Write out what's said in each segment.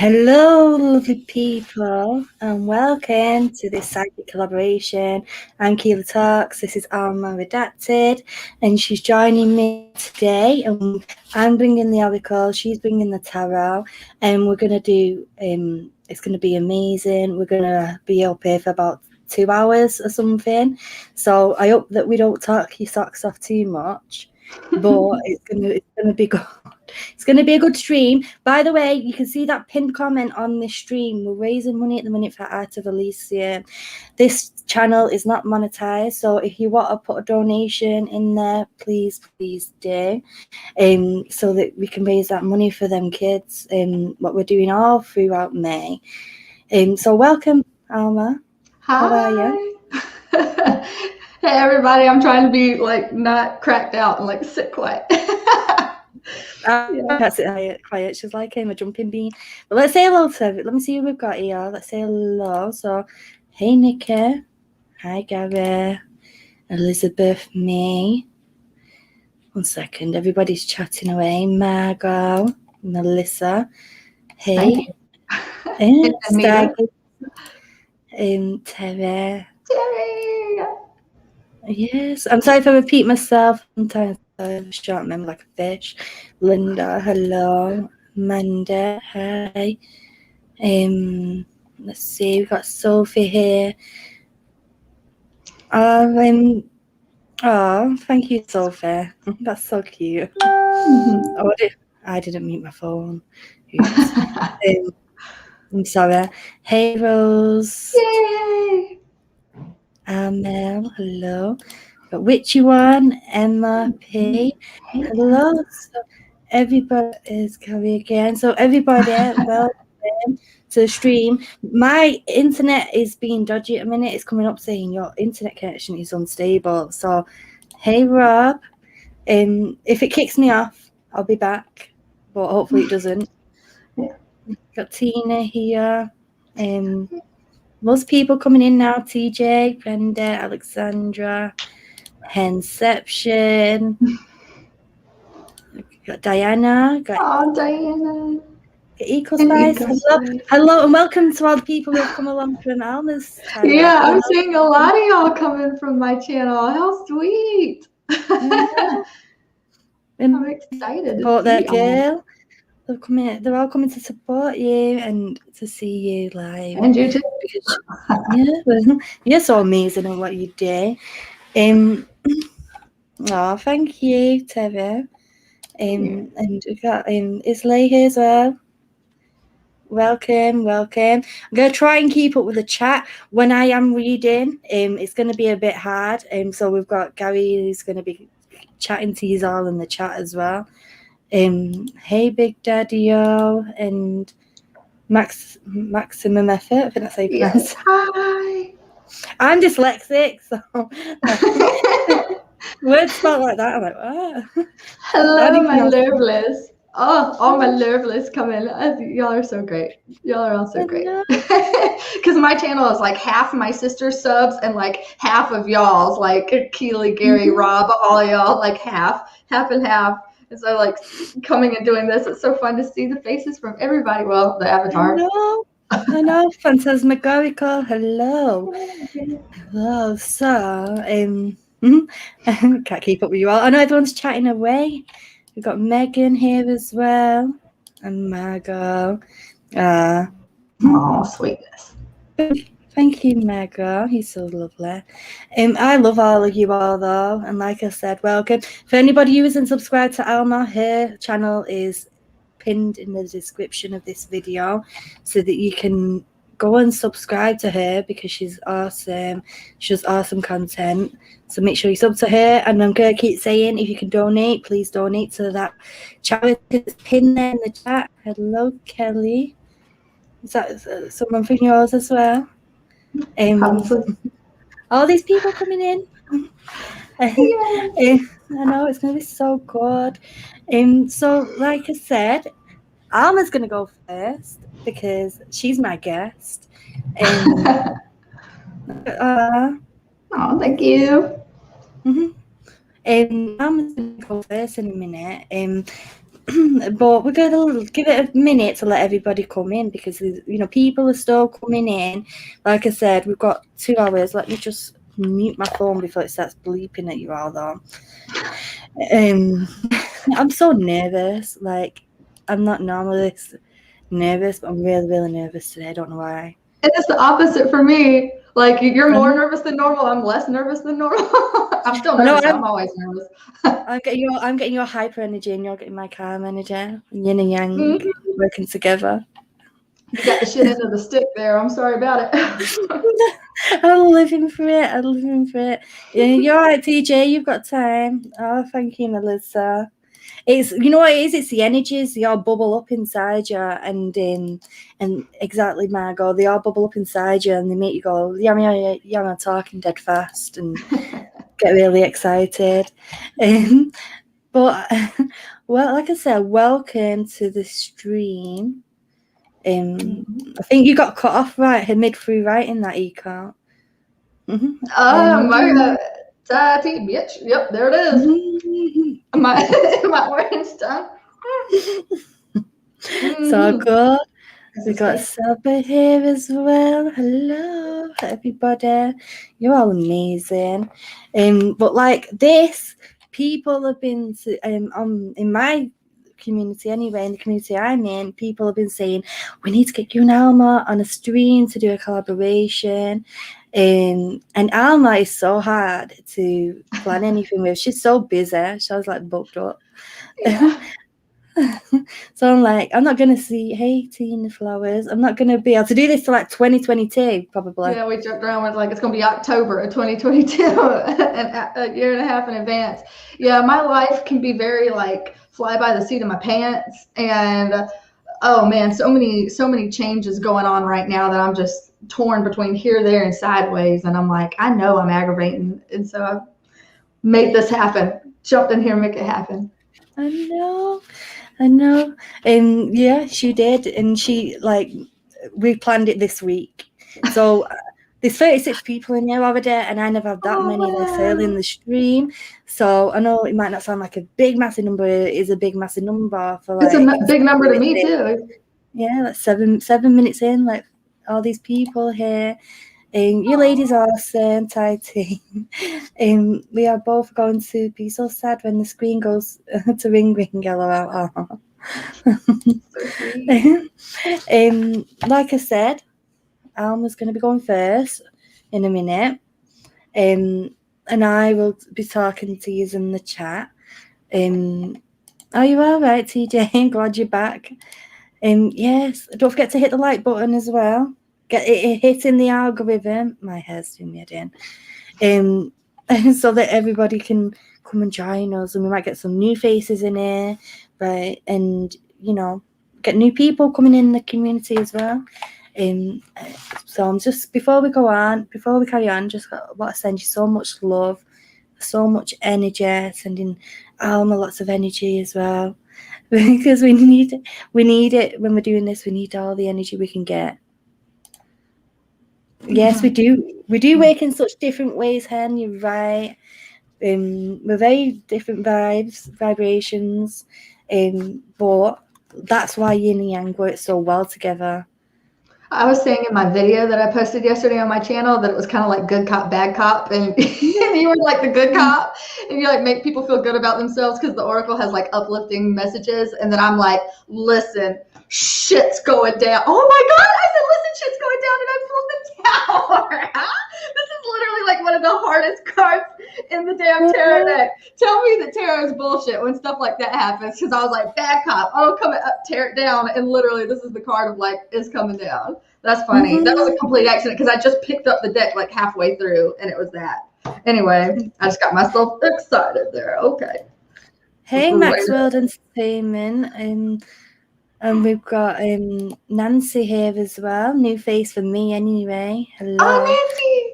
Hello, lovely people, and welcome to this psychic collaboration. I'm Keely Talks. This is Alma Redacted, and she's joining me today. And I'm bringing the oracle, she's bringing the tarot, and we're gonna do. It's gonna be amazing. We're gonna be up here for about 2 hours or something. So I hope that we don't talk your socks off too much, but it's gonna be good. It's going to be a good stream. By the way, you can see that pinned comment on this stream. We're raising money at the minute for Art of Elysium. This channel is not monetized, so if you want to put a donation in there, please do. So that we can raise that money for them kids. What we're doing all throughout May. So welcome, Alma. Hi. How are you? Hey everybody, I'm trying to be like not cracked out and like sit quiet. That's it, quiet. She's like a jumping bean. But let's say hello to it. Let me see who we've got here. Let's say hello. So, hey Nikki. Hi Gary. Elizabeth, May. 1 second. Everybody's chatting away. Margot, Melissa. Hey. Staggy. Terry. Yes. I'm sorry if I repeat myself. Sometimes I can't remember like a fish. Linda, hello. Amanda, hi. Let's see, we've got Sophie here. Oh, thank you, Sophie. That's so cute. I didn't mute my phone. I'm sorry. Hey, Rose. Yay! Mel, hello. Got Witchy One, Emma P. Hello. So everybody is coming again. So everybody, welcome to the stream. My internet is being dodgy at the minute. It's coming up saying your internet connection is unstable. So, hey Rob. If it kicks me off, I'll be back. But hopefully it doesn't. Got Tina here. Most people coming in now. TJ, Brenda, Alexandra, Henception. Got Diana. Diana. Eco Spice. Hello, and welcome to all the people who have come along from Alma's channel. Yeah, I'm seeing a lot of y'all coming from my channel. How sweet! I'm excited to see that girl. They're all coming to support you and to see you live. And you too. You're so amazing at what you do. Thank you, Terry. And we've got Islay here as well. Welcome. I'm going to try and keep up with the chat. When I am reading, it's going to be a bit hard. So we've got Gary who's going to be chatting to you all in the chat as well. Hey, Big Daddy-o, and Maximum Effort. I think that's how you pronounce it. Hi. I'm dyslexic, so words spelled like that. I'm like, oh. Hello, my loveless. Oh, all my loveless come in. Y'all are so great. Y'all are all so great. Because my channel is like half my sister's subs and like half of y'all's, like Keely, Gary, Rob, all y'all, like half and half. And so like coming and doing this, it's so fun to see the faces from everybody. Well, the avatar. I know. Phantasmagorical. Hello. So, can't keep up with you all. I know everyone's chatting away. We've got Megan here as well. And Margot. Oh, sweetness. Thank you, Margot. He's so lovely. I love all of you all, though. And like I said, welcome. For anybody who isn't subscribed to Alma, her channel is pinned in the description of this video so that you can go and subscribe to her because she's awesome. She does awesome content. So make sure you sub to her. And I'm going to keep saying, if you can donate, please donate to that charity that's pinned there in the chat. Hello, Kelly. Is that someone from yours as well? All these people coming in. I know it's going to be so good. So, like I said, Alma's going to go first because she's my guest. Oh, thank you. Alma's going to go first in a minute. But we're going to give it a minute to let everybody come in because, people are still coming in. Like I said, we've got 2 hours. Let me just mute my phone before it starts bleeping at you all, though. I'm so nervous. Like, I'm not normally this nervous, but I'm really, really nervous today. I don't know why. And it's the opposite for me. Like, you're more nervous than normal. I'm less nervous than normal. I'm still nervous. I'm always nervous. I'm getting your hyper energy, and you're getting my calm energy. Yin and yang working together. You got the shit into the stick there. I'm sorry about it. I'm living for it. Yeah, you're all right, TJ. You've got time. Oh, thank you, Melissa. It's what it is. It's the energies. They all bubble up inside you, and exactly, Margot. They all bubble up inside you, and they make you go, yeah, talking dead fast, and get really excited. But well, like I said, welcome to the stream. I think you got cut off mid through writing that e-cart. My bitch. Yep, there it is. My orange tongue. So good. We got Saba here as well. Hello, everybody. You're all amazing. But like this, people have been in my community anyway, in the community I'm in, people have been saying we need to get you and Alma on a stream to do a collaboration. And Alma is so hard to plan anything with. She's so busy. She was like booked up. Yeah. So I'm like, I'm not going to see, hey, Tina Flowers, I'm not going to be able to do this till like 2022, probably. Yeah, we joked around with like, it's going to be October of 2022, and a year and a half in advance. Yeah, my life can be very like fly by the seat of my pants. And oh man, so many changes going on right now that I'm just torn between here, there, and sideways. And I'm like, I know I'm aggravating. And so I've made this happen, jumped in here and make it happen. I know. Yeah, she did. And we planned it this week. So there's 36 people in here already, and I never have that many this early in the stream. So I know it might not sound like a big, massive number. It is a big, massive number for like. It's a big number to me too. Yeah, like 7 minutes in, like all these people here. You ladies are awesome, tighty. We are both going to be so sad when the screen goes to ring, LOL. Like I said, Alma's going to be going first in a minute. And I will be talking to you in the chat. Are you all right, TJ? I'm glad you're back. Yes, don't forget to hit the like button as well. Get it hitting the algorithm. My hair's doing me in. So that everybody can come and join us, and we might get some new faces in here, right? And get new people coming in the community as well. So I'm just before we carry on, just want to send you so much love, so much energy, sending Alma lots of energy as well, because we need it when we're doing this. We need all the energy we can get. Yes, we do. We do work in such different ways, Hen. You're right. We're very different vibrations, but that's why yin and yang work so well together. I was saying in my video that I posted yesterday on my channel that it was kind of like good cop, bad cop, and you were like the good cop, and you like make people feel good about themselves because the Oracle has like uplifting messages, and then I'm like, listen, shit's going down. Oh my God, I said, listen, shit's going down, and I pulled the tower. This is literally like one of the hardest cards in the damn tarot deck. Tell me that tarot is bullshit when stuff like that happens, because I was like, bad cop, oh, come up, tear it down, and literally this is the card of like, it's coming down. That's funny. That was a complete accident because I just picked up the deck like halfway through, and it was that. Anyway, I just got myself excited there. Okay. Hey, Maxwell Entertainment, and we've got Nancy here as well. New face for me, anyway. Hello. Oh, Nancy.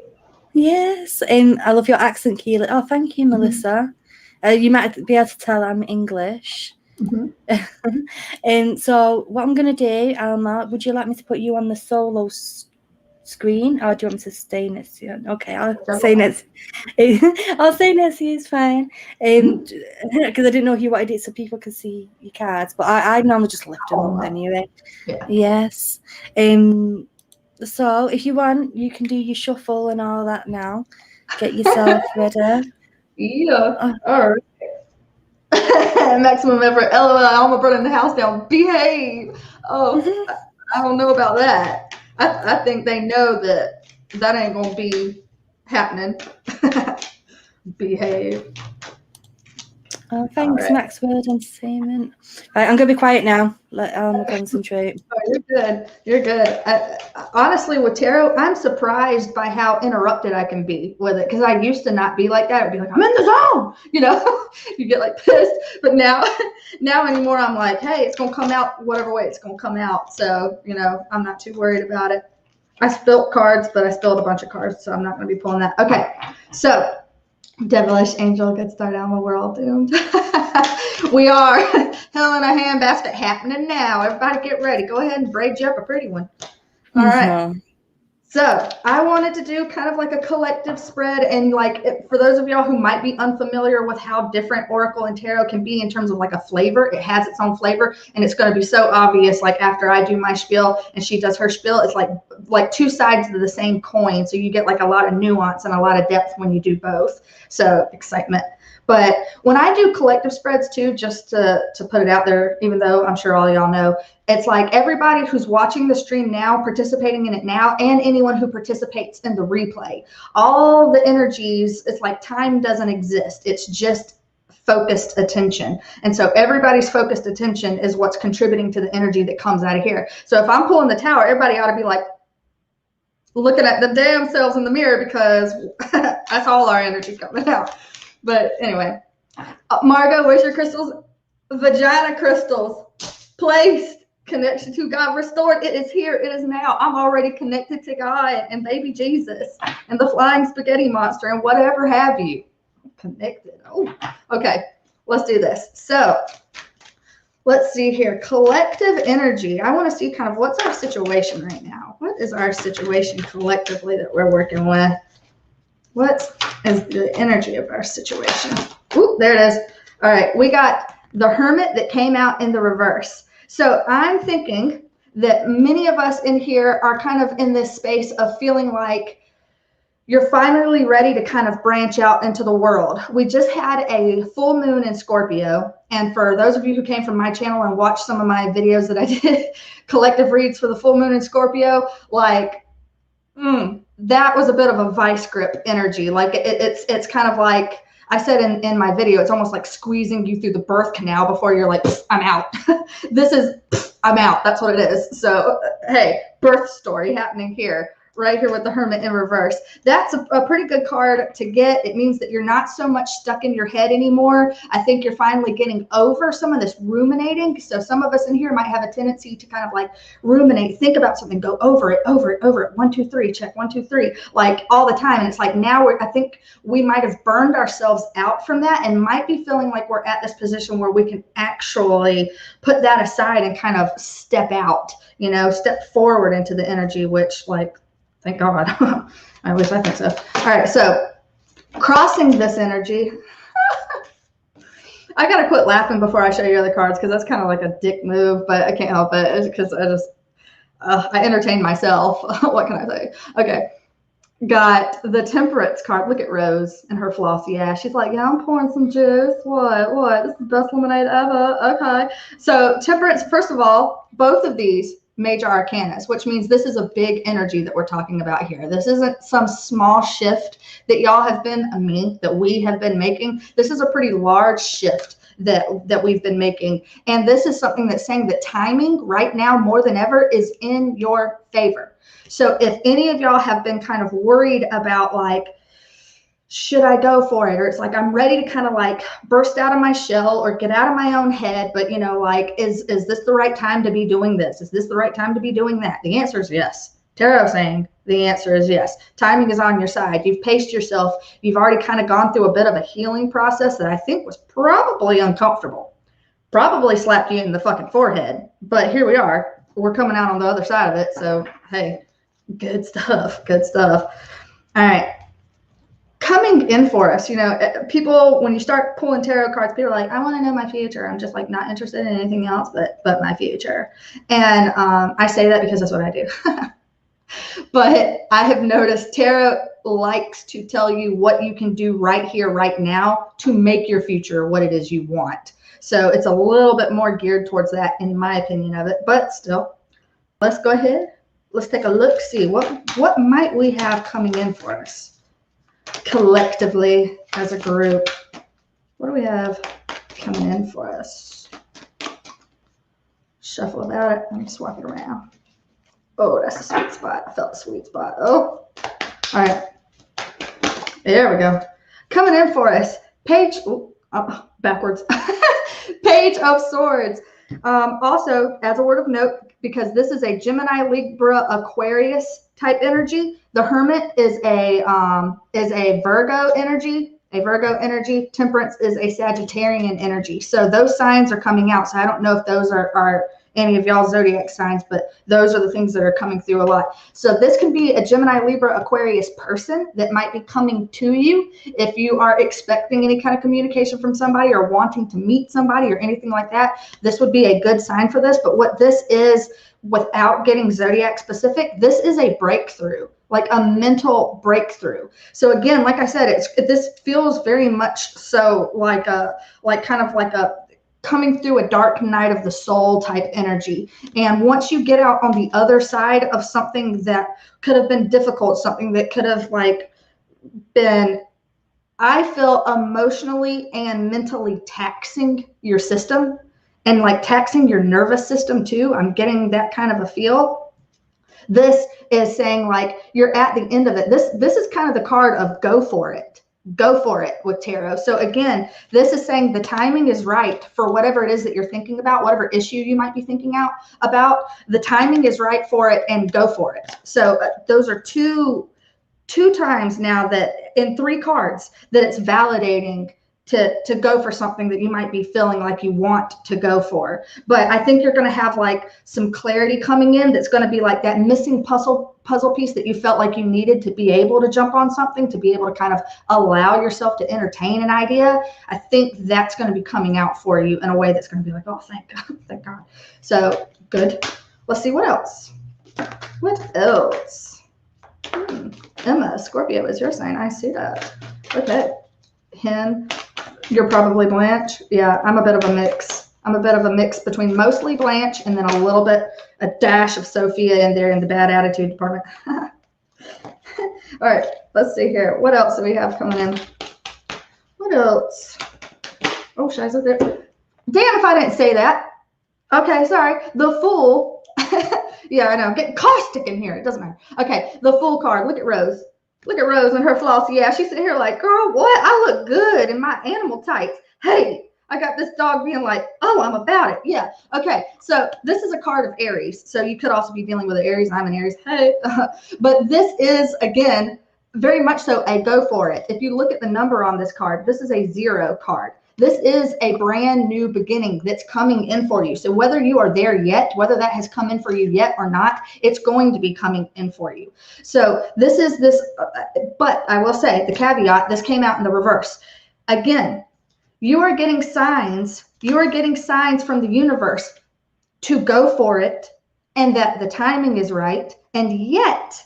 Yes, I love your accent, Keely. Oh, thank you, Melissa. You might be able to tell I'm English. And so what I'm going to do, Alma, would you like me to put you on the solo screen, or do you want me to stay next to you? Okay, I'll stay next. I'll stay next to you. It's fine. Because I didn't know if you wanted it so people could see your cards, but I normally just lift them up anyway. Yeah. Yes. So if you want, you can do your shuffle and all that now. Get yourself ready. Yeah. All right. Maximum effort. LOL. I almost burning the house down. Behave. Oh, I don't know about that. I think they know that ain't gonna be happening. Behave. Oh, thanks, right. Max Word Entertainment. Right, I'm gonna be quiet now. Let Alma concentrate. Oh, you're good. You're good. Honestly, with tarot, I'm surprised by how interrupted I can be with it, because I used to not be like that. I'd be like, I'm in the zone, you know. You get like pissed, but now anymore, I'm like, hey, it's gonna come out whatever way it's gonna come out. So, you know, I'm not too worried about it. I spilled cards, but I spilled a bunch of cards, so I'm not gonna be pulling that. Okay, so. Devilish Angel, good start, Alma. We're all doomed. We are. Hell in a handbasket happening now. Everybody get ready. Go ahead and braid you up a pretty one. All right. So I wanted to do kind of like a collective spread, and like for those of y'all who might be unfamiliar with how different Oracle and Tarot can be in terms of like a flavor, it has its own flavor, and it's going to be so obvious. Like after I do my spiel and she does her spiel, it's like two sides of the same coin. So you get like a lot of nuance and a lot of depth when you do both. So excitement. But when I do collective spreads too, just to put it out there, even though I'm sure all y'all know, it's like everybody who's watching the stream now, participating in it now, and anyone who participates in the replay, all the energies, it's like time doesn't exist. It's just focused attention. And so everybody's focused attention is what's contributing to the energy that comes out of here. So if I'm pulling the tower, everybody ought to be like looking at the damn selves in the mirror, because that's all our energy coming out. But anyway, Margot, where's your crystals? Vagina crystals. Placed. Connection to God restored. It is here. It is now. I'm already connected to God and baby Jesus and the flying spaghetti monster and whatever have you. Connected. Oh, okay. Let's do this. So let's see here. Collective energy. I want to see kind of what's our situation right now. What is our situation collectively that we're working with? What is the energy of our situation? Ooh, there it is. All right, we got the Hermit that came out in the reverse. So I'm thinking that many of us in here are kind of in this space of feeling like you're finally ready to kind of branch out into the world. We just had a full moon in Scorpio. And for those of you who came from my channel and watched some of my videos that I did, collective reads for the full moon in Scorpio, like, that was a bit of a vice grip energy. Like it's kind of like I said in my video, it's almost like squeezing you through the birth canal before you're like, I'm out. This is, I'm out. That's what it is. So, hey, birth story happening here. Right here with the Hermit in reverse. That's a pretty good card to get. It means that you're not so much stuck in your head anymore. I think you're finally getting over some of this ruminating. So some of us in here might have a tendency to kind of like ruminate, think about something, go over it. 1, 2, 3, check 1, 2, 3, like all the time. And it's like now I think we might have burned ourselves out from that and might be feeling like we're at this position where we can actually put that aside and kind of step out, you know, step forward into the energy, which like, thank God. I wish I think so. All right, so crossing this energy. I got to quit laughing before I show you other cards because that's kind of like a dick move, but I can't help it because I entertain myself. What can I say? Okay. Got the Temperance card. Look at Rose and her flossy ass. She's like, yeah, I'm pouring some juice. What? This is the best lemonade ever. Okay. So Temperance, first of all, both of these major arcanas, which means this is a big energy that we're talking about here. This isn't some small shift that y'all have been, that we have been making. This is a pretty large shift that we've been making. And this is something that's saying that timing right now more than ever is in your favor. So if any of y'all have been kind of worried about like, should I go for it? Or it's like, I'm ready to kind of like burst out of my shell or get out of my own head. But, you know, like, is this the right time to be doing this? Is this the right time to be doing that? The answer is yes. Tarot saying the answer is yes. Timing is on your side. You've paced yourself. You've already kind of gone through a bit of a healing process that I think was probably uncomfortable. Probably slapped you in the fucking forehead. But here we are. We're coming out on the other side of it. So, hey, Good stuff. Good stuff. All right. Coming in for us, you know, people, when you start pulling tarot cards, people are like, I want to know my future. I'm just like not interested in anything else but my future. And I say that because that's what I do. But I have noticed tarot likes to tell you what you can do right here, right now to make your future what it is you want. So it's a little bit more geared towards that, in my opinion of it. But still, let's go ahead. Let's take a look, see what might we have coming in for us collectively as a group. What do we have coming in for us? Shuffle about it. Let me swap it around. Oh, that's a sweet spot. I felt a sweet spot. Oh, all right. There we go. Coming in for us, Page, backwards. Page of Swords. Also, as a word of note, because this is a Gemini, Libra, Aquarius type energy, the Hermit is a Virgo energy. Temperance is a Sagittarian energy. So those signs are coming out. So I don't know if those are any of y'all's zodiac signs, but those are the things that are coming through a lot. So this can be a Gemini, Libra, Aquarius person that might be coming to you if you are expecting any kind of communication from somebody or wanting to meet somebody or anything like that. This would be a good sign for this. But what this is, without getting zodiac specific, this is a breakthrough, like a mental breakthrough. So again, like I said, this feels very much so like kind of like a coming through a dark night of the soul type energy. And once you get out on the other side of something that could have been difficult, something that could have like been, I feel, emotionally and mentally taxing your system and like taxing your nervous system too. I'm getting that kind of a feel. This is saying like you're at the end of it. This is kind of the card of go for it. Go for it with tarot. So again, this is saying the timing is right for whatever it is that you're thinking about, whatever issue you might be thinking about. The timing is right for it, and go for it. So those are two times now that in 3 cards that it's validating to go for something that you might be feeling like you want to go for. But I think you're going to have like some clarity coming in that's going to be like that missing puzzle piece that you felt like you needed to be able to jump on something, to be able to kind of allow yourself to entertain an idea. I think that's going to be coming out for you in a way that's going to be like, oh, thank God, thank God. So good. Let's see what else. What else? Emma, Scorpio is your sign. I see that. Okay. Hen, you're probably Blanche. Yeah, I'm a bit of a mix. I'm a bit of a mix between mostly Blanche and then a dash of Sophia in there in the bad attitude department. All right, let's see here. What else do we have coming in? What else? Oh, Shiza there. Damn if I didn't say that. Okay, sorry. The Fool. Yeah, I know. Getting caustic in here. It doesn't matter. Okay, the Fool card. Look at Rose. Look at Rose and her floss. Yeah, she's sitting here like, girl, what? I look good in my animal tights. Hey, I got this dog being like, oh, I'm about it. Yeah. Okay. So this is a card of Aries. So you could also be dealing with an Aries. I'm an Aries. Hey. But this is, again, very much so a go for it. If you look at the number on this card, this is a 0 card. This is a brand new beginning that's coming in for you. So whether you are there yet, whether that has come in for you yet or not, it's going to be coming in for you. So this is this, but I will say the caveat, this came out in the reverse. Again, you are getting signs from the universe to go for it and that the timing is right. And yet,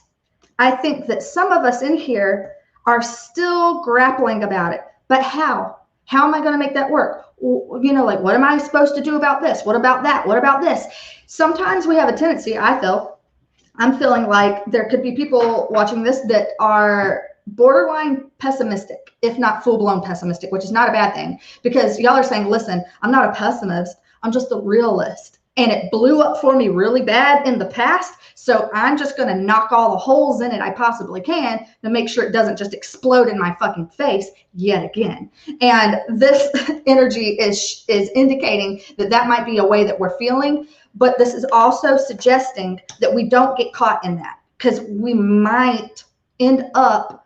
I think that some of us in here are still grappling about it. But how? How am I going to make that work? You know, like, what am I supposed to do about this? What about that? What about this? Sometimes we have a tendency, I'm feeling like there could be people watching this that are borderline pessimistic, if not full-blown pessimistic, which is not a bad thing, because y'all are saying, listen, I'm not a pessimist. I'm just a realist. And it blew up for me really bad in the past. So I'm just going to knock all the holes in it I possibly can to make sure it doesn't just explode in my fucking face yet again. And this energy is indicating that might be a way that we're feeling. But this is also suggesting that we don't get caught in that, because we might end up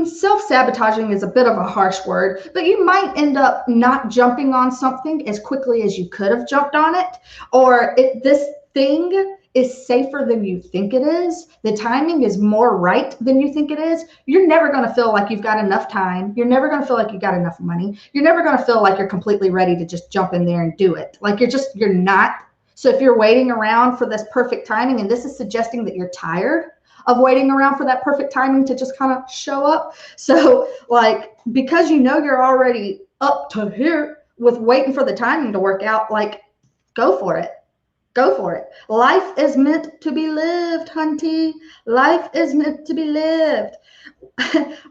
self-sabotaging is a bit of a harsh word, but you might end up not jumping on something as quickly as you could have jumped on it, or this thing is safer than you think it is, the timing is more right than you think it is, you're never going to feel like you've got enough time. You're never going to feel like you got enough money. You're never going to feel like you're completely ready to just jump in there and do it. Like you're not. So if you're waiting around for this perfect timing, and this is suggesting that you're tired of waiting around for that perfect timing to just kind of show up. So like, because you know you're already up to here with waiting for the timing to work out, like go for it. Go for it. Life is meant to be lived, hunty. Life is meant to be lived.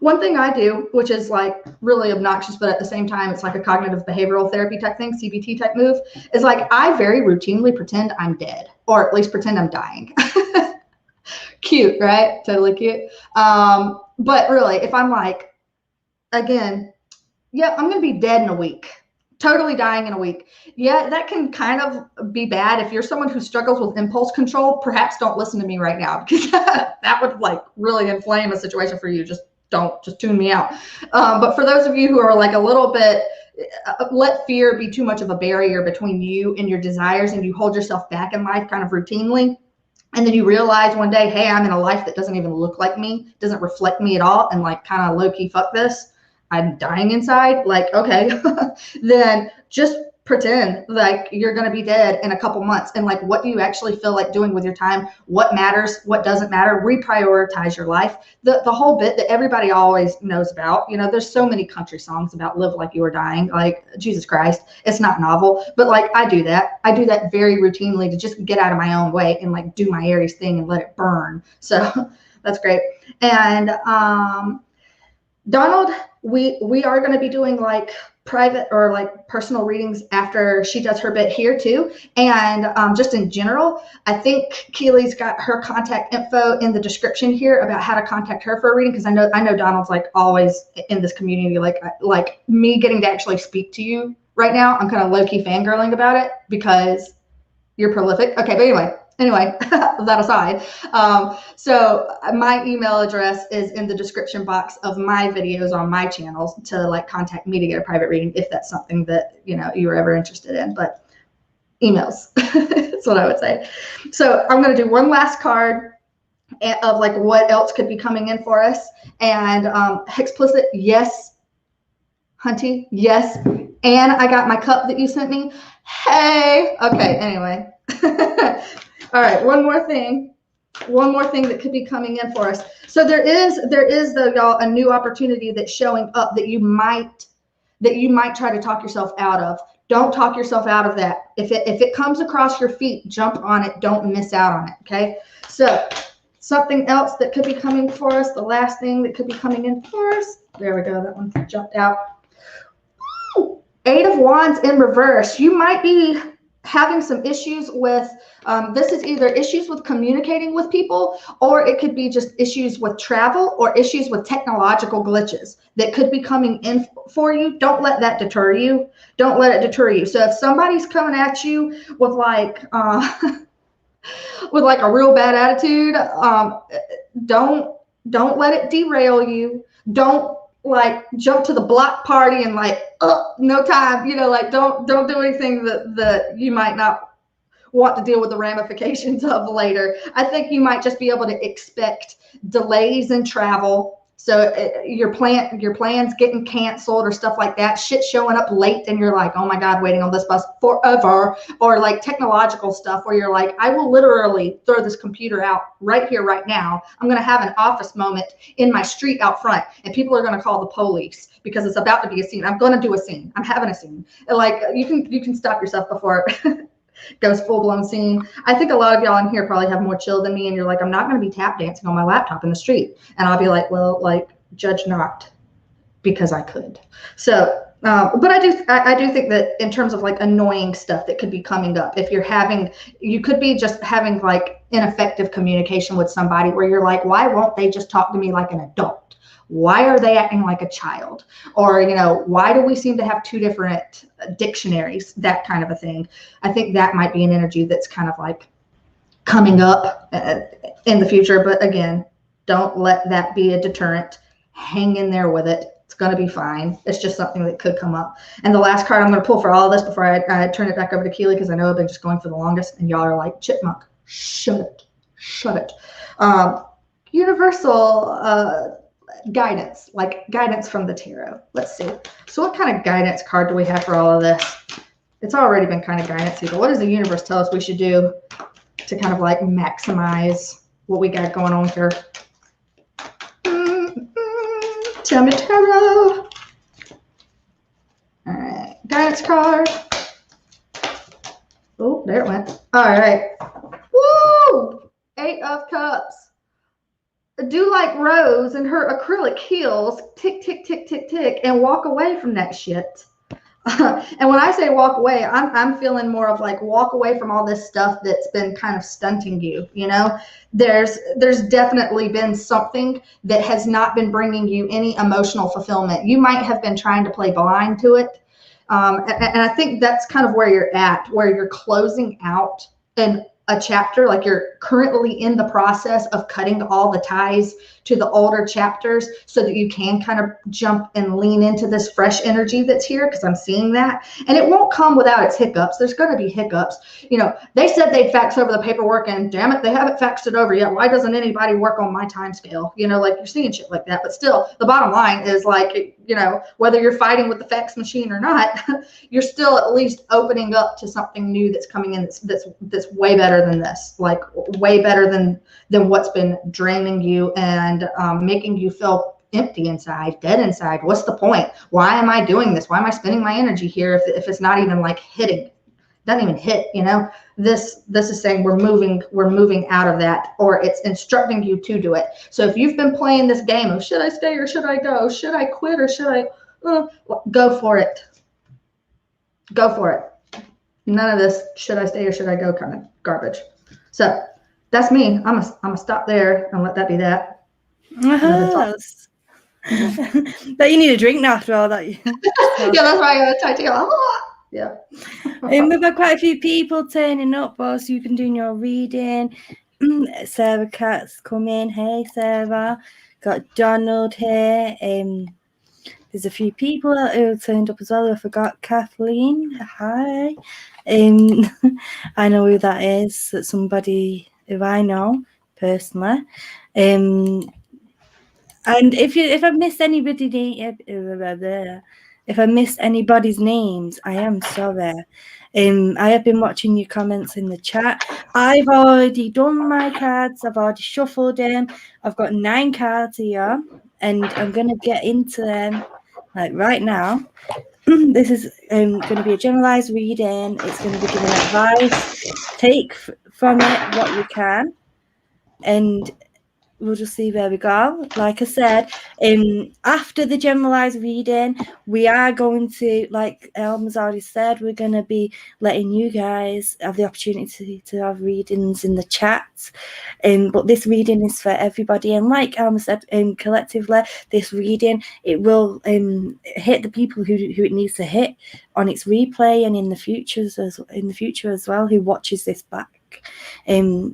One thing I do, which is like really obnoxious, but at the same time, it's like a cognitive behavioral therapy type thing, CBT type move, is like I very routinely pretend I'm dead, or at least pretend I'm dying. Cute, right? Totally cute. But really, if I'm like, again, yeah, I'm going to be dead in a week. Totally dying in a week. Yeah, that can kind of be bad. If you're someone who struggles with impulse control, perhaps don't listen to me right now, because that would like really inflame a situation for you. Just tune me out. But for those of you who are like a little bit, let fear be too much of a barrier between you and your desires, and you hold yourself back in life kind of routinely. And then you realize one day, hey, I'm in a life that doesn't even look like me, doesn't reflect me at all, and like kind of low key, fuck this. I'm dying inside, like, okay, then just pretend like you're going to be dead in a couple months. And like, what do you actually feel like doing with your time? What matters? What doesn't matter? Reprioritize your life. The whole bit that everybody always knows about, you know, there's so many country songs about live like you were dying, like Jesus Christ, it's not novel, but like I do that very routinely to just get out of my own way and like do my Aries thing and let it burn. So that's great. And, Donald, we are going to be doing like private or like personal readings after she does her bit here too. And just in general, I think Keely's got her contact info in the description here about how to contact her for a reading, because I know Donald's like always in this community, like me getting to actually speak to you right now. I'm kind of low-key fangirling about it because you're prolific. Okay, but anyway, that aside, so my email address is in the description box of my videos on my channels to like contact me to get a private reading if that's something that, you know, you were ever interested in. But emails, that's what I would say. So I'm going to do one last card of like what else could be coming in for us. And explicit, yes. Hunty, yes. And I got my cup that you sent me. Hey, okay, anyway. All right, one more thing that could be coming in for us. So there is though, y'all, a new opportunity that's showing up that you might try to talk yourself out of. Don't talk yourself out of that. If it comes across your feet, jump on it. Don't miss out on it. Okay. So something else that could be coming for us. The last thing that could be coming in for us. There we go. That one jumped out. Ooh, 8 of Wands in reverse. You might be having some issues with, this is either issues with communicating with people, or it could be just issues with travel or issues with technological glitches that could be coming in for you. Don't let that deter you. Don't let it deter you. So if somebody's coming at you with like, with like a real bad attitude, don't let it derail you. Don't like jump to the block party and like, oh, no time, you know, like don't do anything that you might not want to deal with the ramifications of later. I think you might just be able to expect delays in travel. So your plans getting canceled or stuff like that, shit showing up late and you're like, oh my God, waiting on this bus forever, or like technological stuff where you're like, I will literally throw this computer out right here, right now. I'm going to have an office moment in my street out front and people are going to call the police because it's about to be a scene. I'm going to do a scene. I'm having a scene. Like you can stop yourself before goes full-blown scene. I think a lot of y'all in here probably have more chill than me and you're like, I'm not going to be tap dancing on my laptop in the street. And I'll be like, well, like, judge not, because I could. So but I do think that in terms of like annoying stuff that could be coming up, if you could be just having like ineffective communication with somebody where you're like, why won't they just talk to me like an adult? Why are they acting like a child? Or, you know, why do we seem to have 2 different dictionaries? That kind of a thing. I think that might be an energy that's kind of like coming up in the future. But again, don't let that be a deterrent. Hang in there with it. It's going to be fine. It's just something that could come up. And the last card I'm going to pull for all of this before I turn it back over to Keely, because I know I've been just going for the longest and y'all are like chipmunk. Shut it. Universal guidance, like guidance from the tarot. Let's see. So what kind of guidance card do we have for all of this? It's already been kind of guidance, but what does the universe tell us we should do to kind of like maximize what we got going on here? Tell me, tarot. All right, guidance card. Oh, there it went. All right. Woo! 8 of Cups. Do like Rose and her acrylic heels, tick, tick, tick, tick, tick, and walk away from that shit. And when I say walk away, I'm feeling more of like walk away from all this stuff that's been kind of stunting you. You know, there's definitely been something that has not been bringing you any emotional fulfillment. You might have been trying to play blind to it. And I think that's kind of where you're at, where you're closing out a chapter, like you're currently in the process of cutting all the ties to the older chapters so that you can kind of jump and lean into this fresh energy that's here, because I'm seeing that. And it won't come without its hiccups. There's going to be hiccups. You know, they said they'd fax over the paperwork, and damn it, they haven't faxed it over yet. Why doesn't anybody work on my time scale? You know, like you're seeing shit like that. But still, the bottom line is like, you know, whether you're fighting with the fax machine or not, you're still at least opening up to something new that's coming in that's way better than this, like way better than what's been draining you and making you feel empty inside, dead inside. What's the point? Why am I doing this? Why am I spending my energy here if it's not even like hitting? Doesn't even hit, you know. This is saying we're moving out of that, or it's instructing you to do it. So if you've been playing this game of should I stay or should I go, should I quit or should I go for it. Go for it. None of this should I stay or should I go kind of garbage. So that's me. I'm gonna stop there and let that be that. But you need a drink now after all that. Yeah, that's why I gotta talk to you. Yeah. And we've got quite a few people turning up whilst you've been doing your reading. Sarah Kat's come in. Hey, Sarah. Got Donald here. There's a few people who turned up as well. I forgot Kathleen. Hi. I know who that is. That's somebody who I know personally. And if I missed anybody's names, I am sorry. I have been watching your comments in the chat. I've already done my cards. I've already shuffled them. I've got 9 cards here, and I'm going to get into them like right now. This is going to be a generalized reading. It's going to be giving advice. Take from it what you can, and we'll just see where we go. Like I said, after the generalized reading, we are going to, like Elma's already said, we're going to be letting you guys have the opportunity to have readings in the chat. But this reading is for everybody. And like Elma said, collectively, this reading, it will hit the people who it needs to hit on its replay and in the future as well, who watches this back.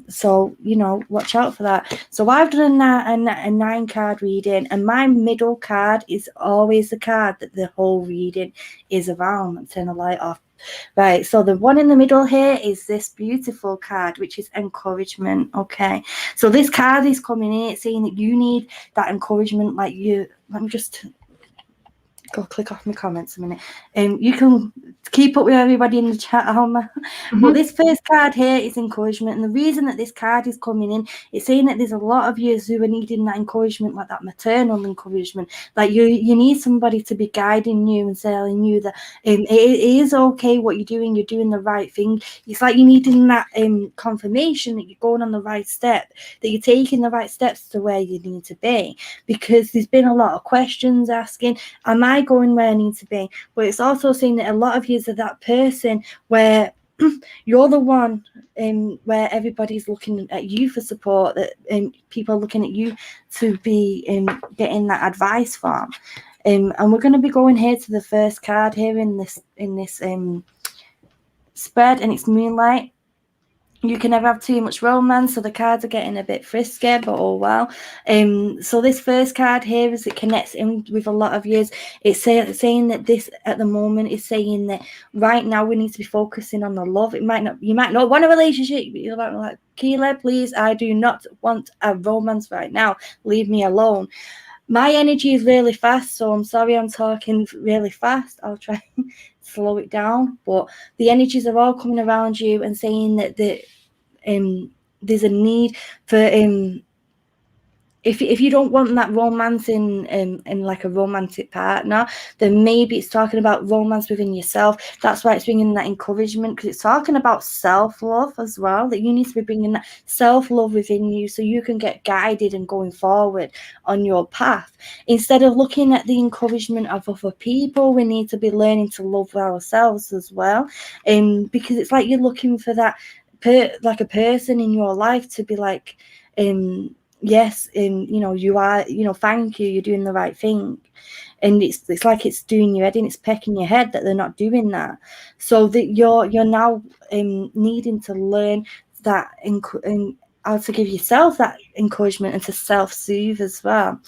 So, you know, watch out for that. So I've done a 9-card reading, and my middle card is always the card that the whole reading is around. I'm turning the light off. Right, so the one in the middle here is this beautiful card, which is encouragement. Okay, so this card is coming in, it's saying that you need that encouragement. Like let me just go click off my comments a minute. You can keep up with everybody in the chat, Alma. But this first card here is encouragement, and the reason that this card is coming in, it's saying that there's a lot of you who are needing that encouragement, like that maternal encouragement. Like you need somebody to be guiding you and telling you that it is okay what you're doing the right thing. It's like you're needing that confirmation that you're going on the right step, that you're taking the right steps to where you need to be, because there's been a lot of questions asking, am I going where I need to be? But it's also saying that a lot of you are that person where you're the one where everybody's looking at you for support, that people are looking at you to be getting that advice from. And we're going to be going here to the first card here in this spread, and it's Moonlight. You can never have too much romance, so the cards are getting a bit frisky, but oh well. So this first card here, as it connects in with a lot of years, it's saying that this at the moment is saying that right now we need to be focusing on the love. You might not want a relationship, but you're like, Keela, please, I do not want a romance right now. Leave me alone. My energy is really fast, so I'm sorry I'm talking really fast. I'll try and slow it down, but the energies are all coming around you and saying that there's a need for if you don't want that romance in like a romantic partner, then maybe it's talking about romance within yourself. That's why it's bringing that encouragement, because it's talking about self-love as well, that you need to be bringing that self-love within you so you can get guided and going forward on your path. Instead of looking at the encouragement of other people, we need to be learning to love ourselves as well, because it's like you're looking for that like a person in your life to be like, yes, you are, thank you, you're doing the right thing. And it's like it's doing your head in, it's pecking your head that they're not doing that. So that you're now needing to learn that how to give yourself that encouragement and to self-soothe as well.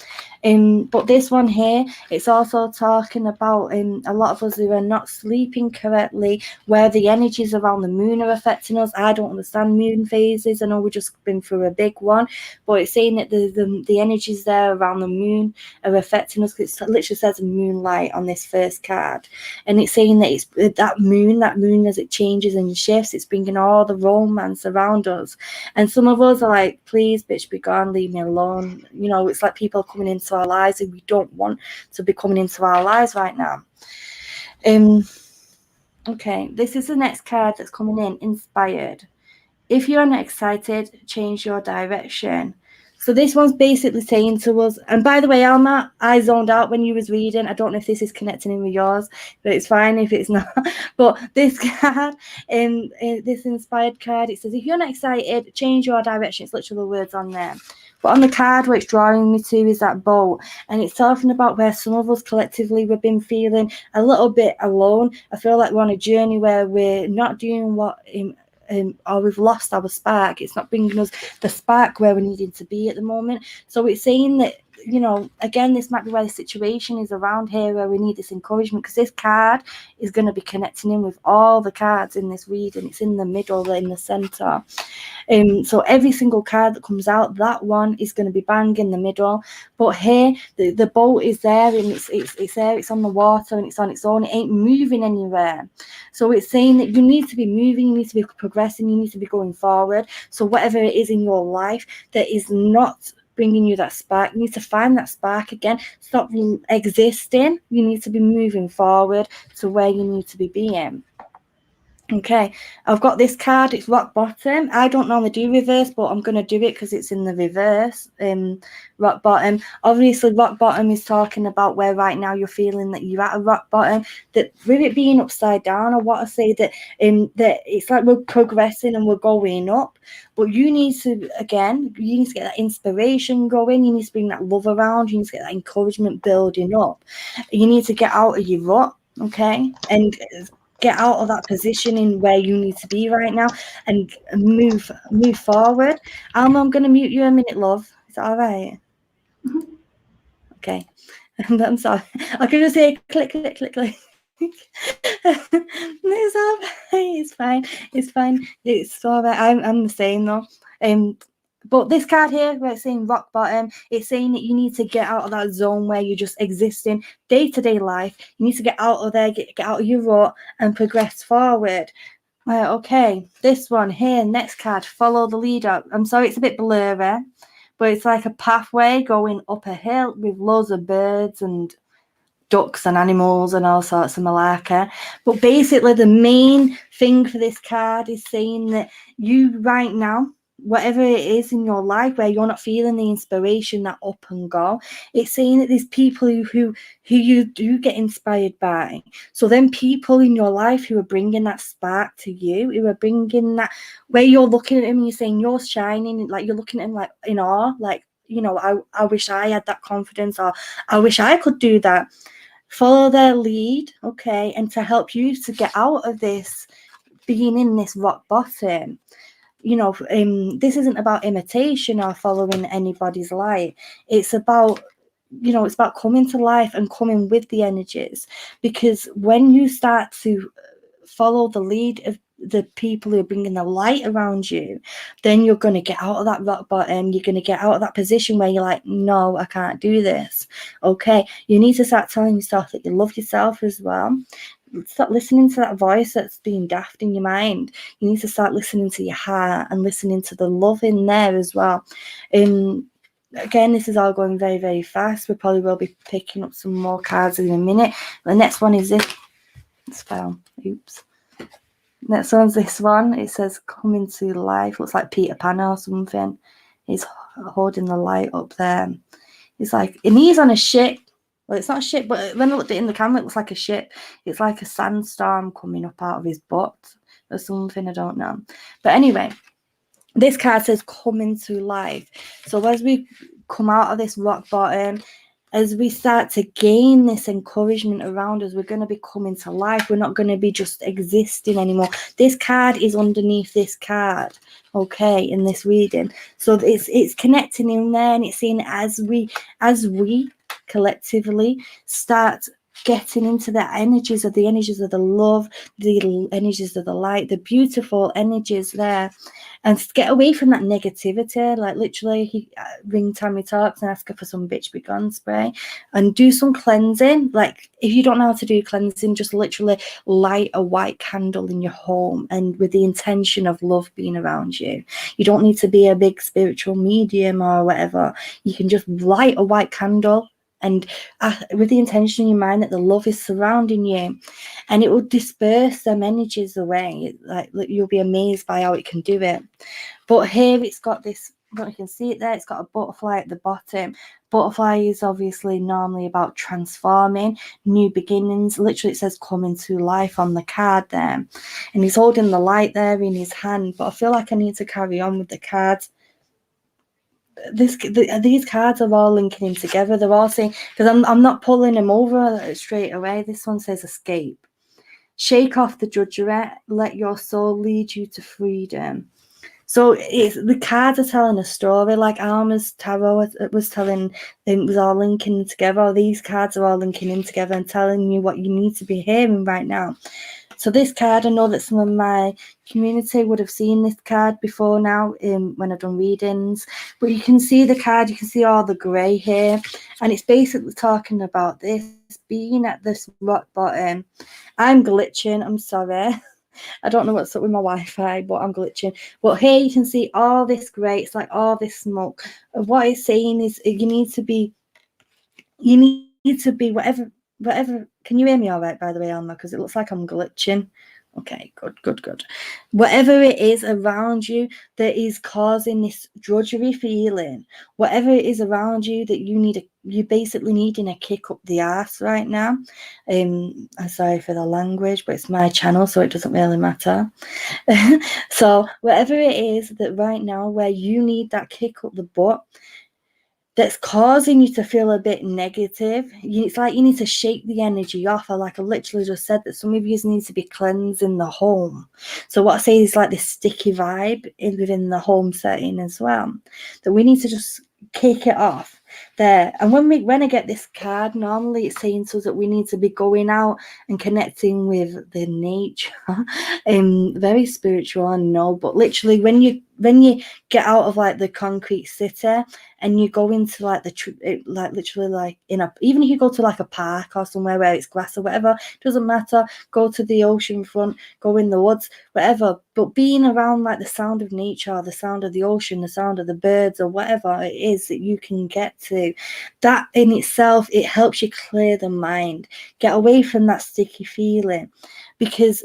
But this one here, it's also talking about a lot of us who are not sleeping correctly, where the energies around the moon are affecting us. I don't understand moon phases. I know we've just been through a big one, but it's saying that the energies there around the moon are affecting us. It literally says moonlight on this first card, and it's saying that it's that moon as it changes and shifts, it's bringing all the romance around us. And some of us are like, please, bitch, be gone, leave me alone. It's like people coming into our lives and we don't want to be coming into our lives right now. Okay, this is the next card that's coming in, inspired. If you're not excited, change your direction. So this one's basically saying to us, and by the way, Alma, I zoned out when you was reading. I don't know if this is connecting in with yours, but it's fine if it's not. But this card, this inspired card, it says, if you're not excited, change your direction. It's literally the words on there. But on the card, what it's drawing me to is that boat. And it's talking about where some of us collectively, we've been feeling a little bit alone. I feel like we're on a journey where we're not doing what... or we've lost our spark. It's not bringing us the spark where we're needing to be at the moment. So it's saying that, again, this might be where the situation is around here, where we need this encouragement, because this card is going to be connecting in with all the cards in this reading. It's in the middle, in the center. So every single card that comes out, that one is going to be bang in the middle. But here, the boat is there, and it's there, it's on the water, and it's on its own. It ain't moving anywhere. So it's saying that you need to be moving, you need to be progressing, you need to be going forward. So whatever it is in your life that is not bringing you that spark, you need to find that spark again. Stop existing. You need to be moving forward to where you need to be being. Okay, I've got this card. It's rock bottom. I don't normally do reverse, but I'm going to do it because it's in the reverse. Rock bottom. Obviously, rock bottom is talking about where right now you're feeling that you're at a rock bottom. That with it being upside down, I want to say that that it's like we're progressing and we're going up. But you need to get that inspiration going. You need to bring that love around. You need to get that encouragement building up. You need to get out of your rut. Okay, and get out of that positioning where you need to be right now and move forward. Alma, I'm going to mute you a minute, love. Is that all right? Mm-hmm. Okay. I'm sorry. I can just hear click, click, click, click. It's all right. It's fine. It's fine. It's all right. I'm the same though. But this card here, where it's saying rock bottom, it's saying that you need to get out of that zone where you're just existing day-to-day life. You need to get out of there, get out of your rut and progress forward. Right, okay, this one here, next card, follow the leader. I'm sorry, it's a bit blurry, but it's like a pathway going up a hill with loads of birds and ducks and animals and all sorts of malarkey. But basically, the main thing for this card is saying that you right now, whatever it is in your life where you're not feeling the inspiration, that up and go, it's saying that there's people who you do get inspired by. So then people in your life who are bringing that spark to you, who are bringing that, where you're looking at them and you're saying you're shining, like you're looking at them like in awe, like, I wish I had that confidence, or I wish I could do that. Follow their lead, okay, and to help you to get out of this, being in this rock bottom. this isn't about imitation or following anybody's light. It's about it's about coming to life and coming with the energies, because when you start to follow the lead of the people who are bringing the light around you, then you're going to get out of that rock bottom. You're going to get out of that position where you're like, no, I can't do this. Okay, you need to start telling yourself that you love yourself as well. Stop listening to that voice that's being daft in your mind. You need to start listening to your heart and listening to the love in there as well. Again, this is all going very, very fast. We probably will be picking up some more cards in a minute. The next one is this. It's fell. Oops. Next one's this one. It says coming to life. Looks like Peter Pan or something. He's holding the light up there. It's like, and he's on a ship. Well, it's not a ship, but when I looked at it in the camera, it looks like a ship. It's like a sandstorm coming up out of his butt or something. I don't know. But anyway, this card says coming to life. So as we come out of this rock bottom, as we start to gain this encouragement around us, we're going to be coming to life. We're not going to be just existing anymore. This card is underneath this card, okay, in this reading. So it's connecting in there, and it's saying as we collectively start getting into the energies of the love, the energies of the light, the beautiful energies there, and get away from that negativity. Like literally, ring Tammy Talks and ask her for some Bitch Be Gone spray and do some cleansing. Like if you don't know how to do cleansing, just literally light a white candle in your home and with the intention of love being around you. You don't need to be a big spiritual medium or whatever. You can just light a white candle and with the intention in your mind that the love is surrounding you, and it will disperse them energies away. Like you'll be amazed by how it can do it. But here it's got this, I don't know if you can see it there, it's got a butterfly at the bottom. Butterfly is obviously normally about transforming, new beginnings. Literally it says coming to life on the card there, and he's holding the light there in his hand. But I feel like I need to carry on with the cards. These cards are all linking in together. They're all saying, because I'm not pulling them over straight away. This one says escape. Shake off the drudgery. Let your soul lead you to freedom. So the cards are telling a story, like Alma's tarot was telling. It was all linking together. These cards are all linking in together and telling you what you need to be hearing right now. So this card, I know that some of my community would have seen this card before now when I've done readings, but you can see the card, you can see all the grey here, and it's basically talking about this being at this rock bottom. I'm glitching, I'm sorry. I don't know what's up with my Wi-Fi, but I'm glitching. But here you can see all this grey, it's like all this smoke. What it's saying is you need to be whatever. Can you hear me all right, by the way, Alma? Because it looks like I'm glitching. Okay, good. Whatever it is around you that is causing this drudgery feeling, whatever it is around you that you basically needing a kick up the arse right now. I'm sorry for the language, but it's my channel, so it doesn't really matter. So whatever it is that right now where you need that kick up the butt, that's causing you to feel a bit negative. It's like you need to shake the energy off. Like I literally just said that some of you need to be cleansing the home. So what I say is like this sticky vibe within the home setting as well, that we need to just kick it off there. And when I get this card, normally it's saying to us that we need to be going out and connecting with the nature. Very spiritual, I know, but literally when you get out of like the concrete city and you go into like like literally like even if you go to like a park or somewhere where it's grass or whatever, doesn't matter, go to the ocean front, go in the woods, whatever, but being around like the sound of nature, the sound of the ocean, the sound of the birds or whatever it is that you can get to, that in itself, it helps you clear the mind, get away from that sticky feeling, because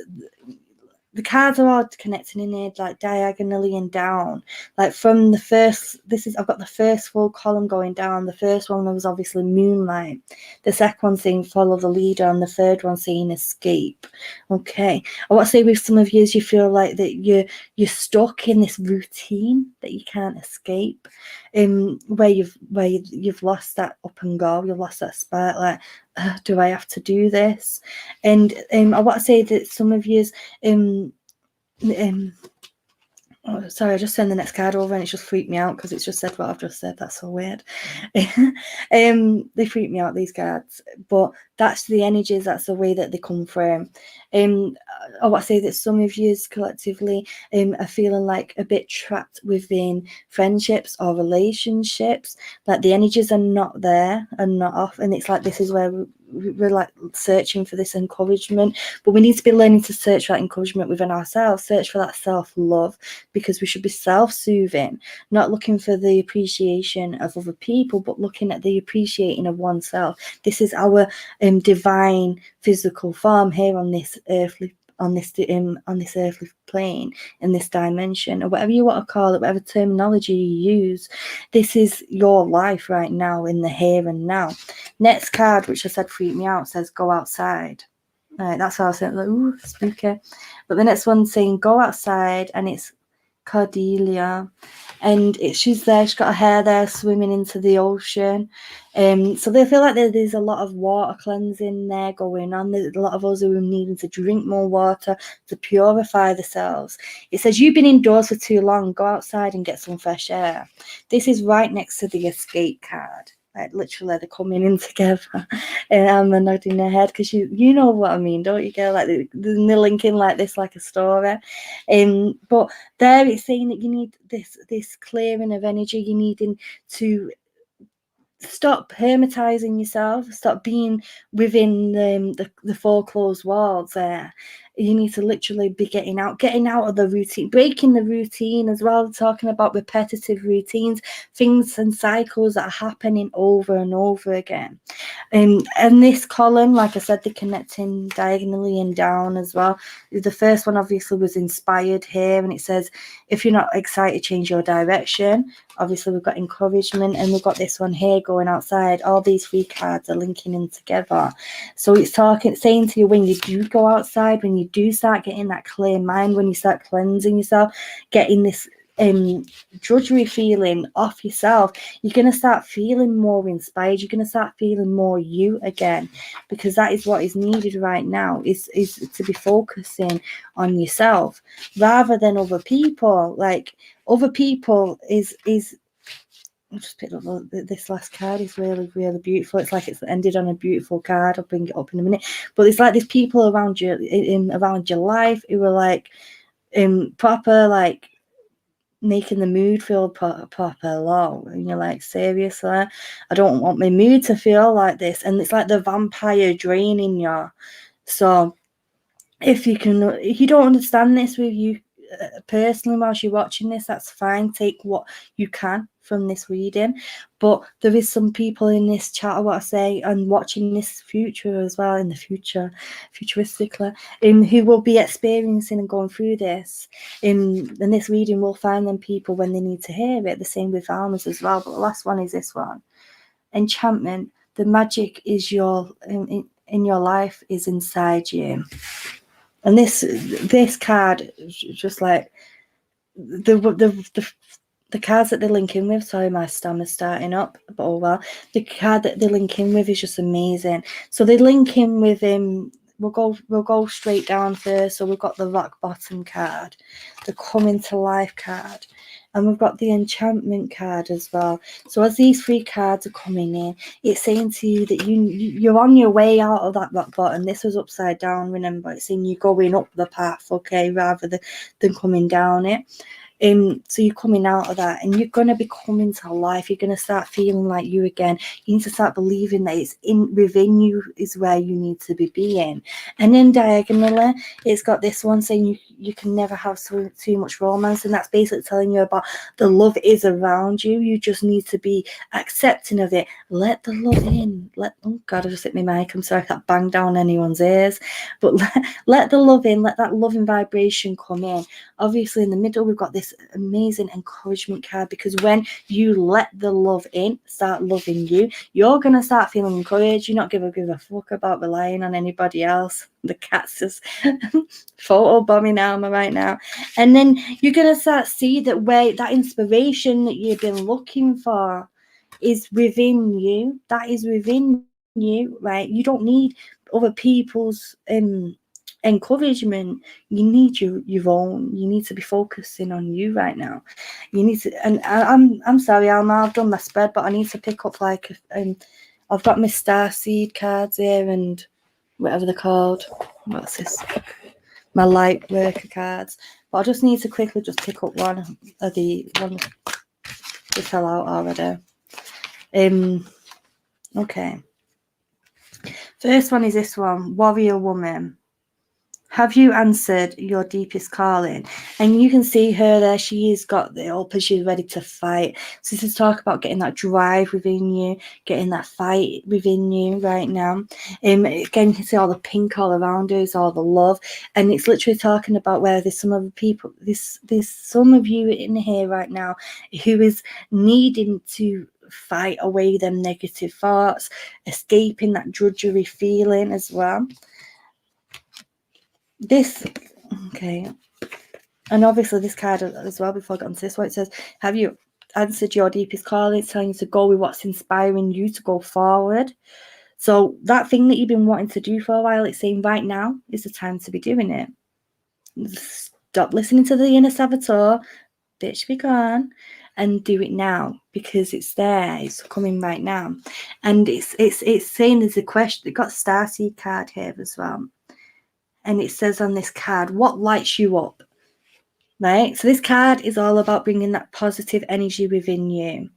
the cards are all connecting in here like diagonally and down. Like from the first, I've got the first full column going down. The first one was obviously moonlight. The second one saying follow the leader, and the third one saying escape. Okay. I want to say with some of you, you feel like that you're stuck in this routine that you can't escape. Where you've lost that up and go, you've lost that spark. Like, do I have to do this? And I want to say that some of you's Oh, sorry, I just sent the next card over and it's just freaked me out because it's just said what I've just said. That's so weird. They freak me out, these cards, but that's the energies, that's the way that they come from. I want to say that some of you collectively are feeling like a bit trapped within friendships or relationships, like the energies are not there and not off, and it's like this is where we're like searching for this encouragement, but we need to be learning to search for that encouragement within ourselves, search for that self-love, because we should be self-soothing, not looking for the appreciation of other people, but looking at the appreciating of oneself. This is our divine physical form here on this earthly plane, in this dimension, or whatever you want to call it, whatever terminology you use. This is your life right now, in the here and now. Next card, which I said freaked me out, says go outside. Right, that's how I said, like, ooh, spooky. But the next one's saying go outside, and it's Cordelia, and she's there, she's got her hair there swimming into the ocean. So they feel like there's a lot of water cleansing there going on. There's a lot of us who are needing to drink more water to purify themselves. It says you've been indoors for too long, go outside and get some fresh air. This is right next to the escape card. Like literally they're coming in together, and I'm nodding her head because you know what I mean, don't you, girl? Like they're linking like this, like a story. But there it's saying that you need this clearing of energy. You're needing to stop hermetizing yourself, stop being within the four closed walls there. You need to literally be getting out of the routine, breaking the routine as well, talking about repetitive routines, things and cycles that are happening over and over again. And this column, like I said, they're connecting diagonally and down as well. The first one obviously was inspired here, and it says, if you're not excited, change your direction. Obviously, we've got encouragement, and we've got this one here, going outside. All these three cards are linking in together. So it's saying to you, when you do go outside, when you do start getting that clear mind, when you start cleansing yourself, getting this drudgery feeling off yourself, you're going to start feeling more inspired. You're going to start feeling more you again, because that is what is needed right now, is to be focusing on yourself rather than other people. Like other people is I just picked up this last card. Is really, really beautiful. It's like it's ended on a beautiful card. I'll bring it up in a minute. But it's like there's people around you, around your life, who are like proper, like making the mood feel proper low, and you're like, seriously, I don't want my mood to feel like this. And it's like the vampire draining you. So if you don't understand this with you personally whilst you're watching this, that's fine. Take what you can from this reading, but there is some people in this chat, I want to say, and watching this future as well, in the future, futuristically, who will be experiencing and going through this. And this reading will find them people when they need to hear it. The same with almas as well. But the last one is this one, enchantment. The magic is in your life is inside you. And this card is just like the cards that they're linking with. Sorry, my stammer's starting up, but oh well. The card that they're linking with is just amazing. So they link in with we'll go straight down first. So we've got the rock bottom card, the coming to life card, and we've got the enchantment card as well. So as these three cards are coming in, it's saying to you that you're on your way out of that rock bottom. This was upside down, remember? It's saying you're going up the path, okay, rather than coming down it. So you're coming out of that, and you're going to be coming to life. You're going to start feeling like you again. You need to start believing that it's within you is where you need to be being. And then diagonally, it's got this one saying you can never have too much romance, and that's basically telling you about the love is around you. You just need to be accepting of it. Let the love in. Oh God, I just hit my mic. I'm sorry if that banged down anyone's ears. But let the love in. Let that loving vibration come in. Obviously, in the middle, we've got this amazing encouragement card, because when you let the love in, start loving you, you're going to start feeling encouraged. You're not going to give a fuck about relying on anybody else. The cat's just photo bombing Alma right now. And then you're going to start see that that inspiration that you've been looking for is within you. That is within you, right? You don't need other people's encouragement. You need your own. You need to be focusing on you right now. You need to, and I'm sorry, Alma, I've done my spread, but I need to pick up like I've got my starseed cards here and whatever they're called. What's this? My light worker cards. But I just need to quickly just pick up one of the one that fell out already. Okay. First one is this one, Warrior Woman. Have you answered your deepest calling? And you can see her there. She's got it up and she's ready to fight. So this is talk about getting that drive within you, getting that fight within you right now. Again, you can see all the pink all around us, all the love. And it's literally talking about where there's some other people, there's some of you in here right now who is needing to fight away them negative thoughts, escaping that drudgery feeling as well. This, okay, and obviously this card as well, before I got onto this one, it says, have you answered your deepest calling? It's telling you to go with what's inspiring you to go forward. So that thing that you've been wanting to do for a while, it's saying right now is the time to be doing it. Stop listening to the inner saboteur, bitch be gone, and do it now, because it's there, it's coming right now. And it's saying there's a question. It got Starseed card here as well. And it says on this card, what lights you up, right? So this card is all about bringing that positive energy within you.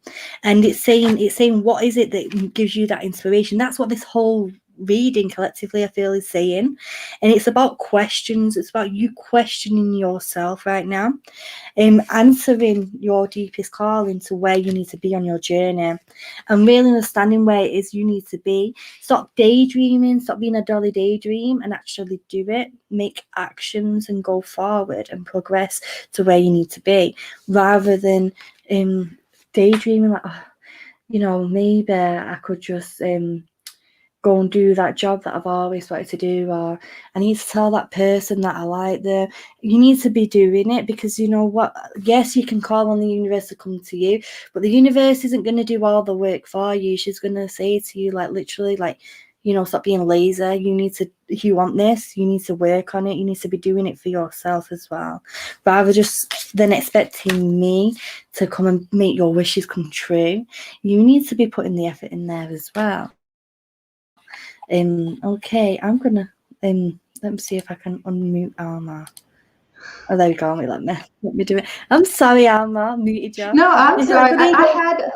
And it's saying what is it that gives you that inspiration? That's what this whole reading collectively, I feel, is saying. And it's about questions. It's about you questioning yourself right now, answering your deepest calling to where you need to be on your journey, and really understanding where it is you need to be. Stop daydreaming, stop being a dolly daydream, and actually do it. Make actions and go forward and progress to where you need to be, rather than daydreaming like, oh, you know, maybe I could just go and do that job that I've always wanted to do, or I need to tell that person that I like them. You need to be doing it, because you know what? Yes, you can call on the universe to come to you, but the universe isn't going to do all the work for you. She's going to say to you, like, literally, like, you know, stop being lazy. If you want this, you need to work on it. You need to be doing it for yourself as well, rather just than expecting me to come and make your wishes come true. You need to be putting the effort in there as well. Okay, I'm gonna let me see if I can unmute Alma. Oh, there we go. Let me do it. I'm sorry, Alma, muted you. No, I'm sorry. I had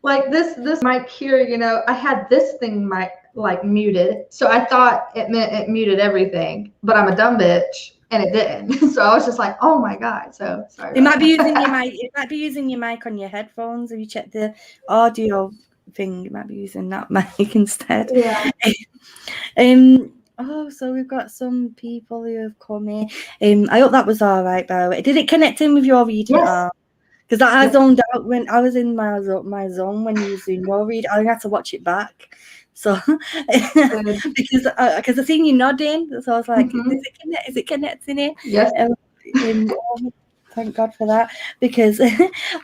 like this mic here, you know, I had this thing like muted, so I thought it meant it muted everything, but I'm a dumb bitch and it didn't. So I was just like, oh my god. So sorry. It might be using your mic. It might be using your mic on your headphones. Have you checked the audio thing? You might be using that mic instead. Yeah. Oh, so we've got some people who have come in. I hope that was all right, by the way. Did it connect in with your reading? Yes. Because I zoned out when I was in my zone when you was doing your read. I had to watch it back. So because I seen you nodding, so I was like, is it connecting in? Yes. Thank God for that, because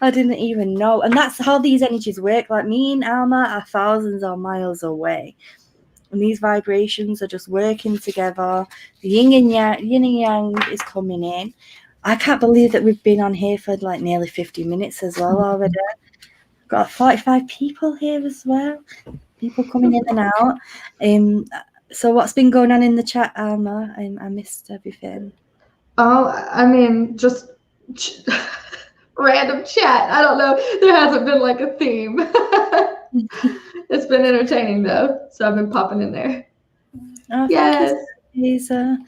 I didn't even know. And that's how these energies work. Like, me and Alma are thousands of miles away, and these vibrations are just working together. The yin and yang is coming in. I can't believe that we've been on here for like nearly 50 minutes as well already. Got 45 people here as well. People coming in and out. So what's been going on in the chat, Alma? I missed everything. Oh, I mean, just random chat. I don't know. There hasn't been like a theme. It's been entertaining though, so I've been popping in there. Oh, yes. Thank you, Lisa.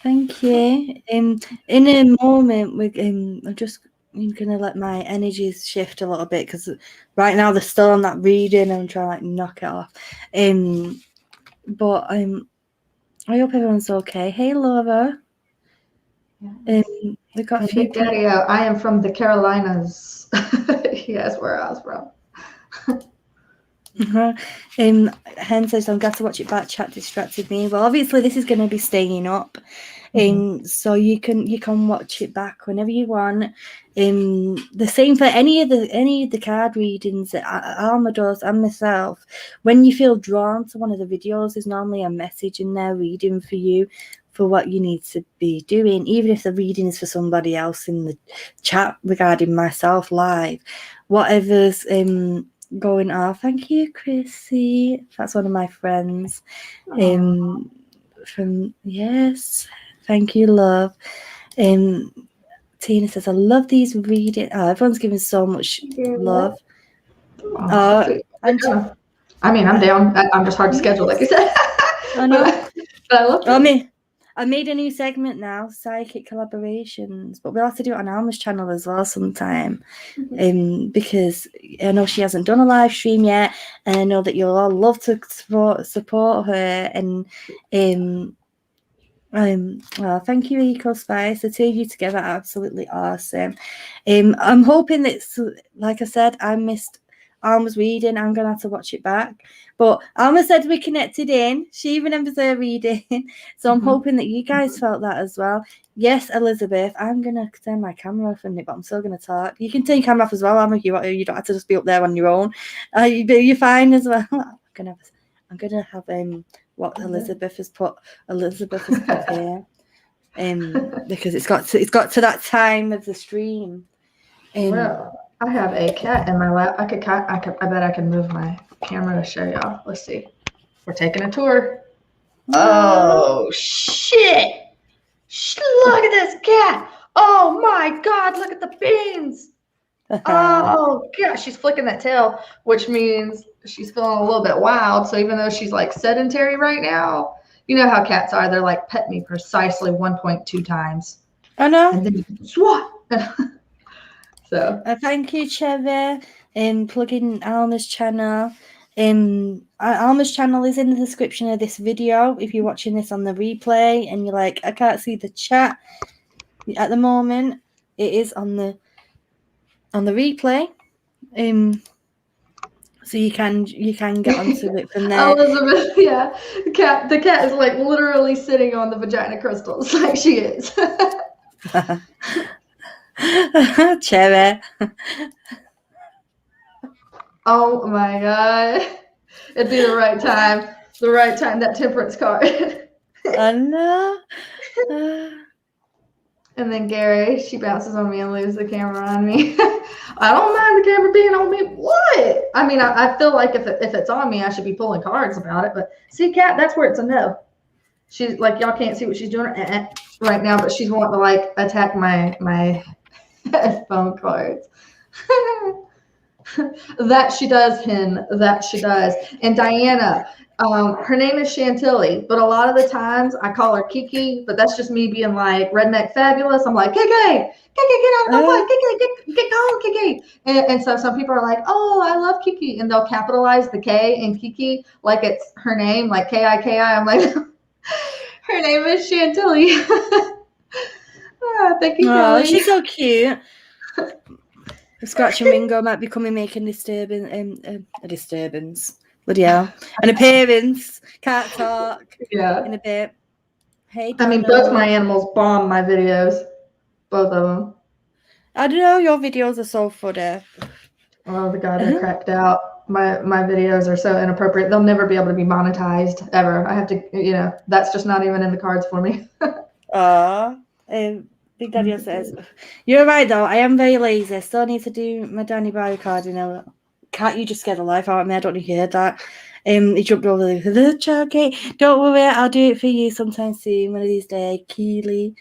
Thank you. In a moment, I'm just gonna let my energies shift a little bit, because right now they're still on that reading and I'm trying to like knock it off. But I hope everyone's okay. Hey, Laura. We got a few Big Daddy, I am from the Carolinas. Yes, where I was from. Hen says, I'm glad to watch it back. Chat distracted me. Well, obviously, this is going to be staying up. So you can watch it back whenever you want. The same for any of the card readings that Alma does and myself. When you feel drawn to one of the videos, there's normally a message in there reading for you for what you need to be doing, even if the reading is for somebody else in the chat regarding myself live. Whatever's going on. Thank you, Chrissy. That's one of my friends. From yes. Thank you, love. Tina says, I love these readings. Oh, everyone's giving so much love. I'm down. I'm just hard to schedule, like I said. I know. But I love it. I made a new segment now, Psychic Collaborations, but we'll have to do it on Alma's channel as well sometime. Because I know she hasn't done a live stream yet, and I know that you'll all love to support her. And well, thank you, Eco Spice. The two of you together are absolutely awesome. I'm hoping that, like I said, I missed Alma's reading. I'm gonna have to watch it back. But Alma said we connected in. She remembers her reading. So I'm hoping that you guys felt that as well. Yes, Elizabeth, I'm gonna turn my camera off in it, but I'm still gonna talk. You can turn your camera off as well, Alma. You don't have to just be up there on your own. You're fine as well. I'm gonna have what Elizabeth has put here. Because it's got to that time of the stream. Well, I have a cat in my lap. I bet I can move my camera to show y'all. Let's see. We're taking a tour. Oh shit! Look at this cat! Oh my god! Look at the beans! Oh gosh, she's flicking that tail, which means she's feeling a little bit wild. So even though she's like sedentary right now, you know how cats are. They're like, pet me precisely 1.2 times. I know. And then swat. So thank you, Chevy. Plugging Alma's channel. Alma's channel is in the description of this video. If you're watching this on the replay and you're like, I can't see the chat at the moment, it is on the replay. So you can get onto it from there. Elizabeth, yeah, the cat is like literally sitting on the vagina crystals, like she is. Cherry. Oh my god, it'd be the right time. That temperance card. I know. And then Gary, she bounces on me and leaves the camera on me. I don't mind the camera being on me. What? I mean, I feel like if it's on me, I should be pulling cards about it. But see, Kat, that's where it's a no. She's like, y'all can't see what she's doing right now, but she's wanting to like attack my phone cards. That she does, Hen. That she does. And Diana, her name is Chantilly, but a lot of the times I call her Kiki, but that's just me being like redneck fabulous. I'm like, Kiki, get out of my way, Kiki, get calling Kiki. And so some people are like, oh, I love Kiki, and they'll capitalize the K in Kiki like it's her name, like Kiki. I'm like, her name is Chantilly. Thank you, Kelly. She's so cute. Scratch and Ringo might be coming making a disturbance. Bloody hell. An appearance. Can't talk. Yeah. In a bit. Hey, I mean, both my animals bomb my videos. Both of them. I don't know. Your videos are so funny. Oh, the God, they're cracked out. My videos are so inappropriate. They'll never be able to be monetized ever. I have to, that's just not even in the cards for me. Big Daddy says, you're right though, I am very lazy. I still need to do my Danny Barry card, Can't you just get the life out of me? I don't know if you heard that. He jumped over the chat. Okay, don't worry, I'll do it for you sometime soon, one of these days. Keeley.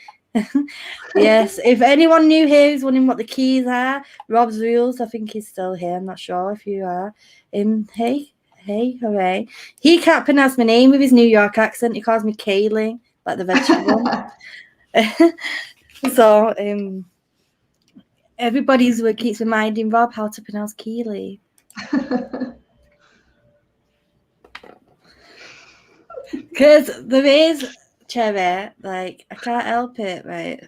Yes, if anyone new here is wondering what the keys are, Rob's Rules, I think he's still here. I'm not sure if you are. Hey, hooray. He can't pronounce my name with his New York accent. He calls me Kaylee, like the vegetable. So everybody's keeps reminding Rob how to pronounce Keeley. Because there is, Cherry, like, I can't help it, right?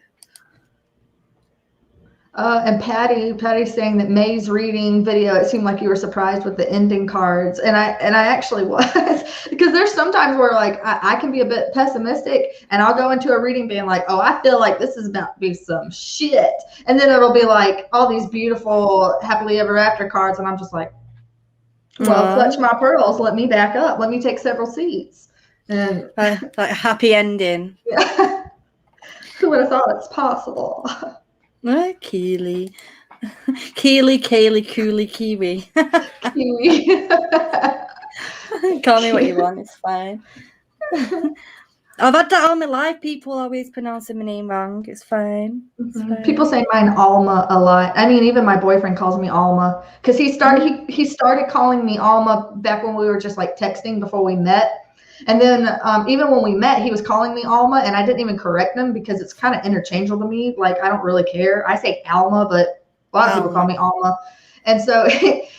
And Patty's saying that May's reading video, it seemed like you were surprised with the ending cards. And I actually was, because there's sometimes where like I can be a bit pessimistic and I'll go into a reading being like, oh, I feel like this is about to be some shit. And then it'll be like all these beautiful happily ever after cards. And I'm just like, well, clutch my pearls. Let me back up. Let me take several seats. And like happy ending. Yeah. Who would have thought it's possible? Keely. Keely, Kaylee, Cooley, Kiwi. Kiwi. Call me what you want, it's fine. I've had that all my life. People always pronouncing my name wrong. It's fine. It's fine. People say mine Alma a lot. I mean, even my boyfriend calls me Alma because he started calling me Alma back when we were just like texting before we met. And then even when we met, he was calling me Alma, and I didn't even correct him because it's kind of interchangeable to me. Like, I don't really care. I say Alma, but a lot of people call me Alma. And so he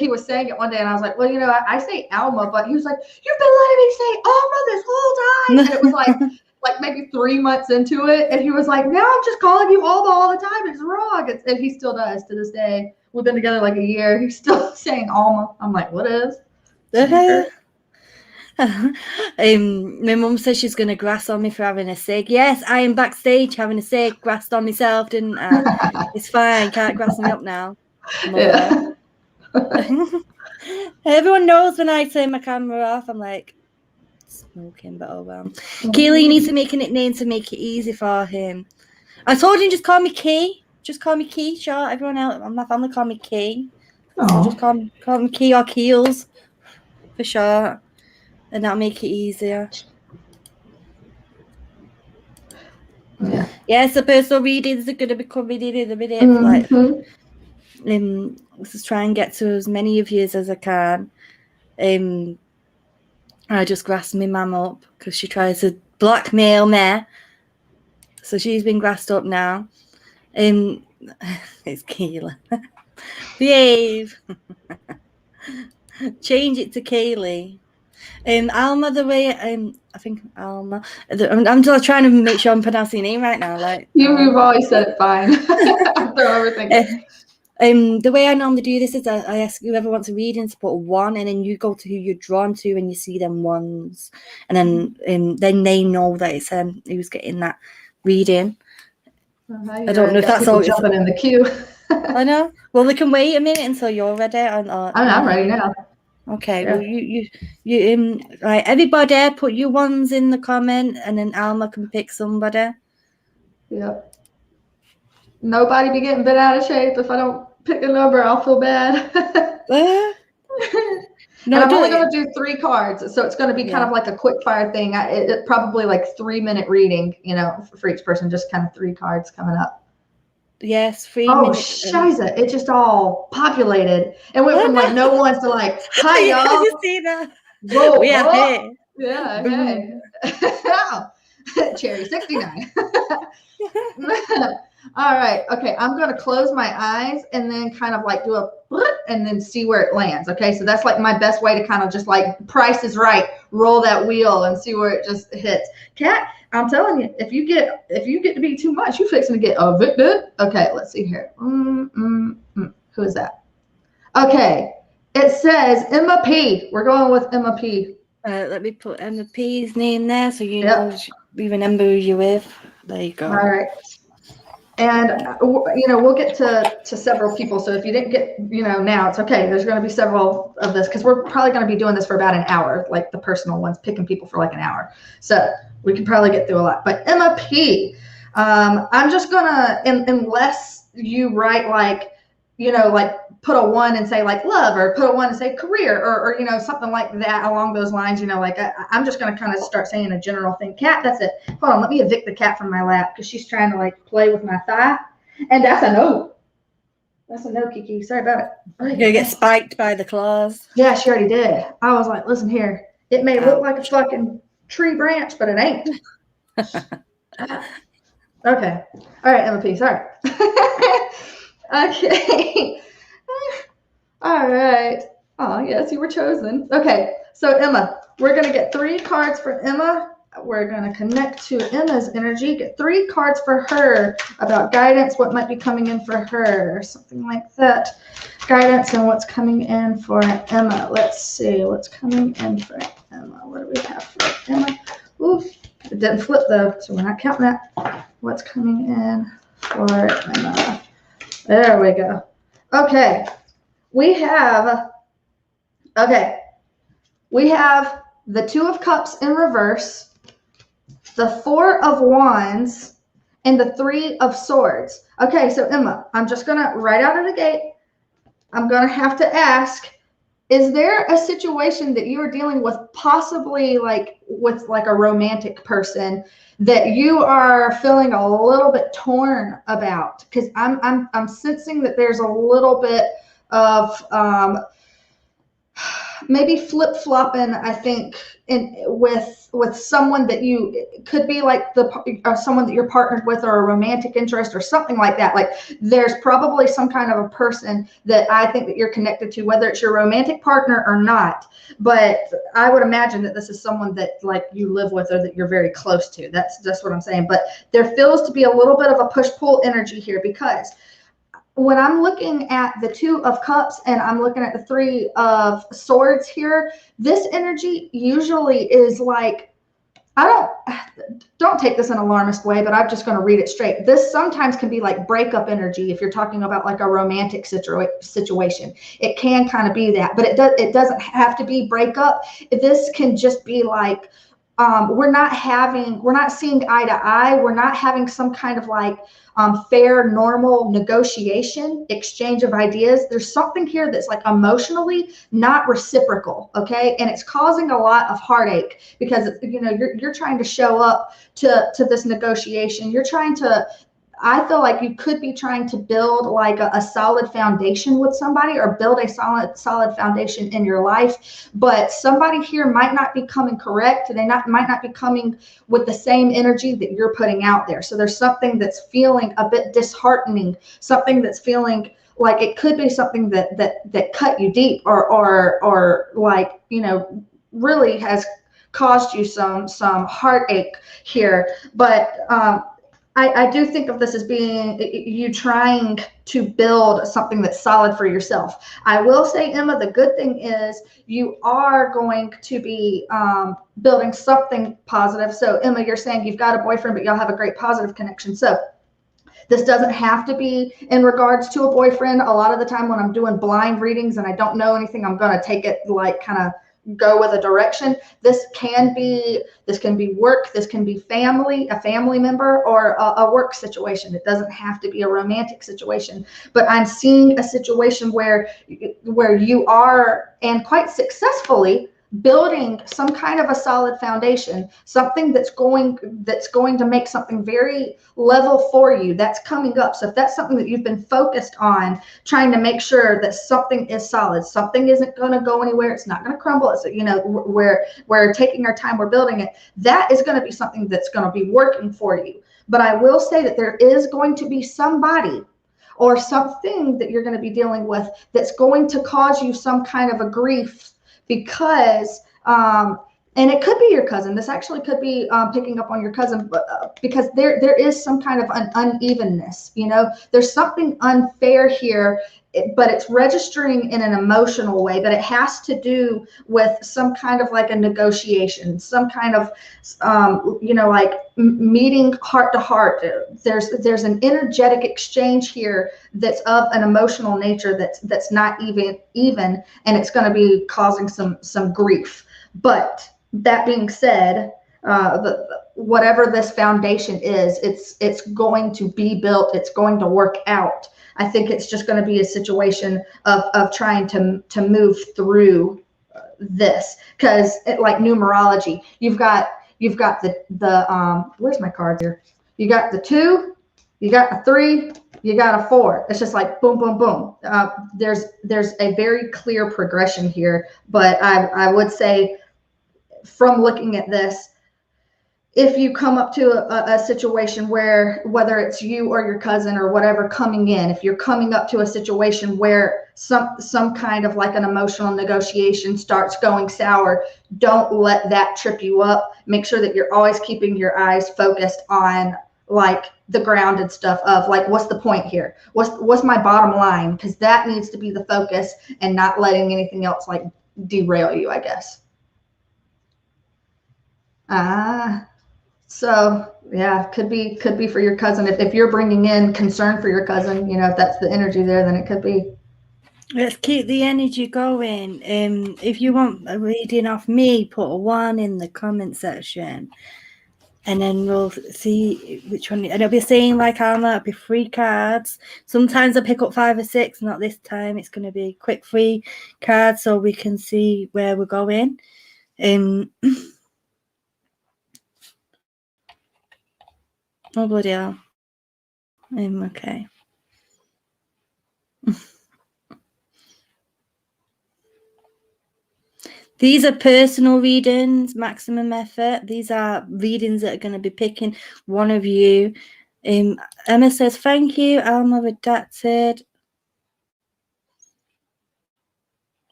was saying it one day, and I was like, well, you know, I say Alma, but he was like, you've been letting me say Alma this whole time. And it was like maybe 3 months into it, and he was like, now I'm just calling you Alma all the time. It's wrong. And he still does to this day. We've been together like a year. He's still saying Alma. I'm like, what is? My mum says she's going to grass on me for having a cig. Yes, I am backstage having a cig, grassed on myself, didn't I? It's fine, can't grass me up now. Yeah. Everyone knows when I turn my camera off, I'm like smoking, but oh well. Keely needs to make a nickname to make it easy for him. I told him just call me Key. Just call me Key, sure. Everyone else, my family call me Key. So just call me Key or Keels for sure. And that'll make it easier. Yeah. Yes, the personal readings are going to be coming in a minute. Let's just try and get to as many of you as I can. I just grassed my mum up because she tries to blackmail me. So she's been grassed up now. It's Keela. Behave. Change it to Kaylee. Alma, the way I think Alma. I'm just trying to make sure I'm pronouncing your name right now. Like you've always said it fine. Throw everything. The way I normally do this is I ask whoever wants a reading to put a 1, and then you go to who you're drawn to, and you see them ones, and then they know that it's who's getting that reading. I don't know if that's all. Jumping in the queue. I know. Well, we can wait a minute until you're ready. I'm ready now. Okay. Yeah. Well, you right. Everybody, put your ones in the comment, and then Alma can pick somebody. Yep. Nobody be getting bent out of shape. If I don't pick a number, I'll feel bad. No, I'm only going to do 3 cards, so it's going to be kind of like a quick fire thing. It probably like 3-minute reading, you know, for each person. Just kind of 3 cards coming up. Yes, 3 minutes. Oh, shiza. It just all populated. And went from like no ones to like, hi, y'all. Did you see that? Whoa, we are here. Yeah, hey. Cherry 69. All right. Okay. I'm going to close my eyes and then kind of like do a and then see where it lands. Okay. So that's like my best way to kind of just like Price is Right, roll that wheel and see where it just hits. Cat, I'm telling you, if you get to be too much, you fixing to get evicted. Okay. Let's see here. Who is that? Okay. It says Emma P. We're going with Emma P. Let me put Emma P's name there so you know, you remember who you're with. There you go. All right. And, you know, we'll get to several people. So if you didn't get, you know, now it's okay. There's going to be several of this because we're probably going to be doing this for about an hour, like the personal ones, picking people for like an hour. So we can probably get through a lot. But Emma P, I'm just going to, unless you write like, you know, like put a 1 and say like love, or put a 1 and say career, or you know, something like that along those lines, you know, like I'm just going to kind of start saying a general thing. Cat, that's it. Hold on, let me evict the cat from my lap because she's trying to like play with my thigh. And that's a no. That's a no, Kiki. Sorry about it. You're going to get spiked by the claws. Yeah, she already did. I was like, listen here. It may look like a fucking tree branch, but it ain't. Okay. All right, Emma P. Sorry. Okay. All right. Oh, yes, you were chosen. Okay. So Emma, we're going to get 3 cards for Emma. we're going to connect to Emma's energy, get 3 cards for her about guidance, what might be coming in for her, something like that. Guidance and what's coming in for Emma. Let's see what's coming in for Emma. What do we have for Emma? Oof, it didn't flip though, so we're not counting that. What's coming in for Emma? There we go. Okay, we have the 2 of Cups in reverse, the 4 of Wands, and the 3 of Swords. Okay, so Emma, I'm just going to, right out of the gate, I'm going to have to ask, is there a situation that you are dealing with, possibly with a romantic person, that you are feeling a little bit torn about? Because I'm sensing that there's a little bit of maybe flip-flopping, I think, with someone that you could be like someone that you're partnered with, or a romantic interest or something like that. Like, there's probably some kind of a person that I think that you're connected to, whether it's your romantic partner or not. But I would imagine that this is someone that like you live with or that you're very close to. That's just what I'm saying. But there feels to be a little bit of a push-pull energy here, because when I'm looking at the 2 of Cups and I'm looking at the 3 of Swords here, this energy usually is like, don't take this in an alarmist way, but I'm just going to read it straight. This sometimes can be like breakup energy if you're talking about like a romantic situation. It can kind of be that, but it doesn't have to be breakup. This can just be like, we're not seeing eye to eye. We're not having some kind of like fair, normal negotiation, exchange of ideas. There's something here that's like emotionally not reciprocal, okay? And it's causing a lot of heartache, because you're trying to show up to this negotiation. You're trying to, I feel like you could be trying to build like a solid foundation with somebody, or build a solid foundation in your life. But somebody here might not be coming correct. They might not be coming with the same energy that you're putting out there. So there's something that's feeling a bit disheartening, something that's feeling like it could be something that cut you deep, or like, really has caused you some heartache here. But I do think of this as being you trying to build something that's solid for yourself. I will say, Emma, the good thing is you are going to be building something positive. So Emma, you're saying you've got a boyfriend, but y'all have a great positive connection. So this doesn't have to be in regards to a boyfriend. A lot of the time when I'm doing blind readings and I don't know anything, I'm going to take it like kind of go with a direction. This can be work, this can be family, a family member, or a work situation. It doesn't have to be a romantic situation. But I'm seeing a situation where you are, and quite successfully, building some kind of a solid foundation, something that's going to make something very level for you, that's coming up. So if that's something that you've been focused on, trying to make sure that something is solid, something isn't going to go anywhere, it's not going to crumble, it's, we're taking our time, we're building it, that is going to be something that's going to be working for you. But I will say that there is going to be somebody or something that you're going to be dealing with that's going to cause you some kind of a grief, because and it could be your cousin. This actually could be picking up on your cousin, because there is some kind of an unevenness. There's something unfair here, but it's registering in an emotional way. But it has to do with some kind of like a negotiation, some kind of like meeting heart to heart. There's an energetic exchange here that's of an emotional nature that's not even, and it's going to be causing some grief. But that being said, whatever this foundation is, it's going to be built. It's going to work out. I think it's just going to be a situation of trying to move through this, because like numerology, you've got the where's my card here? You got the 2, you got a 3, you got a 4. It's just like boom, boom, boom. There's a very clear progression here, but I would say, from looking at this, if you come up to a situation where, whether it's you or your cousin or whatever coming in, if you're coming up to a situation where some kind of like an emotional negotiation starts going sour, don't let that trip you up. Make sure that you're always keeping your eyes focused on like the grounded stuff of like, what's the point here? What's my bottom line? Because that needs to be the focus, and not letting anything else like derail you, I guess. So yeah, could be for your cousin. If you're bringing in concern for your cousin, you know, if that's the energy there, then it could be. Let's keep the energy going. If you want a reading off me, put a 1 in the comment section, and then we'll see which one. And it'll be saying like Alma, it'll be 3 cards. Sometimes I pick up 5 or 6. Not this time. It's going to be quick 3 cards so we can see where we're going. Oh bloody hell. Okay. These are personal readings, maximum effort. These are readings that are going to be picking one of you. Emma says, thank you, Alma redacted.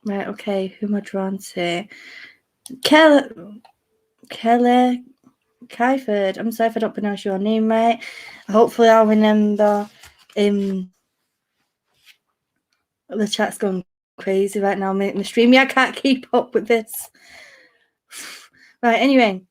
Right, okay, who am I drawn to? Kelly Kyford. I'm sorry if I don't pronounce your name right. Hopefully I'll remember. The chat's going crazy right now, making the stream. Yeah, I can't keep up with this. Right, anyway.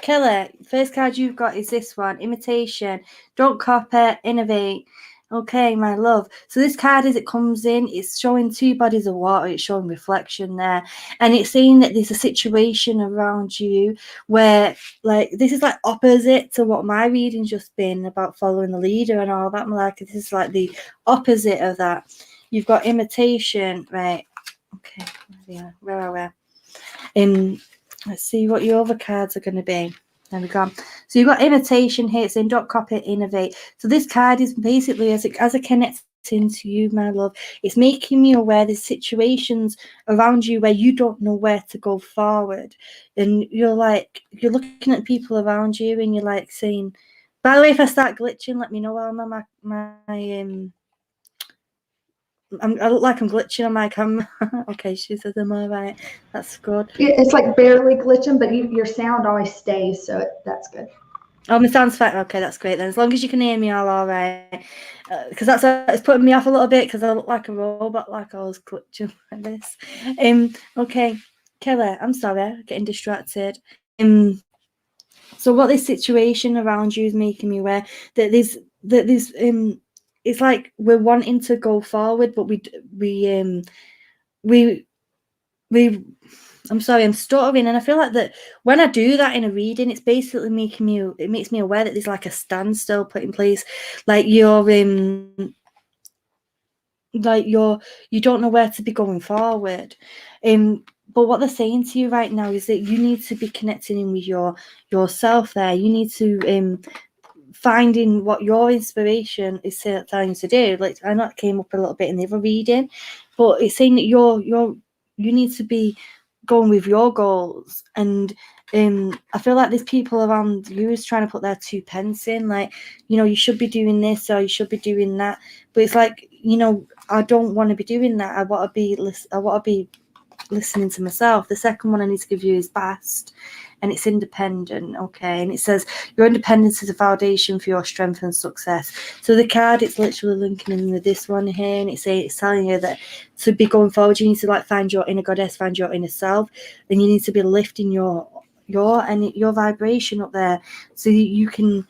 Killer, first card you've got is this one, imitation. Don't copy, innovate. Okay, my love. So this card, as it comes in, it's showing 2 bodies of water. It's showing reflection there. And it's saying that there's a situation around you where, like, this is like opposite to what my reading's just been about following the leader and all that. Like, this is like the opposite of that. You've got imitation, right? Okay, where are we? Let's see what your other cards are going to be. There we go. So you've got imitation here, saying don't copy, innovate. So this card is basically, as it connects into you, my love, it's making me aware there's situations around you where you don't know where to go forward. And you're looking at people around you and you're like saying, by the way, if I start glitching, let me know, Alma. I look like I'm glitching on my camera. Okay, she says I'm all right. That's good. It's like barely glitching, but your sound always stays, so that's good. Oh, my sound's fine. Okay, that's great then. As long as you can hear me, all right. Because it's putting me off a little bit because I look like a robot, like I was glitching like this. Okay, Kelly, I'm sorry, getting distracted. So what this situation around you is making me aware that there's it's like we're wanting to go forward, but I'm sorry, I'm stuttering, and I feel like that when I do that in a reading, it's basically makes me aware that there's like a standstill put in place, like you don't know where to be going forward. But what they're saying to you right now is that you need to be connecting in with yourself there. You need to finding what your inspiration is telling you to do. Like, I know it came up a little bit in the other reading, but it's saying that you need to be going with your goals. And I feel like there's people around you who's trying to put their 2 pence in, like, you know, you should be doing this or you should be doing that. But it's like, you know, I don't want to be doing that. I want to be listening to myself. The second one I need to give you is best, and it's independent. Okay, and it says your independence is a foundation for your strength and success. So the card, it's literally linking in with this one here, and it's telling you that to be going forward, you need to like find your inner goddess, find your inner self, and you need to be lifting your vibration up there so that you can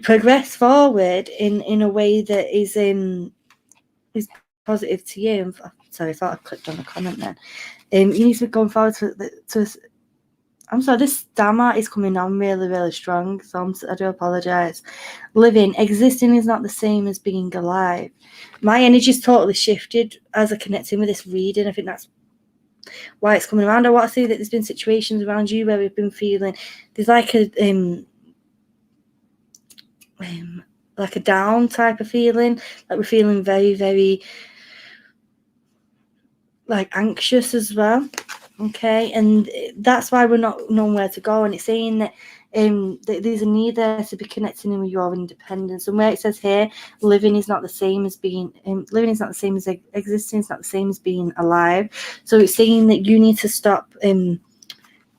progress forward in a way that is positive to you. Sorry, I thought I clicked on a comment then. You need to be going forward to I'm sorry, this stammer is coming on really, really strong, so I do apologise. Living, existing is not the same as being alive. My energy's totally shifted as I connect in with this reading. I think that's why it's coming around. I want to see that there's been situations around you where we've been feeling there's like a down type of feeling, like we're feeling very, very like anxious as well. Okay, and that's why we're not knowing where to go. And it's saying that there's a need there to be connecting with your independence. And where it says here, living is not the same as being living is not the same as existing. It's not the same as being alive. So it's saying that you need to stop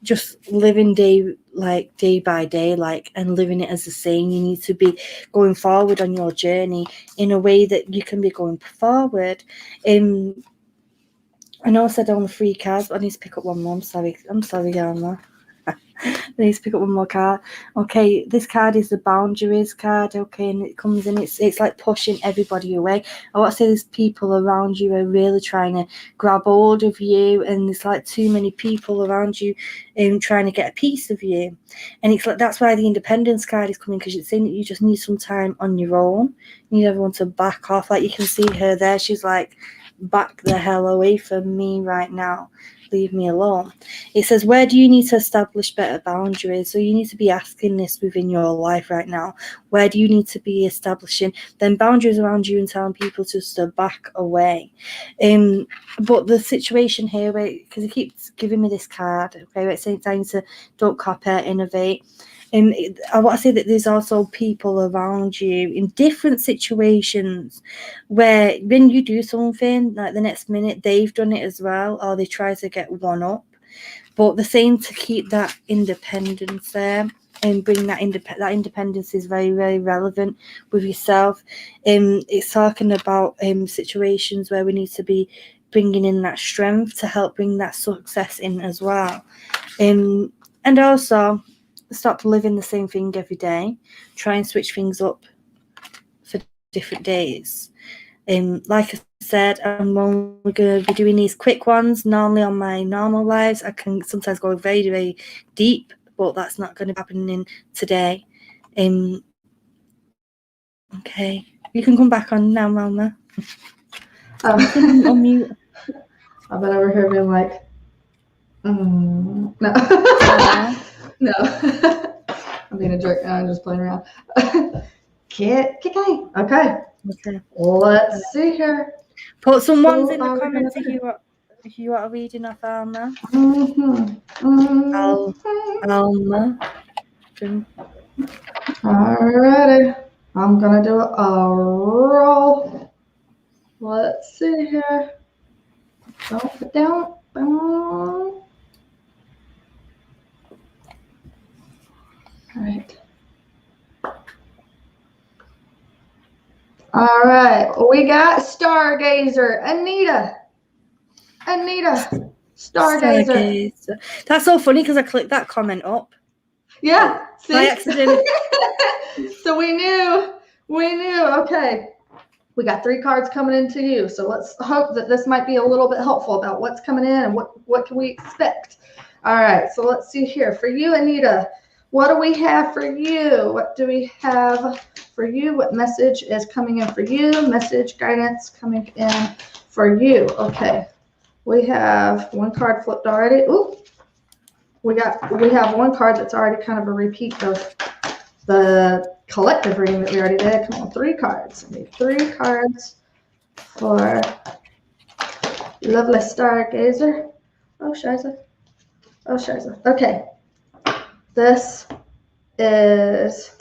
just living day by day, and living it as the same. You need to be going forward on your journey in a way that you can be going forward. I know I said I want 3 cards, but I need to pick up one more. I'm sorry, Alma. I need to pick up one more card. Okay, this card is the boundaries card. Okay, and it comes in. It's like pushing everybody away. I want to say there's people around you are really trying to grab hold of you, and there's like too many people around you, trying to get a piece of you. And it's like that's why the independence card is coming, because it's saying that you just need some time on your own. You need everyone to back off. Like you can see her there. She's like, back the hell away from me right now. Leave me alone. It says, where do you need to establish better boundaries? So you need to be asking this within your life right now. Where do you need to be establishing then boundaries around you and telling people just to back away? But the situation here, because it keeps giving me this card, okay, where it's saying time to don't copy, innovate. I want to say that there's also people around you in different situations where when you do something, like the next minute they've done it as well, or they try to get one up. But the same to keep that independence there and bring that independence is very, very relevant with yourself. It's talking about situations where we need to be bringing in that strength to help bring that success in as well. And also, stop living the same thing every day. Try and switch things up for different days. Like I said, I'm only going to be doing these quick ones. Normally on my normal lives, I can sometimes go very, very deep, but that's not going to be happening today. Okay, you can come back on now, Mama. You can unmute. I've been over here being like, no. No. I'm being a jerk now. I'm just playing around. Okay. Let's see here. Put some ones in the comments if you want a reading of Alma. Alma. Alrighty. I'm gonna do a roll. Let's see here. Don't put down. All right. All right. We got Stargazer. Anita. Stargazer. That's so funny because I clicked that comment up. Yeah. See? By accident. So we knew. Okay. We got 3 cards coming into you. So let's hope that this might be a little bit helpful about what's coming in and what can we expect. All right. So let's see here. For you, Anita, what do we have for you? What do we have for you? What message is coming in for you? Message guidance coming in for you. Okay. We have 1 card flipped already. Ooh. We have 1 card that's already kind of a repeat of the collective reading that we already did. Come on, 3 cards. I need 3 cards for lovely Stargazer. Oh, Shiza. Okay. This is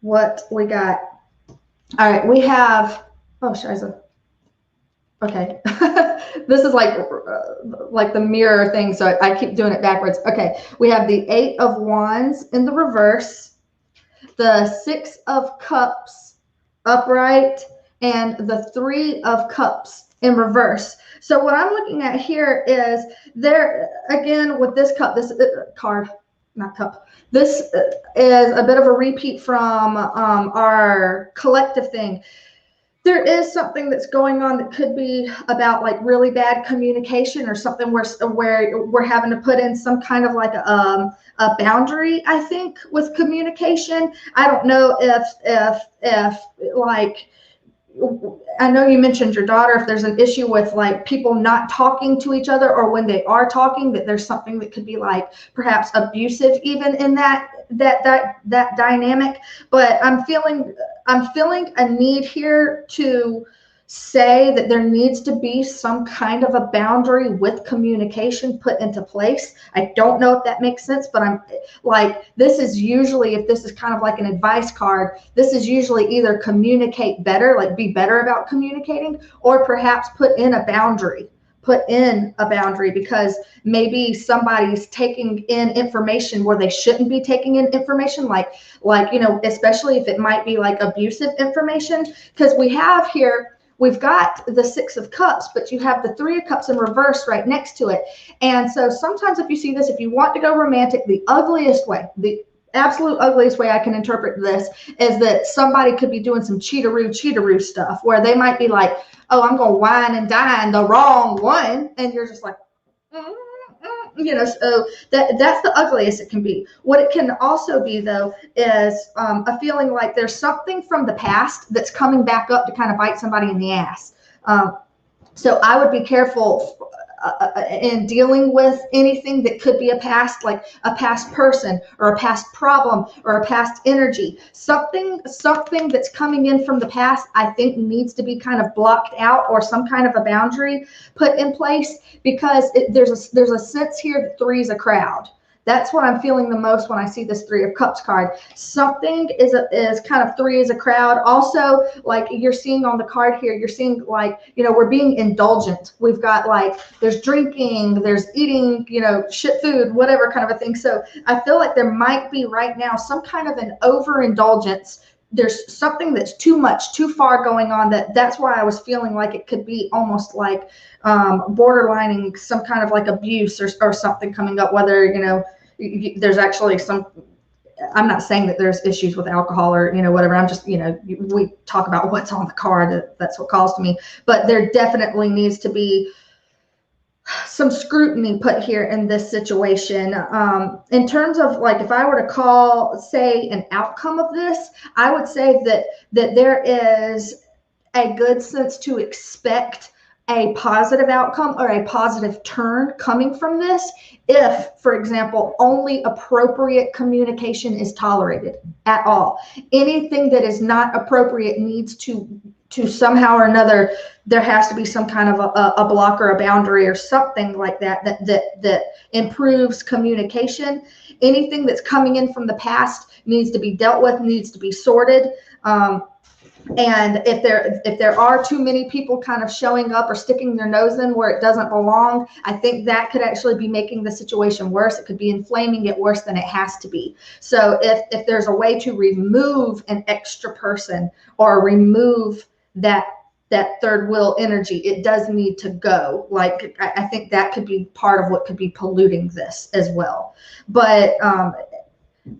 what we got. All right, we have, oh, Shiza. Okay. This is like the mirror thing, so I keep doing it backwards. Okay, we have the 8 of Wands in the reverse, the 6 of Cups upright, and the 3 of Cups in reverse. So what I'm looking at here is there, again, with this cup, this card, not cup, this is a bit of a repeat from our collective thing. There is something that's going on that could be about like really bad communication or something where we're having to put in some kind of like a boundary, I think, with communication. I don't know if like, I know you mentioned your daughter, if there's an issue with like people not talking to each other, or when they are talking, that there's something that could be like perhaps abusive even in that dynamic. But I'm feeling a need here to say that there needs to be some kind of a boundary with communication put into place. I don't know if that makes sense, but I'm like, this is usually, if this is kind of like an advice card, this is usually either communicate better, like be better about communicating, or perhaps put in a boundary. Because maybe somebody's taking in information where they shouldn't be taking in information, like especially if it might be like abusive information, because we've got the 6 of Cups, but you have the 3 of Cups in reverse right next to it. And so sometimes if you see this, if you want to go romantic, the absolute ugliest way I can interpret this is that somebody could be doing some cheateroo stuff where they might be like, oh, I'm going to wine and dine the wrong one. And you're just like, so that's the ugliest it can be. What it can also be, though, is a feeling like there's something from the past that's coming back up to kind of bite somebody in the ass. So I would be careful in dealing with anything that could be a past, like a past person or a past problem or a past energy. Something that's coming in from the past, I think, needs to be kind of blocked out, or some kind of a boundary put in place, because there's a sense here that 3 is a crowd. That's what I'm feeling the most when I see this 3 of Cups card. Something is kind of 3 is a crowd. Also, like you're seeing on the card here, you're seeing like, we're being indulgent. We've got like, there's drinking, there's eating, shit food, whatever kind of a thing. So I feel like there might be right now some kind of an overindulgence. There's something that's too much, too far going on. That's why I was feeling like it could be almost like borderlining some kind of like abuse or something coming up, whether, there's actually some, I'm not saying that there's issues with alcohol or, whatever. I'm just, we talk about what's on the card. That's what calls to me. But there definitely needs to be some scrutiny put here in this situation. In terms of like, if I were to say an outcome of this, I would say that there is a good sense to expect a positive outcome or a positive turn coming from this if, for example, only appropriate communication is tolerated at all. Anything that is not appropriate needs to somehow or another, there has to be some kind of a block or a boundary or something like that improves communication. Anything that's coming in from the past needs to be dealt with, needs to be sorted. And if there are too many people kind of showing up or sticking their nose in where it doesn't belong, I think that could actually be making the situation worse. It could be inflaming it worse than it has to be. So if there's a way to remove an extra person or remove that third wheel energy, it does need to go. Like, I think that could be part of what could be polluting this as well. But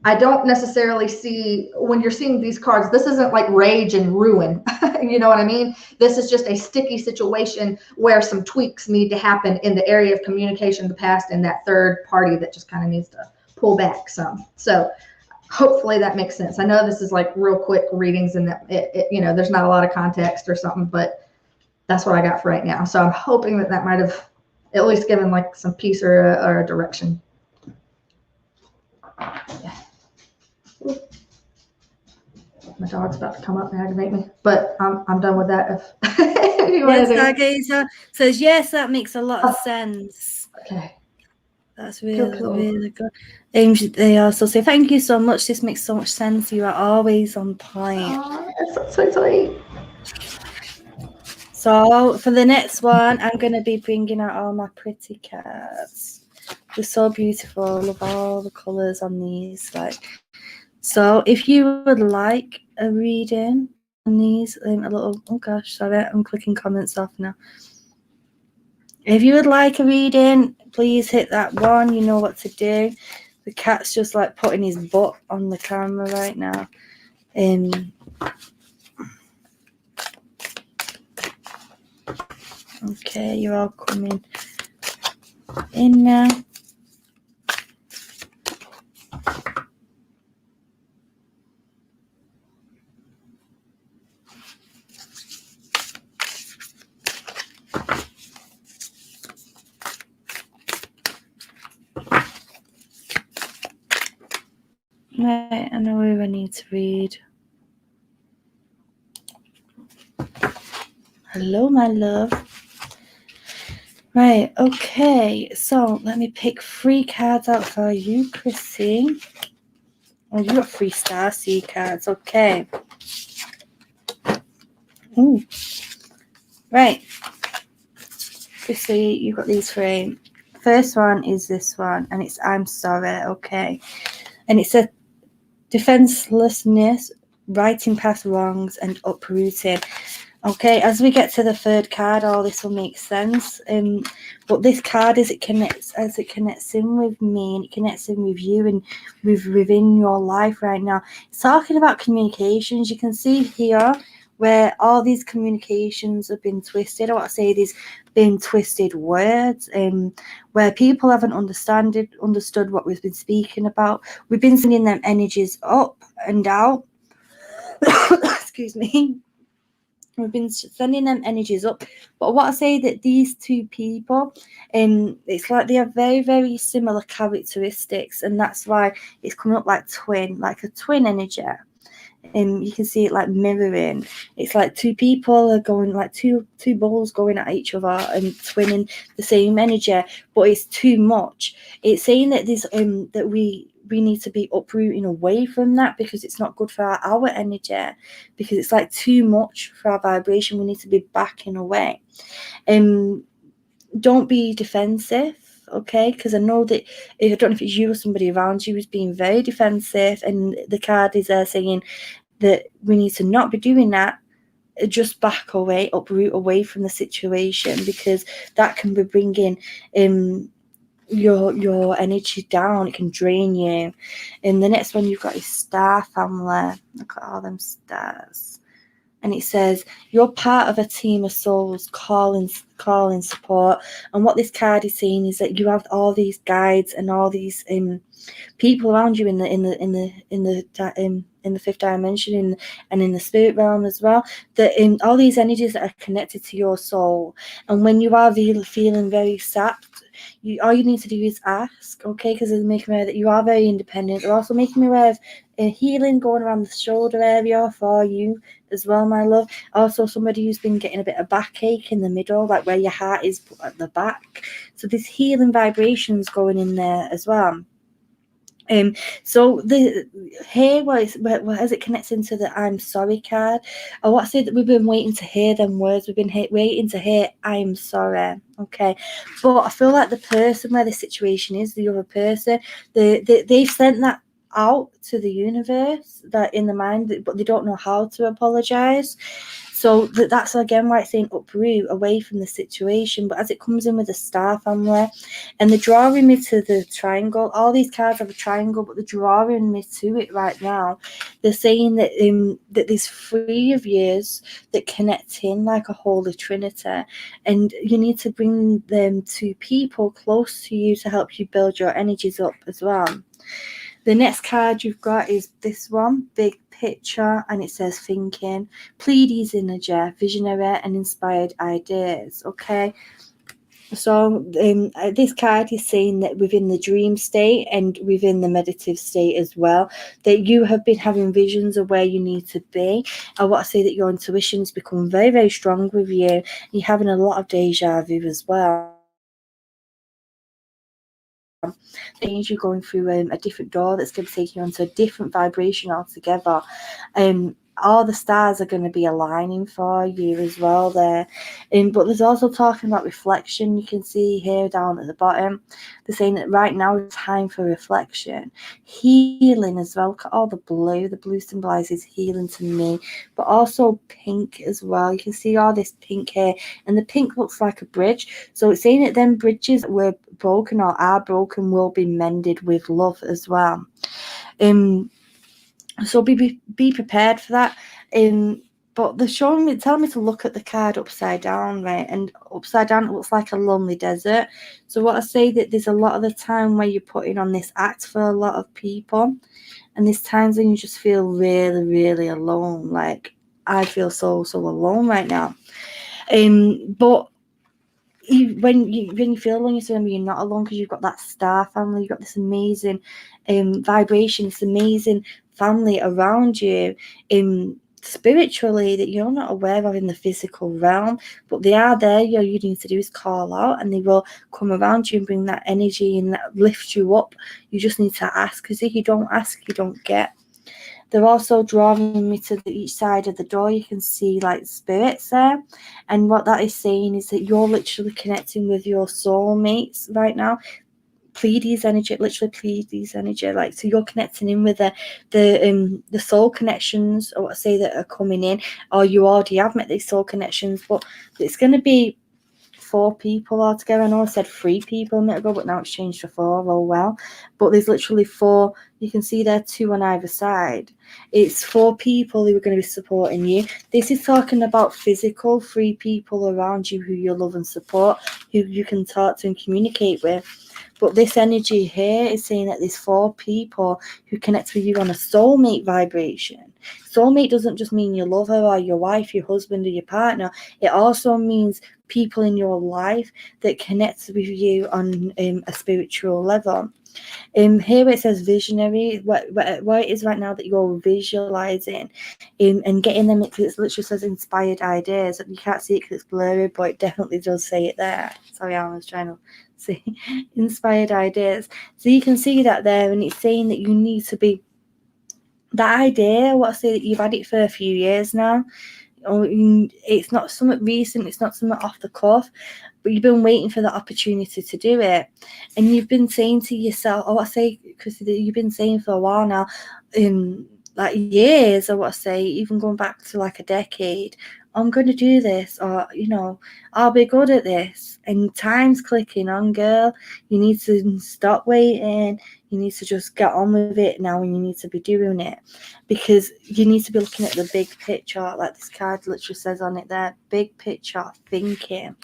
I don't necessarily see, when you're seeing these cards, this isn't like rage and ruin. You know what I mean? This is just a sticky situation where some tweaks need to happen in the area of communication, the past, and that third party that just kind of needs to pull back some. So hopefully that makes sense. I know this is like real quick readings and that there's not a lot of context or something, but that's what I got for right now. So I'm hoping that might have at least given like some peace or a direction. Yeah. My dog's about to come up and aggravate me, but I'm done with that. If you want to do. Stargazer says yes, that makes a lot of sense. Okay. That's really good. They also say thank you so much. This makes so much sense. You are always on point. Oh, that's so sweet. So for the next one, I'm going to be bringing out all my pretty cards. They're so beautiful. I love all the colours on these. So if you would like a reading on these, oh gosh, sorry, I'm clicking comments off now. If you would like a reading, please hit that one. You know what to do. The cat's just like putting his butt on the camera right now. Okay, you're all coming in now. Right, I know who I need to read. Hello, my love. Right, okay, so let me pick 3 cards out for you, Chrissy. Oh, you got 3 Starseed cards, okay. Ooh. Right, Chrissy, you got these 3. First one is this one, and it's I'm sorry, okay. And it's a defenselessness, righting past wrongs, and uprooting. Okay, as we get to the 3rd card, all this will make sense. But this card, as it connects in with me, and it connects in with you and within your life right now, it's talking about communications. You can see here where all these communications have been twisted. I want to say these been twisted words, where people haven't understood what we've been speaking about. We've been sending them energies up and out. Excuse me. We've been sending them energies up, but what I say that these 2 people, it's like they have very, very similar characteristics, and that's why it's coming up like a twin energy. You can see it like mirroring. It's like 2 people are going like two balls going at each other and twinning the same energy, but it's too much. It's saying that this that we need to be uprooting away from that, because it's not good for our energy, because it's like too much for our vibration. We need to be backing away. Don't be defensive, okay? Because I know that, I don't know if it's you or somebody around you who's being very defensive, and the card is there saying that we need to not be doing that. Just back away, uproot away from the situation, because that can be bringing your energy down. It can drain you. And the next one you've got is Star Family. Look at all them stars. And it says you're part of a team of souls calling support. And what this card is saying is that you have all these guides and all these people around you in the 5th dimension, and in the spirit realm as well, that in all these energies that are connected to your soul. And when you are feeling very sapped, all you need to do is ask, okay? Because they're making me aware that you are very independent. They're also making me aware of healing going around the shoulder area for you as well, my love. Also, somebody who's been getting a bit of backache in the middle, like where your heart is at the back. So there's healing vibrations going in there as well. So as it connects into the I'm sorry card, I want to say that we've been waiting to hear them words. We've been waiting to hear I'm sorry, okay? But I feel like the person where the situation is, the other person, they've sent that out to the universe, that in the mind, but they don't know how to apologize. So that's again why it's saying uproot away from the situation. But as it comes in with the Star Family, and they're drawing me to the triangle. All these cards have a triangle, but they're drawing me to it right now. They're saying that that there's 3 of yous that connect in like a holy trinity, and you need to bring them to people close to you to help you build your energies up as well. The next card you've got is this one, Big Picture, and it says thinking, Pleiades energy, visionary and inspired ideas, okay? So this card is saying that within the dream state and within the meditative state as well, that you have been having visions of where you need to be. I want to say that your intuition's become very, very strong with you. You're having a lot of deja vu as well. Things you're going through a different door that's going to take you onto a different vibration altogether. All the stars are going to be aligning for you as well there. But there's also talking about reflection. You can see here down at the bottom, they're saying that right now is time for reflection. Healing as well. Look at all the blue. The blue symbolizes healing to me, but also pink as well. You can see all this pink here, and the pink looks like a bridge. So it's saying that them bridges that were broken or are broken will be mended with love as well. So be prepared for that. But they're telling me to look at the card upside down, right? And upside down, it looks like a lonely desert. So what I say that there's a lot of the time where you're putting on this act for a lot of people, and there's times when you just feel really, really alone. Like I feel so alone right now. But when you feel alone, you're not alone, because you've got that Star Family. You've got this amazing vibration, this amazing family around you, spiritually that you're not aware of in the physical realm, but they are there. All you need to do is call out, and they will come around you and bring that energy and that lift you up. You just need to ask, because if you don't ask, you don't get. They're also drawing me to each side of the door. You can see like spirits there, and what that is saying is that you're literally connecting with your soulmates right now. Pleiades energy, literally Pleiades energy, like, so you're connecting in with the soul connections, or what I say, that are coming in, or you already have met these soul connections, but it's going to be 4 people altogether. I know I said 3 people a minute ago, but now it's changed to 4. Oh well. But there's literally 4. You can see there 2 on either side. It's 4 people who are going to be supporting you. This is talking about physical 3 people around you who you love and support, who you can talk to and communicate with. But this energy here is saying that there's 4 people who connect with you on a soulmate vibration. Soulmate doesn't just mean your lover or your wife, your husband, or your partner. It also means people in your life that connect with you on a spiritual level. Here it says visionary, what it is right now that you're visualizing and getting them. It literally says inspired ideas. You can't see it because it's blurry, but it definitely does say it there. Sorry, I was trying to see inspired ideas. So you can see that there, and it's saying that you need to be that idea. What I say, that you've had it for a few years now. It's not something recent, it's not something off the cuff, but you've been waiting for the opportunity to do it, and you've been saying to yourself, oh, I say, because you've been saying for a while now, like years, or what I say, even going back to like a decade, I'm going to do this, or I'll be good at this, and time's clicking on, girl. You need to stop waiting. You need to just get on with it now, and you need to be doing it, because you need to be looking at the big picture, like this card literally says on it there, big picture thinking.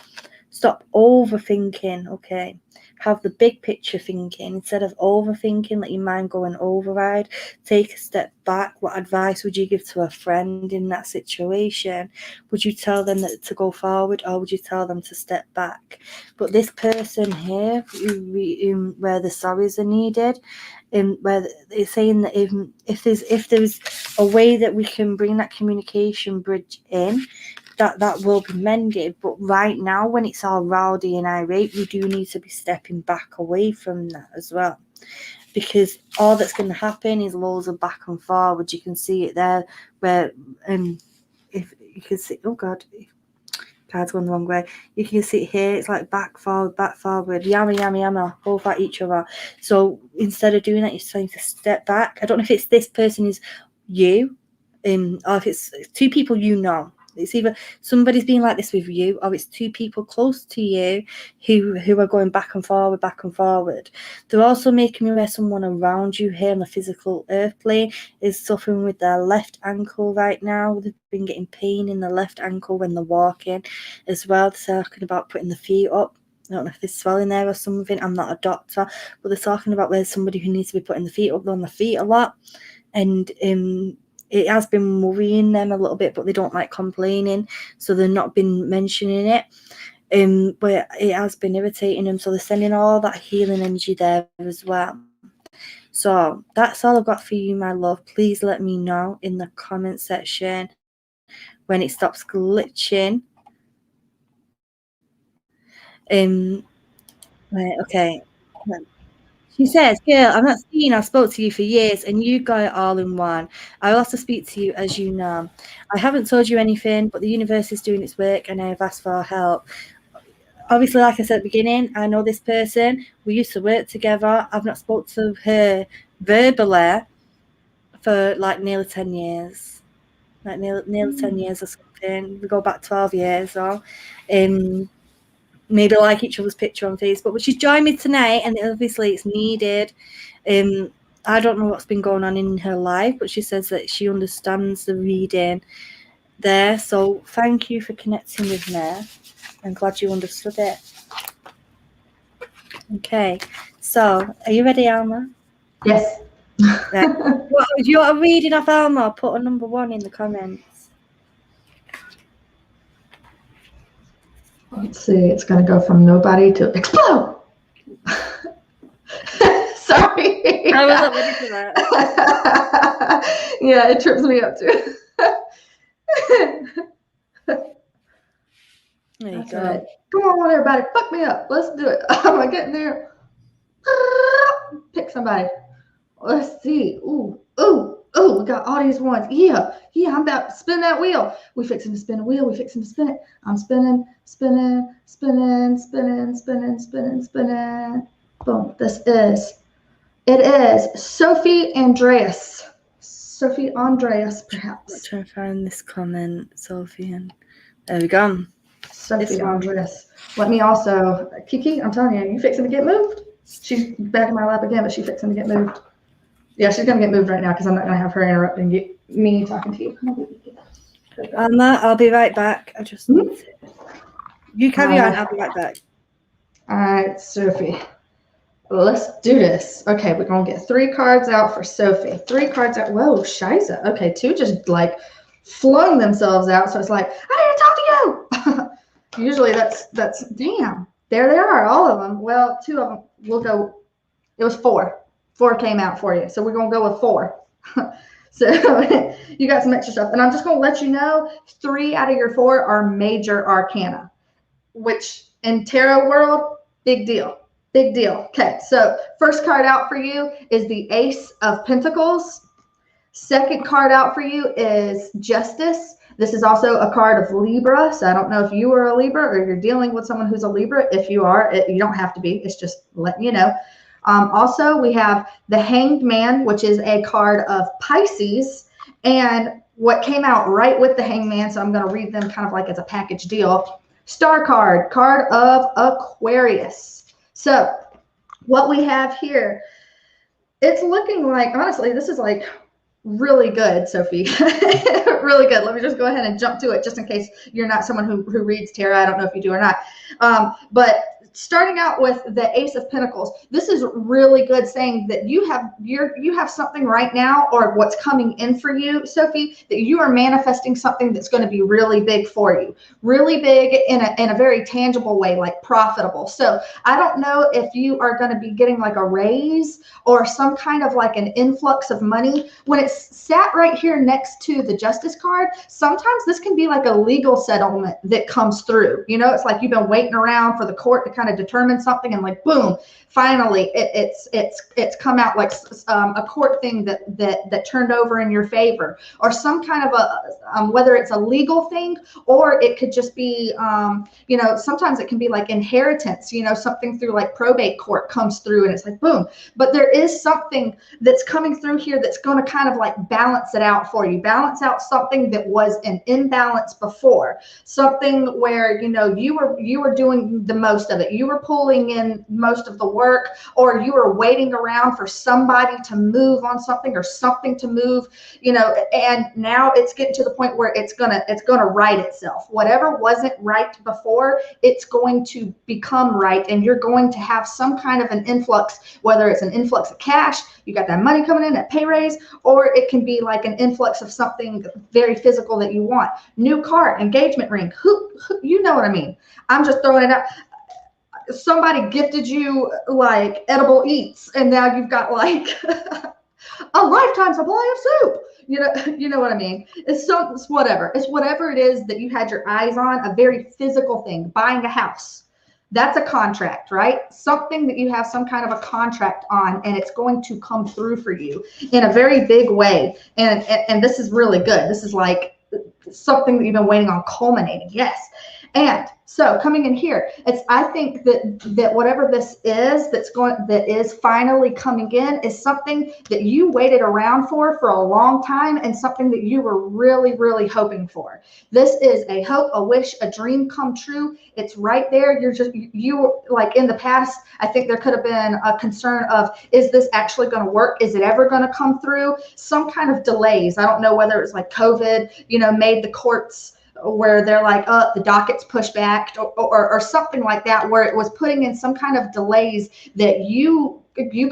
Stop overthinking, okay? Have the big picture thinking instead of overthinking. Let your mind go and override. Take a step back. What advice would you give to a friend in that situation? Would you tell them that to go forward, or would you tell them to step back? But this person here, where the sorries are needed, where it's saying that if there's a way that we can bring that communication bridge in, that will be mended. But right now, when it's all rowdy and irate, we do need to be stepping back away from that as well, because all that's going to happen is loads of back and forward. You can see it there, where if you can see, oh god, card's going the wrong way. You can see it here, it's like back forward, yammer, both at each other. So instead of doing that, you're trying to step back. I don't know if it's this person is you, or if it's 2 people It's either somebody's being like this with you, or it's 2 people close to you who are going back and forward. They're also making me aware someone around you here on the physical earth plane is suffering with their left ankle right now. They've been getting pain in the left ankle when they're walking as well. They're talking about putting the feet up. I don't know if there's swelling there or something. I'm not a doctor, but they're talking about where somebody who needs to be putting the feet up. They're on the feet a lot, and it has been worrying them a little bit, but they don't like complaining, so they've not been mentioning it. But it has been irritating them, so they're sending all that healing energy there as well. So that's all I've got for you, my love. Please let me know in the comment section when it stops glitching. Right, okay. She says, girl, I'm not seeing. I spoke to you for years and you got it all in one. I will also speak to you as you know. I haven't told you anything, but the universe is doing its work and I have asked for help. Obviously, like I said at the beginning, I know this person. We used to work together. I've not spoke to her verbally for like nearly 10 years. Like nearly 10 years or something. We go back 12 years or maybe like each other's picture on Facebook, but she's joined me tonight, and obviously it's needed. I don't know what's been going on in her life, but she says that she understands the reading there. So thank you for connecting with me. I'm glad you understood it. Okay, so are you ready, Alma? Yes. Right. If you want a reading of Alma, put a number 1 in the comments. Let's see, it's going to go from nobody to explode. Sorry. I was not ready for that. Yeah, it trips me up too. There you That's go. right. Come on, everybody. Fuck me up. Let's do it. Am I getting there? Pick somebody. Let's see. Ooh. We got all these ones. Yeah. I'm about to spin that wheel. We fixing to spin a wheel. We fixing to spin it. I'm spinning. Boom. It is Sophie Andreas. Sophie Andreas, perhaps. I'm trying to find this comment, Sophie, and there we go. Sophie Andreas. Let me also, Kiki, I'm telling you, fixing to get moved? She's back in my lap again, but she's fixing to get moved. Yeah, she's going to get moved right now because I'm not going to have her interrupting me talking to you. Alma, I'll be right back. I just need to. You carry on, I'll be right back. All right, Sophie. Let's do this. Okay, we're going to get 3 cards out for Sophie. 3 cards out. Whoa, Shiza. Okay, 2 just like flung themselves out. So it's like, I need to talk to you. Usually that's damn. There they are, all of them. Well, 2 of them will go. It was 4. 4 came out for you. So we're going to go with 4. So you got some extra stuff. And I'm just going to let you know, 3 out of your 4 are major arcana, which in tarot world, big deal. Big deal. Okay, so first card out for you is the Ace of Pentacles. Second card out for you is Justice. This is also a card of Libra. So I don't know if you are a Libra or you're dealing with someone who's a Libra. If you are, you don't have to be. It's just letting you know. Also, we have the Hanged Man, which is a card of Pisces. And what came out right with the Hanged Man, so I'm going to read them kind of like as a package deal. Star card, card of Aquarius. So what we have here, it's looking like, honestly, this is like really good, Sophie. Really good. Let me just go ahead and jump to it just in case you're not someone who reads tarot. I don't know if you do or not. But starting out with the Ace of Pentacles, this is really good, saying that you have something right now, or what's coming in for you, Sophie, that you are manifesting something that's going to be really big for you, really big in a very tangible way, like profitable. So I don't know if you are going to be getting like a raise or some kind of like an influx of money. When it's sat right here next to the Justice card, sometimes this can be like a legal settlement that comes through. You know, it's like you've been waiting around for the court to kind of determine something, and like boom, finally it's come out, like a court thing that turned over in your favor, or some kind of a whether it's a legal thing, or it could just be you know, sometimes it can be like inheritance, you know, something through like probate court comes through and it's like boom. But there is something that's coming through here that's going to kind of like balance it out for you, balance out something that was an imbalance before, something where, you know, you were doing the most of it, you were pulling in most of the work, or you were waiting around for somebody to move on something or something to move, you know, and now it's getting to the point where it's gonna right itself. Whatever wasn't right before, it's going to become right, and you're going to have some kind of an influx, whether it's an influx of cash, you got that money coming in, that pay raise, or it can be like an influx of something very physical that you want. New car, engagement ring, who you know what I mean. I'm just throwing it out. Somebody gifted you like edible eats, and now you've got like a lifetime supply of soup. You know what I mean? It's whatever. It's whatever it is that you had your eyes on, a very physical thing, buying a house. That's a contract, right? Something that you have some kind of a contract on, and it's going to come through for you in a very big way. And this is really good. This is like something that you've been waiting on culminating. Yes. And so coming in here, I think that whatever this is that is finally coming in is something that you waited around for a long time, and something that you were really, really hoping for. This is a hope, a wish, a dream come true. It's right there. You like in the past, I think there could have been a concern of, is this actually going to work? Is it ever going to come through? Some kind of delays. I don't know whether it's like COVID, you know, made the courts where they're like, oh, the docket's pushed back, or something like that, where it was putting in some kind of delays that you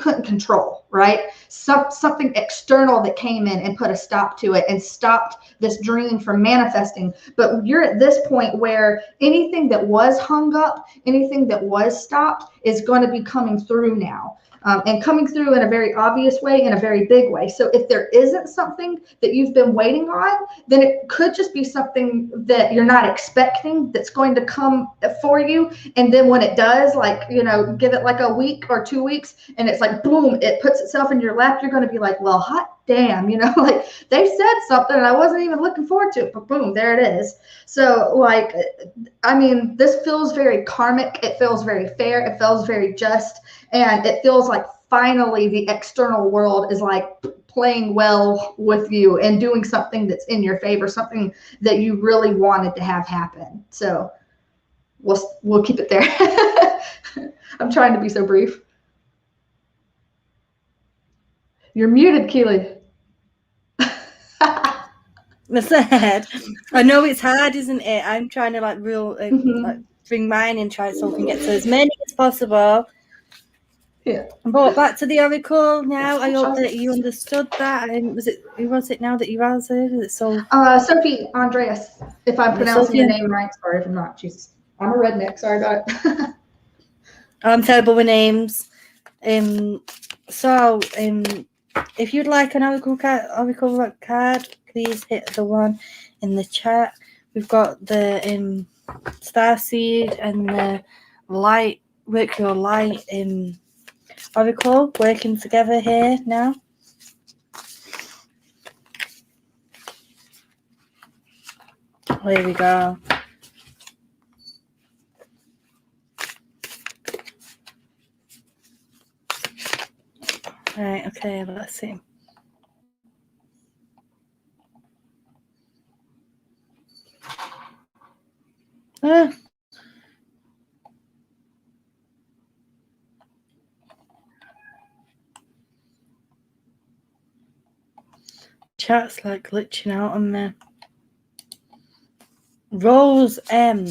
couldn't control, right? Something external that came in and put a stop to it and stopped this dream from manifesting. But you're at this point where anything that was hung up, anything that was stopped is going to be coming through now. and coming through in a very obvious way, in a very big way. So if there isn't something that you've been waiting on, then it could just be something that you're not expecting that's going to come for you. And then when it does, like, you know, give it like a week or 2 weeks, and it's like, boom, it puts itself in your lap, you're going to be like, well, hot damn, you know, like they said something and I wasn't even looking forward to it, but boom, there it is. So like, I mean, this feels very karmic. It feels very fair. It feels very just. And it feels like finally the external world is like playing well with you and doing something that's in your favor, something that you really wanted to have happen. So we'll keep it there. I'm trying to be so brief. You're muted, Keely. I said, I know it's hard, isn't it? I'm trying to like bring mine in, try so we can get to as many as possible. Yeah. But back to the oracle now. I hope that you understood that. Who was it now that you answered? Is it Sophie Andreas, if I'm pronouncing Sophie? your name right. Sorry if I'm not. Jesus. I'm a redneck. Sorry about it. I'm terrible with names. So if you'd like an oracle card, please hit the one in the chat. We've got the starseed and the light, work your light oracle working together here now. Here we go. Right, okay, let's see. Chat's like glitching out on me. Rose M.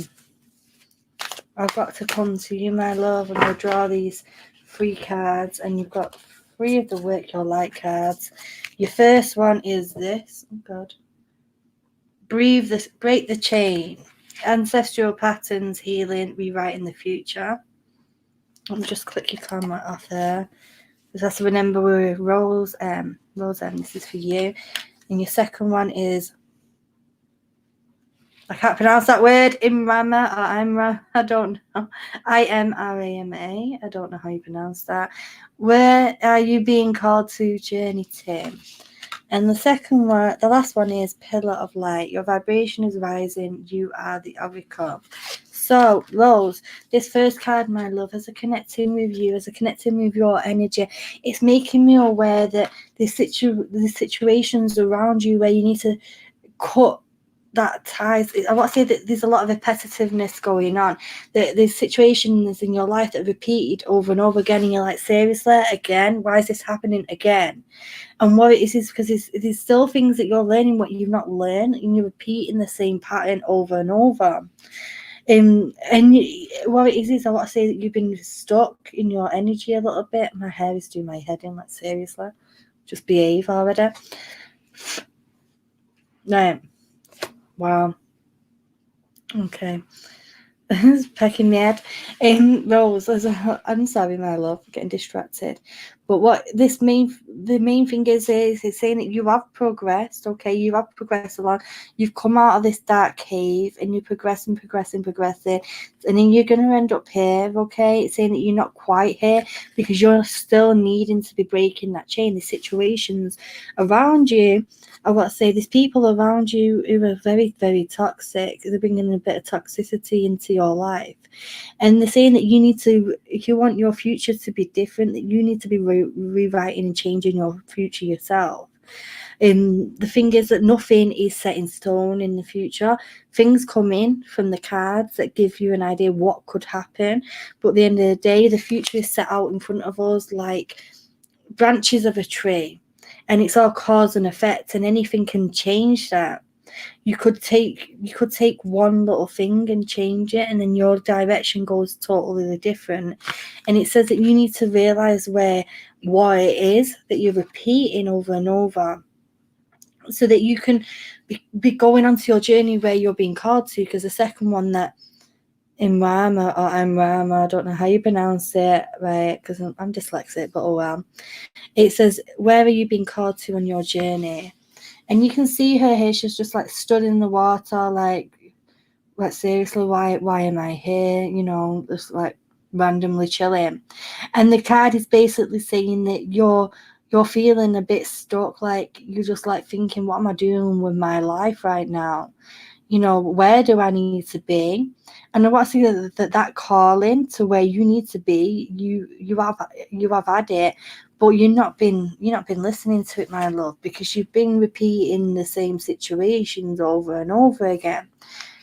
I've got to come to you, my love, and we'll draw these 3 cards, and you've got 3 of the work your light cards. Your first one is this. Oh God. Breathe this, break the chain. Ancestral patterns, healing, rewriting the future. Let me just click your camera off there. Just have to remember we're Rose M. Rose M, this is for you. And your second one is, I can't pronounce that word, Imrama or Imra, I don't know. Imrama, I don't know how you pronounce that. Where are you being called to journey to? And the second one, the last one is Pillar of Light. Your vibration is rising. You are the oracle. So, Rose, this first card, my love, as a connecting with you, as a connecting with your energy, it's making me aware that the situations around you where you need to cut that ties. I want to say that there's a lot of repetitiveness going on. There's situations in your life that are repeated over and over again, and you're like, seriously, again? Why is this happening again? And what it is because there's still things that you're learning what you've not learned, and you're repeating the same pattern over and over. And what it is I want to say that you've been stuck in your energy a little bit. My hair is doing my head in, like, seriously, just behave already. Right. Wow. Okay. It's pecking me head. Rose, I'm sorry, my love, for getting distracted. But what the main thing is it's saying that you have progressed, okay? You have progressed along. You've come out of this dark cave and you're progressing. And then you're going to end up here, okay? It's saying that you're not quite here because you're still needing to be breaking that chain. The situations around you, I want to say there's people around you who are very, very toxic. They're bringing a bit of toxicity into your life. And they're saying that you need to, if you want your future to be different, that you need to be rewriting and changing your future yourself. The thing is that nothing is set in stone in the future. Things come in from the cards that give you an idea what could happen. But at the end of the day, the future is set out in front of us like branches of a tree. And it's all cause and effect, and anything can change that. You could take one little thing and change it, and then your direction goes totally different. And it says that you need to realize what it is that you're repeating over and over, so that you can be going onto your journey where you're being called to. Because the second one that Imrama or Amrama, I don't know how you pronounce it, right? Because I'm dyslexic, but oh well. It says, where are you being called to on your journey? And you can see her here. She's just like stood in the water, like seriously, why am I here? You know, just like randomly chilling. And the card is basically saying that you're feeling a bit stuck, like you're just like thinking, what am I doing with my life right now? You know, where do I need to be? And I want to see that calling to where you need to be, you have had it, but you've not been listening to it, my love, because you've been repeating the same situations over and over again.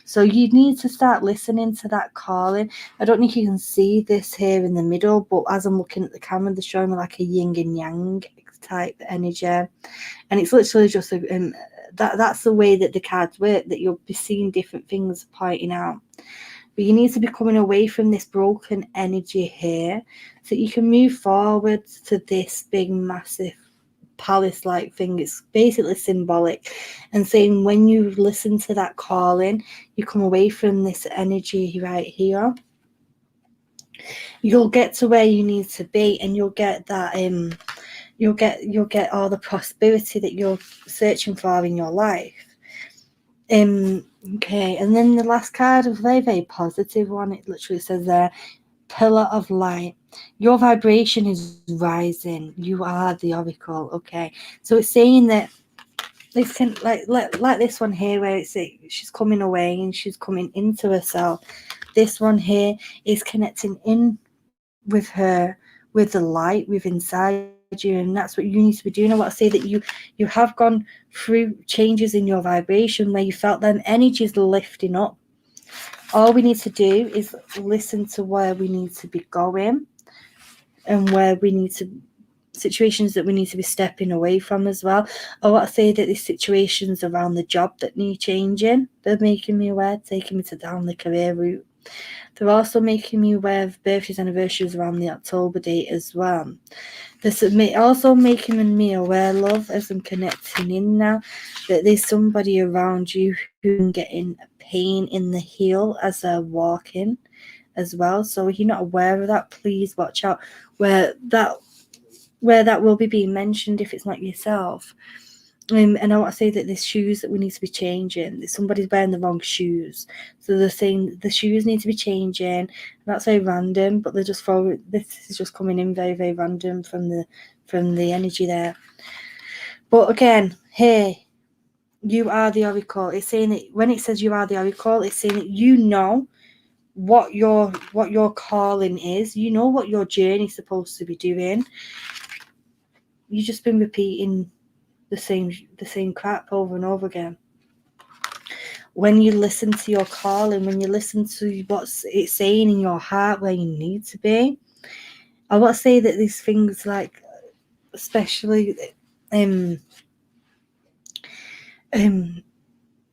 So you need to start listening to that calling. I don't think you can see this here in the middle, but as I'm looking at the camera, they're showing me like a yin and yang type energy, and it's literally just that's the way that the cards work, that you'll be seeing different things pointing out. But you need to be coming away from this broken energy here so that you can move forward to this big massive palace like thing. It's basically symbolic and saying when you listen to that calling, you come away from this energy right here, you'll get to where you need to be, and you'll get that you'll get all the prosperity that you're searching for in your life. Okay, and then the last card, a very, very positive one. It literally says there, pillar of light. Your vibration is rising. You are the oracle. Okay, so it's saying that this can like this one here, where it's she's coming away and she's coming into herself. This one here is connecting in with her, with the light within inside you, and that's what you need to be doing. I want to say that you have gone through changes in your vibration where you felt them energies lifting up. All we need to do is listen to where we need to be going and where we need to situations that we need to be stepping away from as well. I want to say that these situations around the job that need changing, they're making me aware, taking me to down the career route. They're also making me aware of birthdays, anniversaries around the October date as well. This is also making me aware, love, as I'm connecting in now, that there's somebody around you who's getting pain in the heel as they're walking as well. So if you're not aware of that, please watch out where that will be being mentioned if it's not yourself. And I want to say that there's shoes that we need to be changing. Somebody's wearing the wrong shoes, so they're saying the shoes need to be changing. That's very random, but they're just this is just coming in very, very random from the energy there. But again, here, you are the oracle. It's saying that when it says you are the oracle, it's saying that you know what your calling is. You know what your journey's supposed to be doing. You've just been repeating the same crap over and over again. When you listen to your calling, when you listen to what's it's saying in your heart where you need to be, I want to say that these things, like especially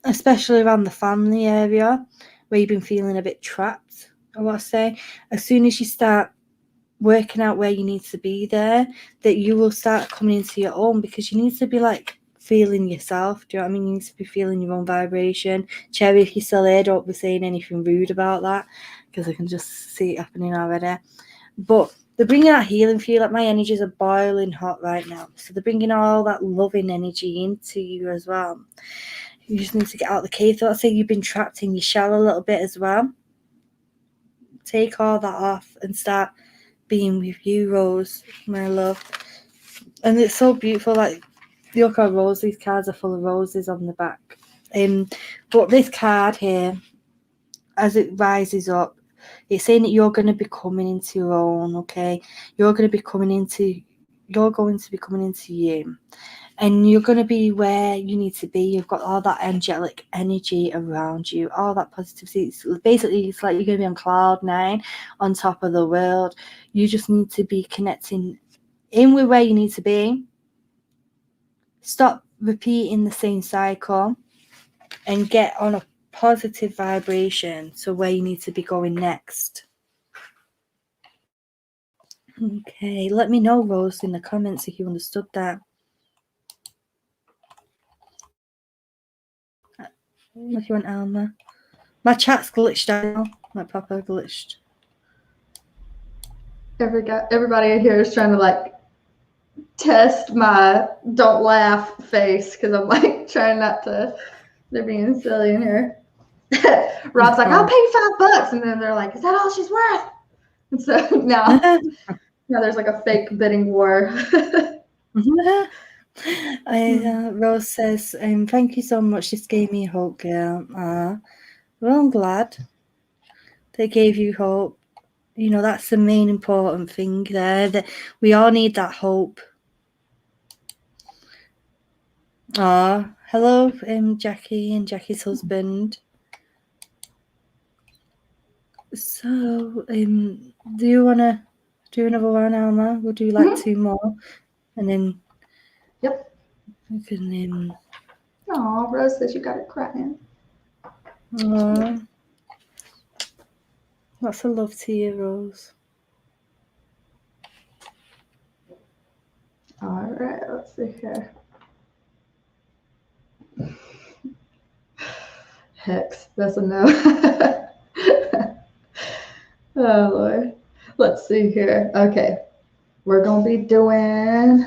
especially around the family area where you've been feeling a bit trapped, I want to say, as soon as you start working out where you need to be there, that you will start coming into your own, because you need to be like feeling yourself. Do you know what I mean? You need to be feeling your own vibration. Cherry, if you're still here, don't be saying anything rude about that, because I can just see it happening already. But they're bringing that healing for you. Like, my energies are boiling hot right now, so they're bringing all that loving energy into you as well. You just need to get out the cave. So I'd say you've been trapped in your shell a little bit as well. Take all that off and start being with you, Rose, my love. And it's so beautiful. Like, look at Rose. These cards are full of roses on the back. But this card here, as it rises up, it's saying that you're going to be coming into your own. Okay, you're going to be coming into you, and you're going to be where you need to be. You've got all that angelic energy around you, all that positivity. Basically, it's like you're going to be on cloud 9, on top of the world. You just need to be connecting in with where you need to be. Stop repeating the same cycle and get on a positive vibration to where you need to be going next. Okay, let me know, Rose, in the comments if you understood that. If you want Alma. My chat's glitched out. Like Papa glitched. Everybody here is trying to like test my don't laugh face because I'm like trying not to. They're being silly in here. Rob's like, I'll pay $5, and then they're like, is that all she's worth? And so now there's like a fake bidding war. Rose says, thank you so much. This gave me hope, girl. Well, I'm glad they gave you hope. You know, that's the main important thing there. That we all need that hope. Hello, Jackie and Jackie's husband. So, do you want to do another one, Alma? We'll do like 2 more, and then we can. Oh, Rose says you got it crying. Lots of love to you, Rose. All right, let's see here. Hex, that's a no. Oh, Lord. Let's see here. Okay, we're going to be doing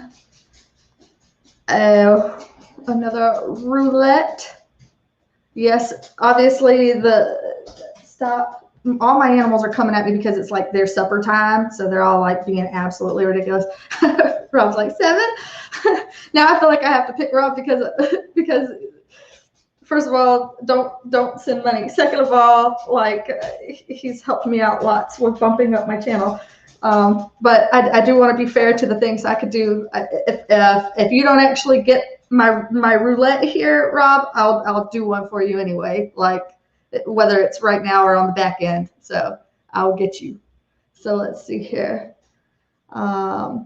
another roulette. Yes, obviously all my animals are coming at me because it's like their supper time, so they're all like being absolutely ridiculous. Rob's like 7. Now I feel like I have to pick Rob because first of all, don't send money. Second of all, like he's helped me out lots with bumping up my channel. But I do want to be fair to the things I could do. If you don't actually get my roulette here, Rob, I'll do one for you anyway. Like whether it's right now or on the back end. So I'll get you. So let's see here. Because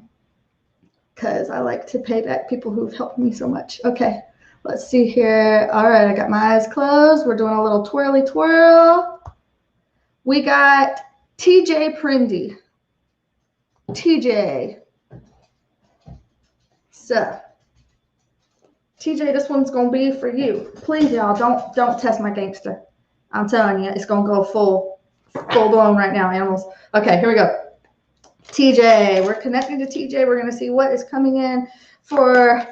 I like to pay back people who've helped me so much. Okay, let's see here. All right, I got my eyes closed. We're doing a little twirly twirl. We got TJ Prindy. TJ. So, TJ, this one's gonna be for you. Please, y'all, don't test my gangster. I'm telling you, it's gonna go full blown right now, animals. Okay, here we go. TJ, we're connecting to TJ. We're gonna see what is coming in for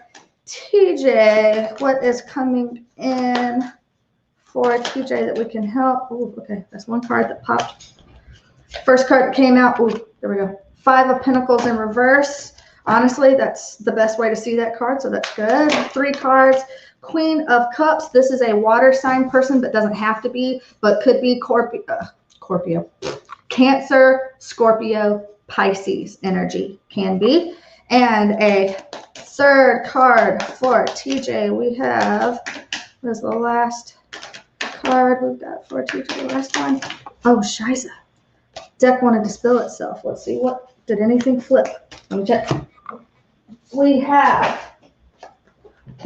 TJ. What is coming in for TJ that we can help? Ooh, okay, that's one card that popped. First card that came out. Ooh, there we go. 5 of Pentacles in reverse. Honestly, that's the best way to see that card, so that's good. 3 cards. Queen of Cups. This is a water sign person, but doesn't have to be, but could be Scorpio. Cancer, Scorpio, Pisces energy can be. And a third card for TJ. We have, what is the last card we've got for TJ? The last one. Oh, Shiza. Deck wanted to spill itself. Let's see, what did anything flip? Let me check. We have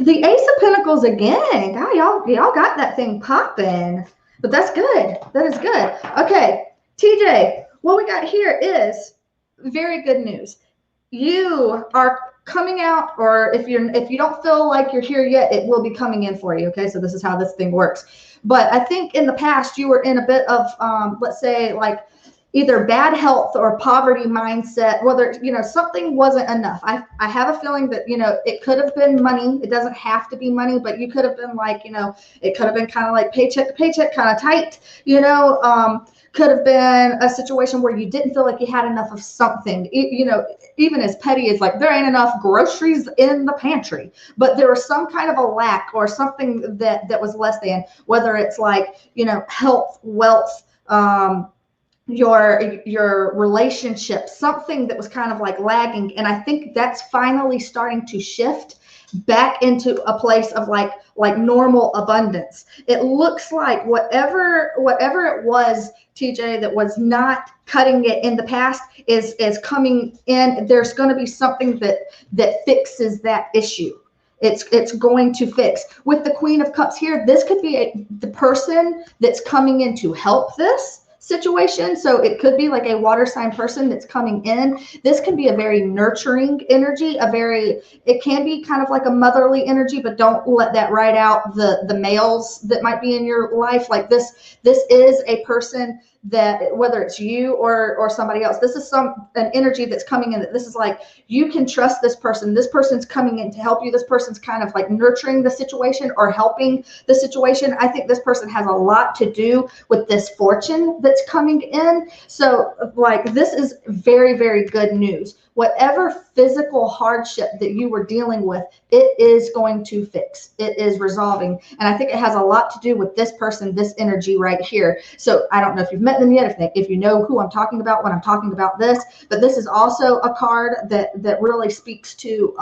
the Ace of Pentacles again. God, y'all got that thing popping. But that's good. That is good. Okay, TJ, what we got here is very good news. You are coming out, or if you don't feel like you're here yet, it will be coming in for you. Okay, so this is how this thing works. But I think in the past you were in a bit of let's say like either bad health or poverty mindset, whether, something wasn't enough. I have a feeling that, it could have been money. It doesn't have to be money, but you could have been like, it could have been kind of like paycheck to paycheck, kind of tight, could have been a situation where you didn't feel like you had enough of something, even as petty as like, there ain't enough groceries in the pantry, but there was some kind of a lack or something that was less than, whether it's like, health, wealth, your relationship, something that was kind of like lagging. And I think that's finally starting to shift back into a place of like normal abundance. It looks like whatever it was, TJ, that was not cutting it in the past is coming in. There's going to be something that fixes that issue. It's going to fix. With the Queen of Cups here, this could be the person that's coming in to help this situation. So it could be like a water sign person that's coming in. This can be a very nurturing energy, it can be kind of like a motherly energy, but don't let that ride out the males that might be in your life. Like this is a person that whether it's you or somebody else, this is an energy that's coming in, that this is like, you can trust this person. This person's coming in to help you. This person's kind of like nurturing the situation or helping the situation. I think this person has a lot to do with this fortune that's coming in. So like, this is very, very good news. Whatever physical hardship that you were dealing with, it is going to fix. It is resolving. And I think it has a lot to do with this person, this energy right here. So I don't know if you've met them yet, if you know who I'm talking about when I'm talking about this, but this is also a card that really speaks to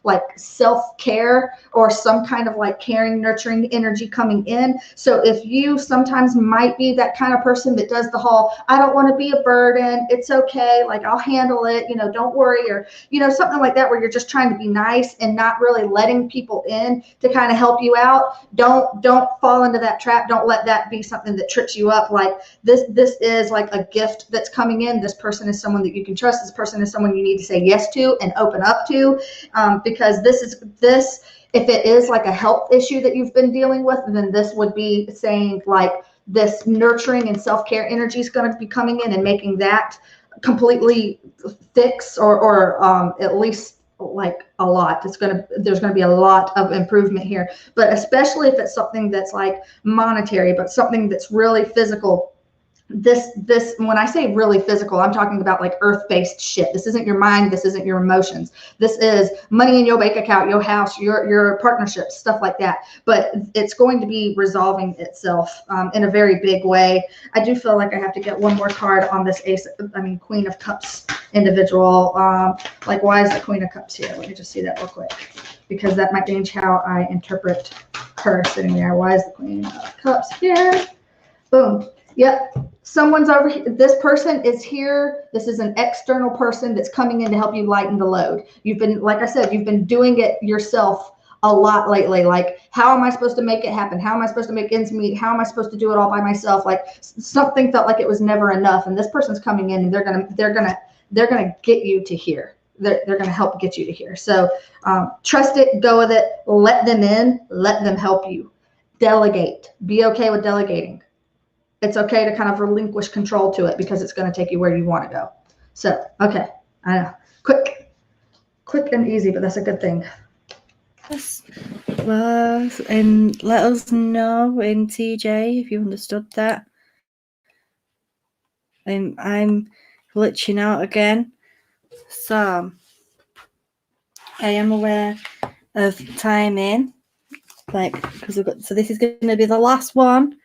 like self-care or some kind of like caring, nurturing energy coming in. So if you sometimes might be that kind of person that does the whole, I don't want to be a burden, it's okay, like I'll handle it, you know, don't worry, or, you know, something like that, where you're just trying to be nice and not really letting people in to kind of help you out. Don't fall into that trap. Don't let that be something that trips you up. Like this is like a gift that's coming in. This person is someone that you can trust. This person is someone you need to say yes to and open up to, because if it is like a health issue that you've been dealing with, then this would be saying like this nurturing and self-care energy is going to be coming in and making that completely fix or at least like a lot. There's going to be a lot of improvement here, but especially if it's something that's like monetary, but something that's really physical. This when I say really physical, I'm talking about like earth-based shit. This isn't your mind, this isn't your emotions. This is money in your bank account, your house, your partnerships, stuff like that. But it's going to be resolving itself in a very big way. I do feel like I have to get one more card on this Queen of Cups individual. Like, why is the Queen of Cups here? Let me just see that real quick, because that might change how I interpret her sitting there. Why is the Queen of Cups here? Boom. Yep. Someone's over here. This person is here. This is an external person that's coming in to help you lighten the load. You've been, like I said, you've been doing it yourself a lot lately. Like, how am I supposed to make it happen? How am I supposed to make ends meet? How am I supposed to do it all by myself? Like, something felt like it was never enough. And this person's coming in and they're gonna get you to here. They're going to help get you to here. So trust it, go with it, let them in, let them help you. Delegate. Be okay with delegating. It's okay to kind of relinquish control to it, because it's going to take you where you want to go. So, okay. I know. Quick and easy, but that's a good thing. Yes. Well, and let us know in TJ if you understood that. I'm glitching out again. So, I am aware of timing. Like, because so this is going to be the last one.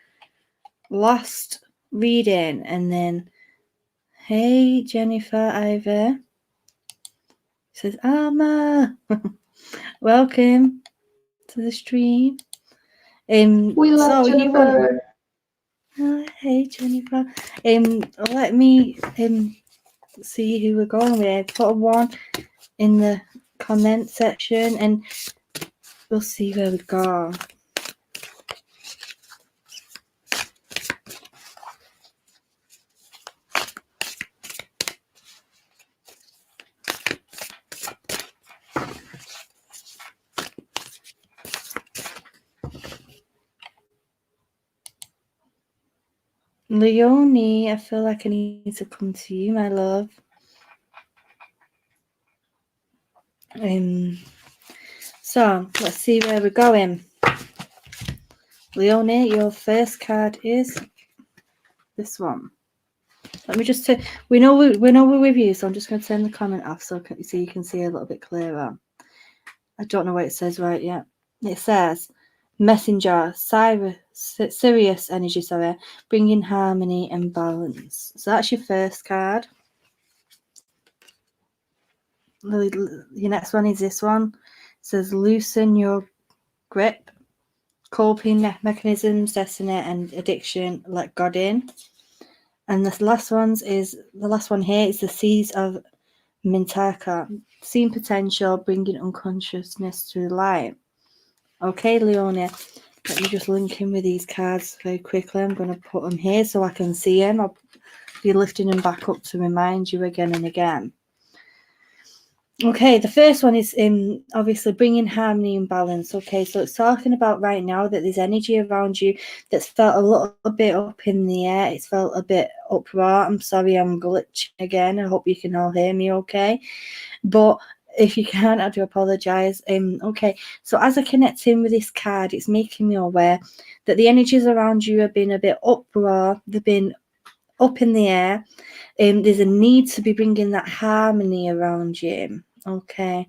Last reading, and then hey Jennifer Ivor says, Alma, welcome to the stream. We love so Jennifer. Hey Jennifer. Let me see who we're going with. Put a 1 in the comment section and we'll see where we go. Leonie, I feel like I need to come to you, my love. So let's see where we're going. Leonie, your first card is this one. Let me just we know we're with you, so I'm just going to turn the comment off so you can see a little bit clearer. I don't know what it says right yet. It says Messenger, Sirius energy, bringing harmony and balance. So that's your first card. Your next one is this one. It says loosen your grip, coping mechanisms, destiny and addiction, let God in. And the last one here is the Seas of Mintaka, seeing potential, bringing unconsciousness to light. Okay, Leonie, let me just link in with these cards very quickly. I'm going to put them here so I can see them. I'll be lifting them back up to remind you again and again. Okay, the first one is obviously bringing harmony and balance. Okay, so it's talking about right now that there's energy around you that's felt a little bit up in the air. It's felt a bit uproar. I'm sorry, I'm glitching again. I hope you can all hear me okay. But if you can't, I do apologise. Okay, so as I connect in with this card, it's making me aware that the energies around you have been a bit uproar. They've been up in the air. There's a need to be bringing that harmony around you. Okay,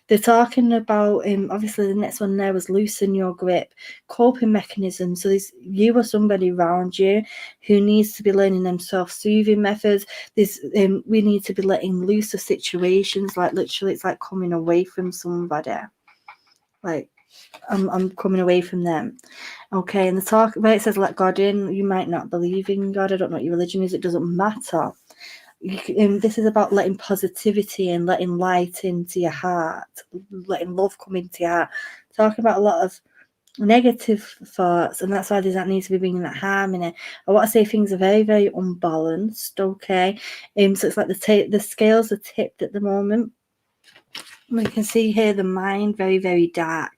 they're talking about obviously the next one there was loosen your grip, coping mechanisms. So there's you or somebody around you who needs to be learning them self-soothing methods. There's we need to be letting loose of situations, like literally it's like coming away from somebody. Like I'm coming away from them. Okay, and the talk where it says let God in, you might not believe in God. I don't know what your religion is, it doesn't matter. This is about letting positivity and letting light into your heart, letting love come into your heart. Talking about a lot of negative thoughts, and that's why there's that need to be bringing that harmony. I want to say things are very, very unbalanced. Okay, so it's like the scales are tipped at the moment. We can see here the mind very, very dark.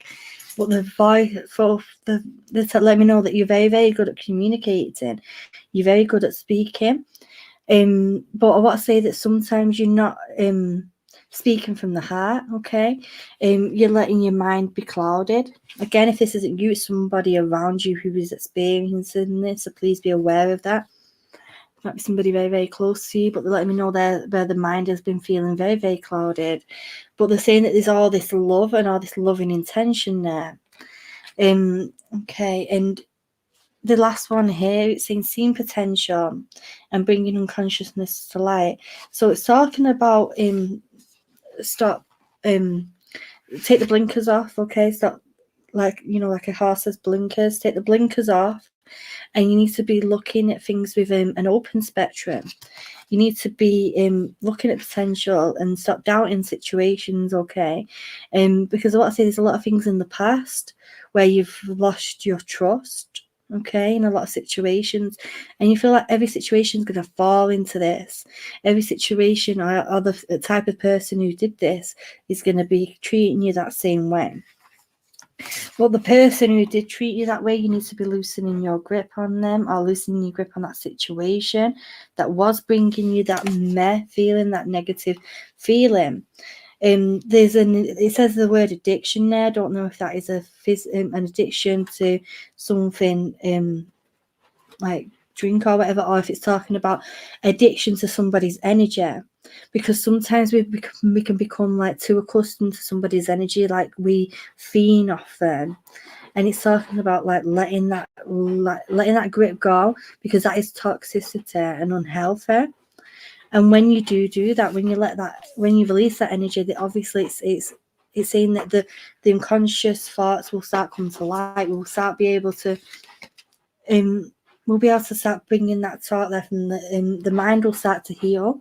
But the voice for the let me know that you're very, very good at communicating. You're very good at speaking. But I want to say that sometimes you're not speaking from the heart, okay? You're letting your mind be clouded. Again, if this isn't you, it's somebody around you who is experiencing this, so please be aware of that. It might be somebody very, very close to you, but they're letting me know there where the mind has been feeling very, very clouded. But they're saying that there's all this love and all this loving intention there. Okay, and the last one here, it's saying seeing potential and bringing unconsciousness to light. So it's talking about stop take the blinkers off. Okay, stop, like like a horse has blinkers. Take the blinkers off, and you need to be looking at things with an open spectrum. You need to be looking at potential and stop doubting situations. Okay, because I want to say there's a lot of things in the past where you've lost your trust. Okay, in a lot of situations, and you feel like every situation is going to fall into this. Every situation or the type of person who did this is going to be treating you that same way. Well, the person who did treat you that way, you need to be loosening your grip on them, or loosening your grip on that situation that was bringing you that meh feeling, that negative feeling. It says the word addiction there. I don't know if that is an addiction to something like drink or whatever, or if it's talking about addiction to somebody's energy, because sometimes we can become like too accustomed to somebody's energy, like we feed off them. And it's talking about like letting that grip go, because that is toxicity and unhealthy. And when you do that, when you release that energy, that obviously it's saying that the unconscious thoughts will start coming to light. We'll start be able to we'll be able to start bringing that thought there, from the mind will start to heal.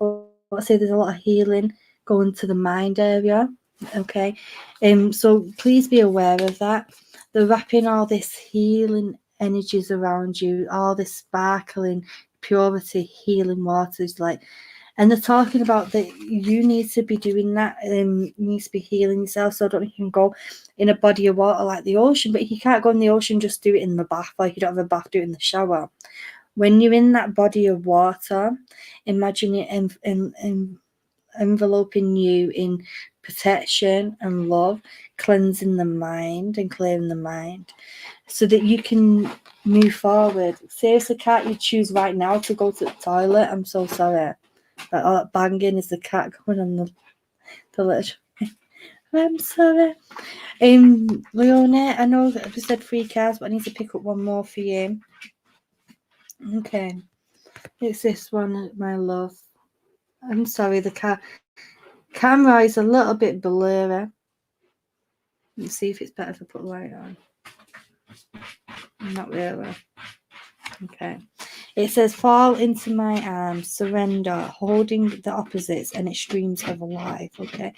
I'll say there's a lot of healing going to the mind area. Okay, so please be aware of that. They're wrapping all this healing energies around you, all this sparkling purity, healing waters, like. And they're talking about that you need to be doing that. You need to be healing yourself. So I don't know if you can go in a body of water like the ocean, but if you can't go in the ocean, just do it in the bath. Like you don't have a bath, do it in the shower. When you're in that body of water, imagine it enveloping you in protection and love, cleansing the mind and clearing the mind, so that you can move forward. Seriously, can't you choose right now to go to the toilet? I'm so sorry. Like all that banging is the cat going on the little. I'm sorry. Leone, I know that I've just said 3 cards, but I need to pick up one more for you. Okay. It's this one, my love. I'm sorry, the camera is a little bit blurry. Let's see if it's better if I put light on. Not really. Okay. It says, fall into my arms, surrender, holding the opposites and extremes of life. Okay.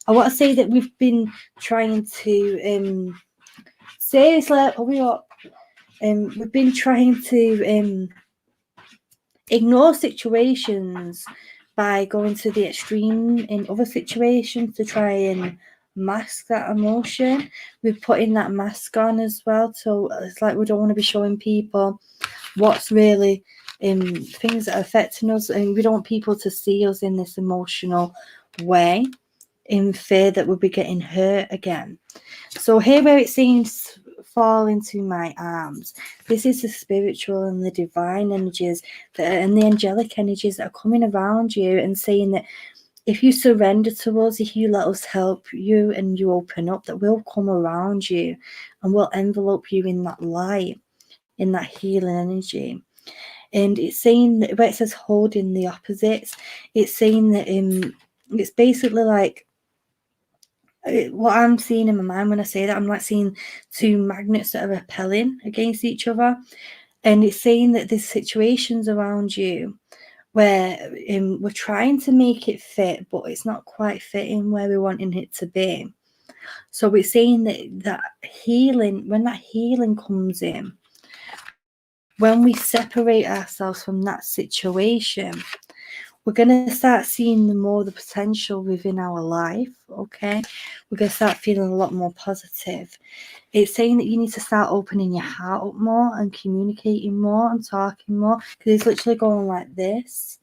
I want to say that we've been trying to seriously, we've been trying to ignore situations by going to the extreme in other situations to try and mask that emotion. We're putting that mask on as well. So it's like we don't want to be showing people what's really things that are affecting us, and we don't want people to see us in this emotional way in fear that we'll be getting hurt again. So here where it seems fall into my arms, this is the spiritual and the divine energies and the angelic energies that are coming around you and saying that if you surrender to us, if you let us help you and you open up, that we'll come around you and we'll envelope you in that light, in that healing energy. And it's saying that where it says holding the opposites, it's saying that it's basically like what I'm seeing in my mind when I say that, I'm like seeing two magnets that are repelling against each other. And it's saying that there's situations around you where we're trying to make it fit, but it's not quite fitting where we're wanting it to be. So we're saying that healing, when that healing comes in, when we separate ourselves from that situation, we're going to start seeing the potential within our life, okay? We're going to start feeling a lot more positive. It's saying that you need to start opening your heart up more and communicating more and talking more, because it's literally going like this,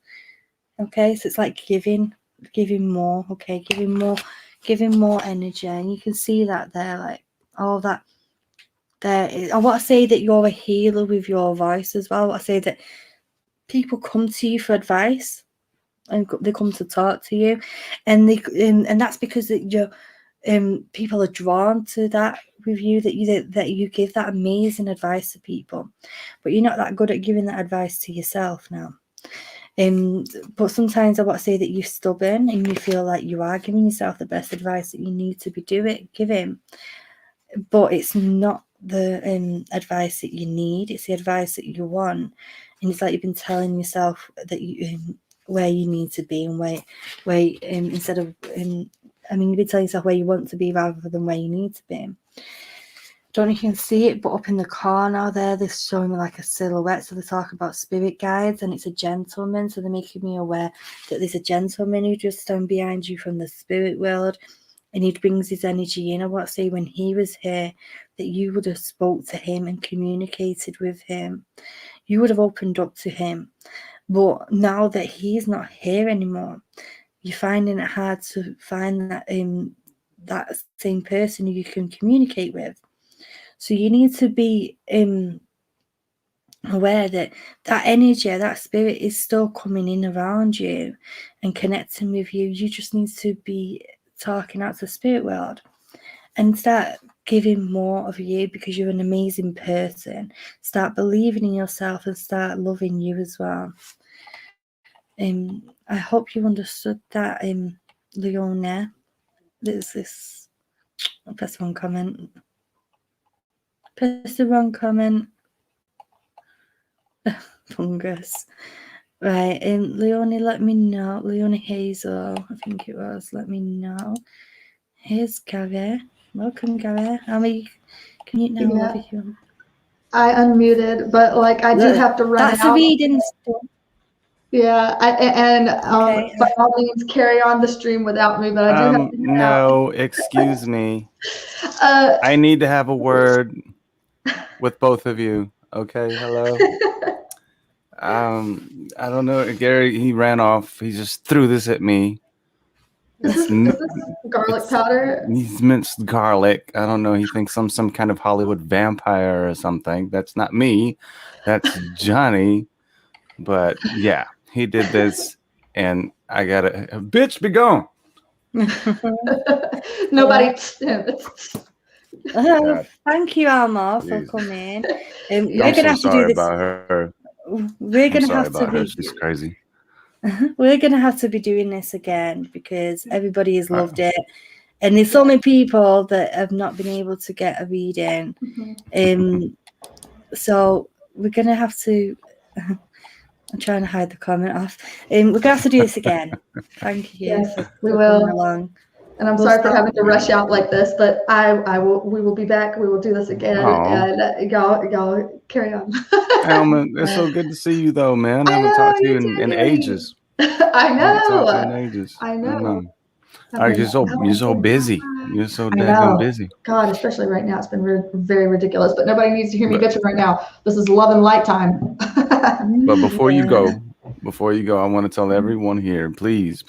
okay? So it's like giving more, okay? Giving more energy, and you can see that there, like all that there. I want to say that you're a healer with your voice as well. I want to say that people come to you for advice and they come to talk to you, and that's because that you're people are drawn to that with you, that you give that amazing advice to people, but you're not that good at giving that advice to yourself now. But sometimes I want to say that you're stubborn and you feel like you are giving yourself the best advice that you need to be giving, but it's not the advice that you need, it's the advice that you want. And it's like you've been telling yourself that you where you need to be, and where instead of I mean, you've been telling yourself where you want to be rather than where you need to be. Don't know if you can see it, but up in the corner there, they're showing me like a silhouette. So they're talking about spirit guides, and it's a gentleman. So they're making me aware that there's a gentleman who just stand behind you from the spirit world, and he brings his energy in. I want to say when he was here, that you would have spoke to him and communicated with him. You would have opened up to him. But now that he's not here anymore, you're finding it hard to find that same person who you can communicate with. So you need to be aware that energy, that spirit is still coming in around you and connecting with you. You just need to be talking out to the spirit world and start giving more of you, because you're an amazing person. Start believing in yourself and start loving you as well. I hope you understood that, Leona. There's this. I pressed the wrong comment. Press the wrong comment. Fungus. Right, Leonie, let me know. Leonie Hazel, I think it was. Let me know. Here's Gary. Welcome, Gary. Can you now? Yeah. Love if you. I unmuted, but like I do have to run That's out. a reading stuff. Yeah, Okay. by all means, carry on the stream without me, but I do have to head no, out. excuse me. I need to have a word with both of you. Okay, hello. I don't know. Gary, he ran off. He just threw this at me. Is this garlic powder? He's minced garlic. I don't know. He thinks I'm some kind of Hollywood vampire or something. That's not me. That's Johnny. But yeah, he did this, and I gotta, bitch, be gone. Nobody. Thank you, Alma, for coming. We're I'm gonna so have to do sorry this. about her. We're I'm gonna sorry have to about her. be. She's crazy. We're gonna have to be doing this again, because everybody has loved it, and there's so many people that have not been able to get a reading. So we're gonna have to. I'm trying to hide the comment off. We're gonna have to do this again. Thank you. Yes, for we coming will. along. And I'm sorry for having to rush out like this, but we will be back. We will do this again, and y'all carry on. Alma, it's so good to see you, though, man. I haven't talked to you in ages. I Haven't talked to you in know. ages. I know. All right, you're so busy. You're so daggone busy. God, especially right now, it's been very ridiculous. But nobody needs to hear me bitching right now. This is love and light time. But before you go, I want to tell everyone here, please,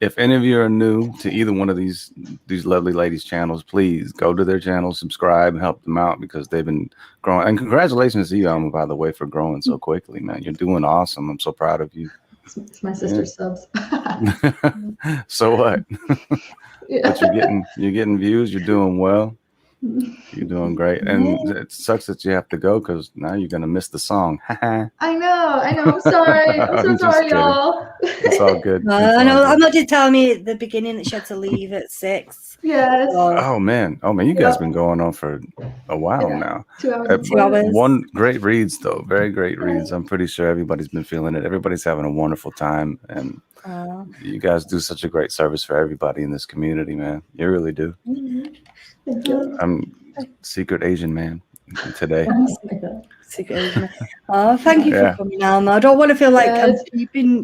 if any of you are new to either one of these lovely ladies' channels, please go to their channel, subscribe, and help them out because they've been growing. And congratulations to you, Alma, by the way, for growing so quickly, man. You're doing awesome. I'm so proud of you. It's my sister's subs. So what? Yeah. But you're getting views. You're doing well. You're doing great. And it sucks that you have to go because now you're gonna miss the song. I know. I'm sorry. I'm so I'm just sorry, kidding. y'all. It's all good. I know. Emma did tell me at the beginning that she had to leave at 6. Yes. Oh man, you guys been going on for a while now. 2 hours. 2 hours. One great reads though, very great reads. I'm pretty sure everybody's been feeling it. Everybody's having a wonderful time, and you guys do such a great service for everybody in this community, man. You really do. Thank you. I'm secret Asian man today. Secret Asian man. Oh, thank you for coming, Alma. I don't want to feel like I'm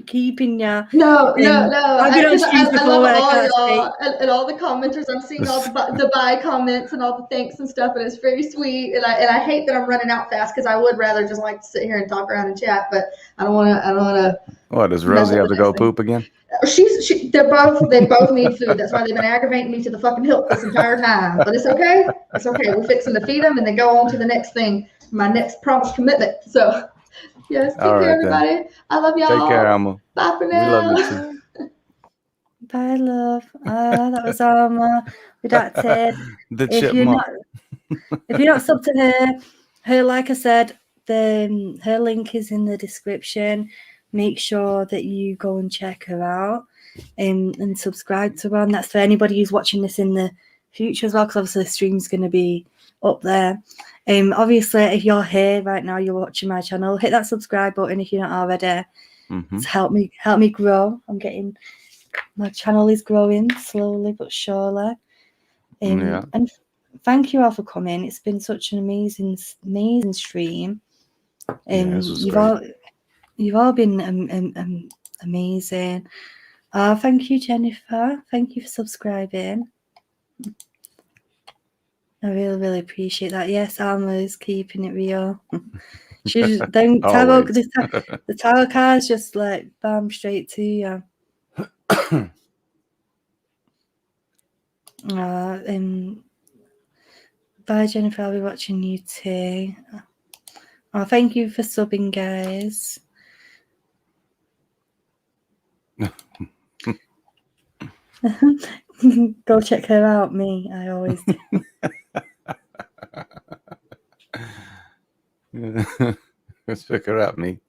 keeping you. No. I've been on streams before. I love all y'all and all the commenters. I'm seeing all the bye comments and all the thanks and stuff, and it's very sweet. And I hate that I'm running out fast because I would rather just like to sit here and talk around and chat, but I don't want to. What, does Rosie have to go poop again? They both need food. That's why they've been aggravating me to the fucking hilt this entire time. But it's okay. It's okay. We're fixing to feed them and then go on to the next thing. My next promised commitment. So yes, take care, everybody. Then. I love y'all. Take care, Alma. Bye for now. We love you too. Bye, love. That was Alma. Redacted. If you're not subbed to her, like I said, her link is in the description. Make sure that you go and check her out and subscribe to her. And that's for anybody who's watching this in the future as well, because obviously the stream's going to be up there. Obviously, if you're here right now, you're watching my channel, hit that subscribe button if you're not already. To help me grow. My channel is growing slowly but surely. And thank you all for coming. It's been such an amazing stream. You've all been amazing. Thank you, Jennifer. Thank you for subscribing. I really appreciate that. Yes, Alma is keeping it real. She's the tarot cards just like bam straight to you. Bye, Jennifer. I'll be watching you too. Oh, thank you for subbing, guys. Go check her out. Me, I always do. Let's check her out. Me.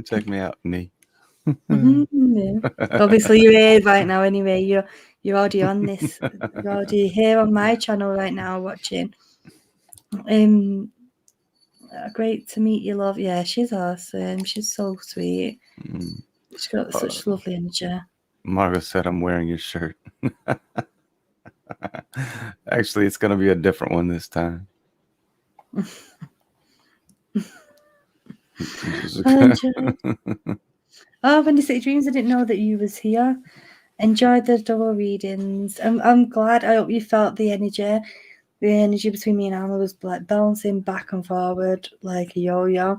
Check me out. Me. Obviously, you're here right now. Anyway, you're already on this. You're already here on my channel right now watching. Great to meet you, love. Yeah, she's awesome. She's so sweet. She's got such lovely energy. Margaret said, "I'm wearing your shirt." Actually, it's going to be a different one this time. Windy City Dreams, I didn't know that you was here. Enjoyed the double readings. I'm glad. I hope you felt the energy. The energy between me and Alma was like bouncing back and forward like a yo-yo.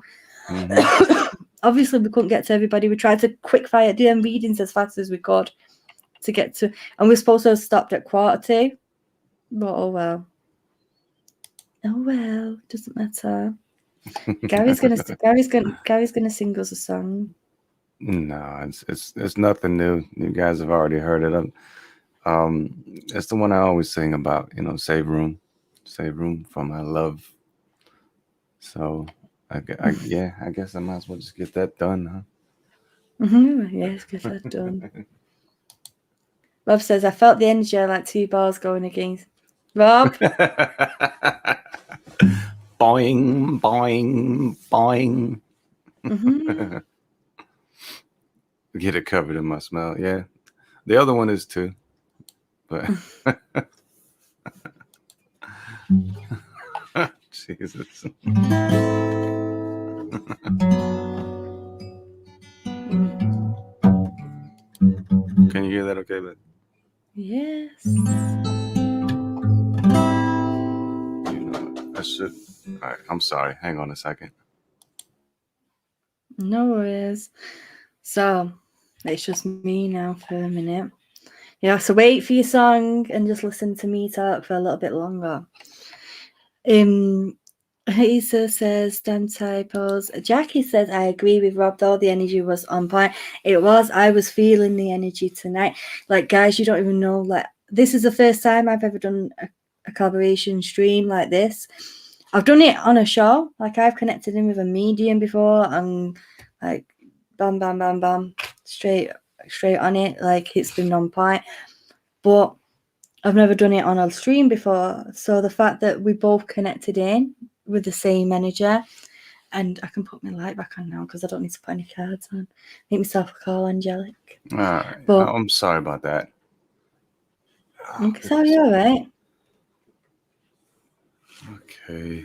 Obviously, we couldn't get to everybody. We tried to quick fire DM readings as fast as we could to get to, and we're supposed to have stopped at 1:45. But oh well, doesn't matter. Gary's gonna sing us a song. No, it's nothing new. You guys have already heard it. It's the one I always sing about. Save room for my love. So I guess I might as well just get that done, huh? Yes, get that done. Rob says, I felt the energy like 2 bars going against. Rob? Boing, boing, boing. Get it covered in my smell. Yeah. The other one is too. But Jesus. okay, but Yes. you know, I should. All right, I'm sorry. Hang on a second. No worries. So it's just me now for a minute. You have to wait for your song and just listen to me talk for a little bit longer. Isa says, damn typos. Jackie says, I agree with Rob, though. The energy was on point. It was. I was feeling the energy tonight. Like, guys, you don't even know. Like, this is the first time I've ever done a collaboration stream like this. I've done it on a show. Like, I've connected in with a medium before and, like, bam, bam, bam, bam, straight on it. Like, it's been on point. But I've never done it on a stream before. So the fact that we both connected in with the same energy, and I can put my light back on now because I don't need to put any cards on. Make myself call angelic. All right. But I'm sorry about that. okay, so you're all right. Okay.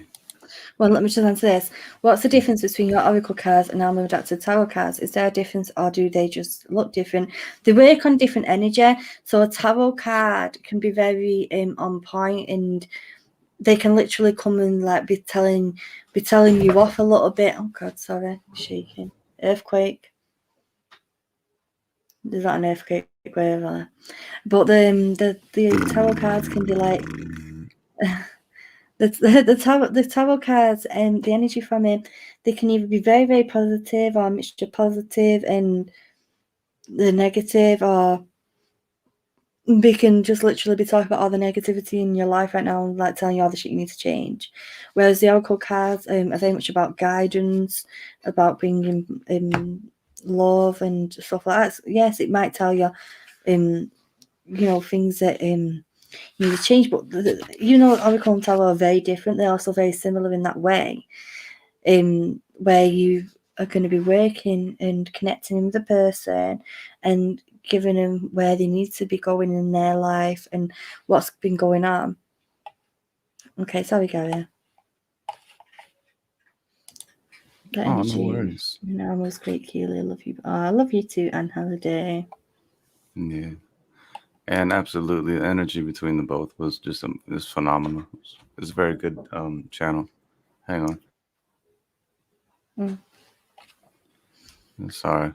Well, let me just answer this. What's the difference between your oracle cards and our adapted tarot cards? Is there a difference, or do they just look different? They work on different energy. So a tarot card can be very on point, and they can literally come and like be telling you off a little bit. Oh God, sorry, shaking. Earthquake. There's not an earthquake where over. But the tarot cards can be like the tarot cards and the energy from it. They can either be very, very positive or a mixture positive and the negative, or they can just literally be talking about all the negativity in your life right now, like telling you all the shit you need to change. Whereas the oracle cards are very much about guidance, about bringing love and stuff like that. Yes, it might tell you, you know, things that you need to change, but you know, oracle and tarot are very different. They're also very similar in that way, where you are going to be working and connecting with the person and giving them where they need to be going in their life and what's been going on. Okay, sorry, Gary. That Oh, energy. no worries. You know, I'm always great, Keely. I love you. Oh, I love you too, Anne Halliday. Yeah. And absolutely, the energy between the both was just is phenomenal. It's a very good channel. Hang on. Sorry.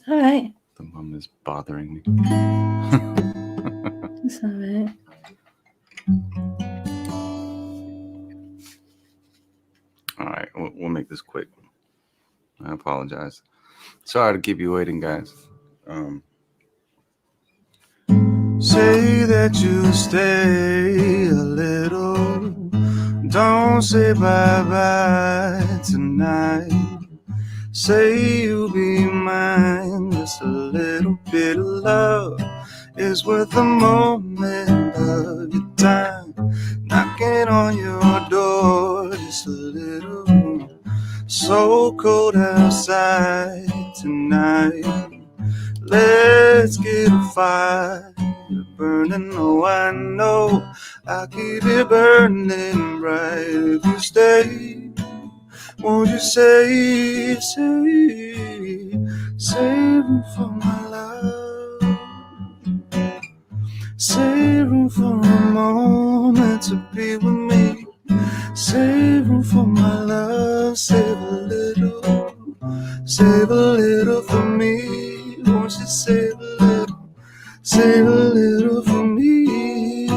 All right. The mum is bothering me. It's all right. All right, we'll make this quick. I apologize. Sorry to keep you waiting, guys. Say that you stay a little. Don't say bye-bye tonight. Say you'll be mine. Just a little bit of love is worth a moment of your time. Knocking on your door, just a little. So cold outside tonight. Let's get a fire burning. Oh, I know I'll keep it burning bright if you stay. Won't you say room for my love? Say room for a moment to be with me. Save room for my love, save a little for me. Won't you save a little for me?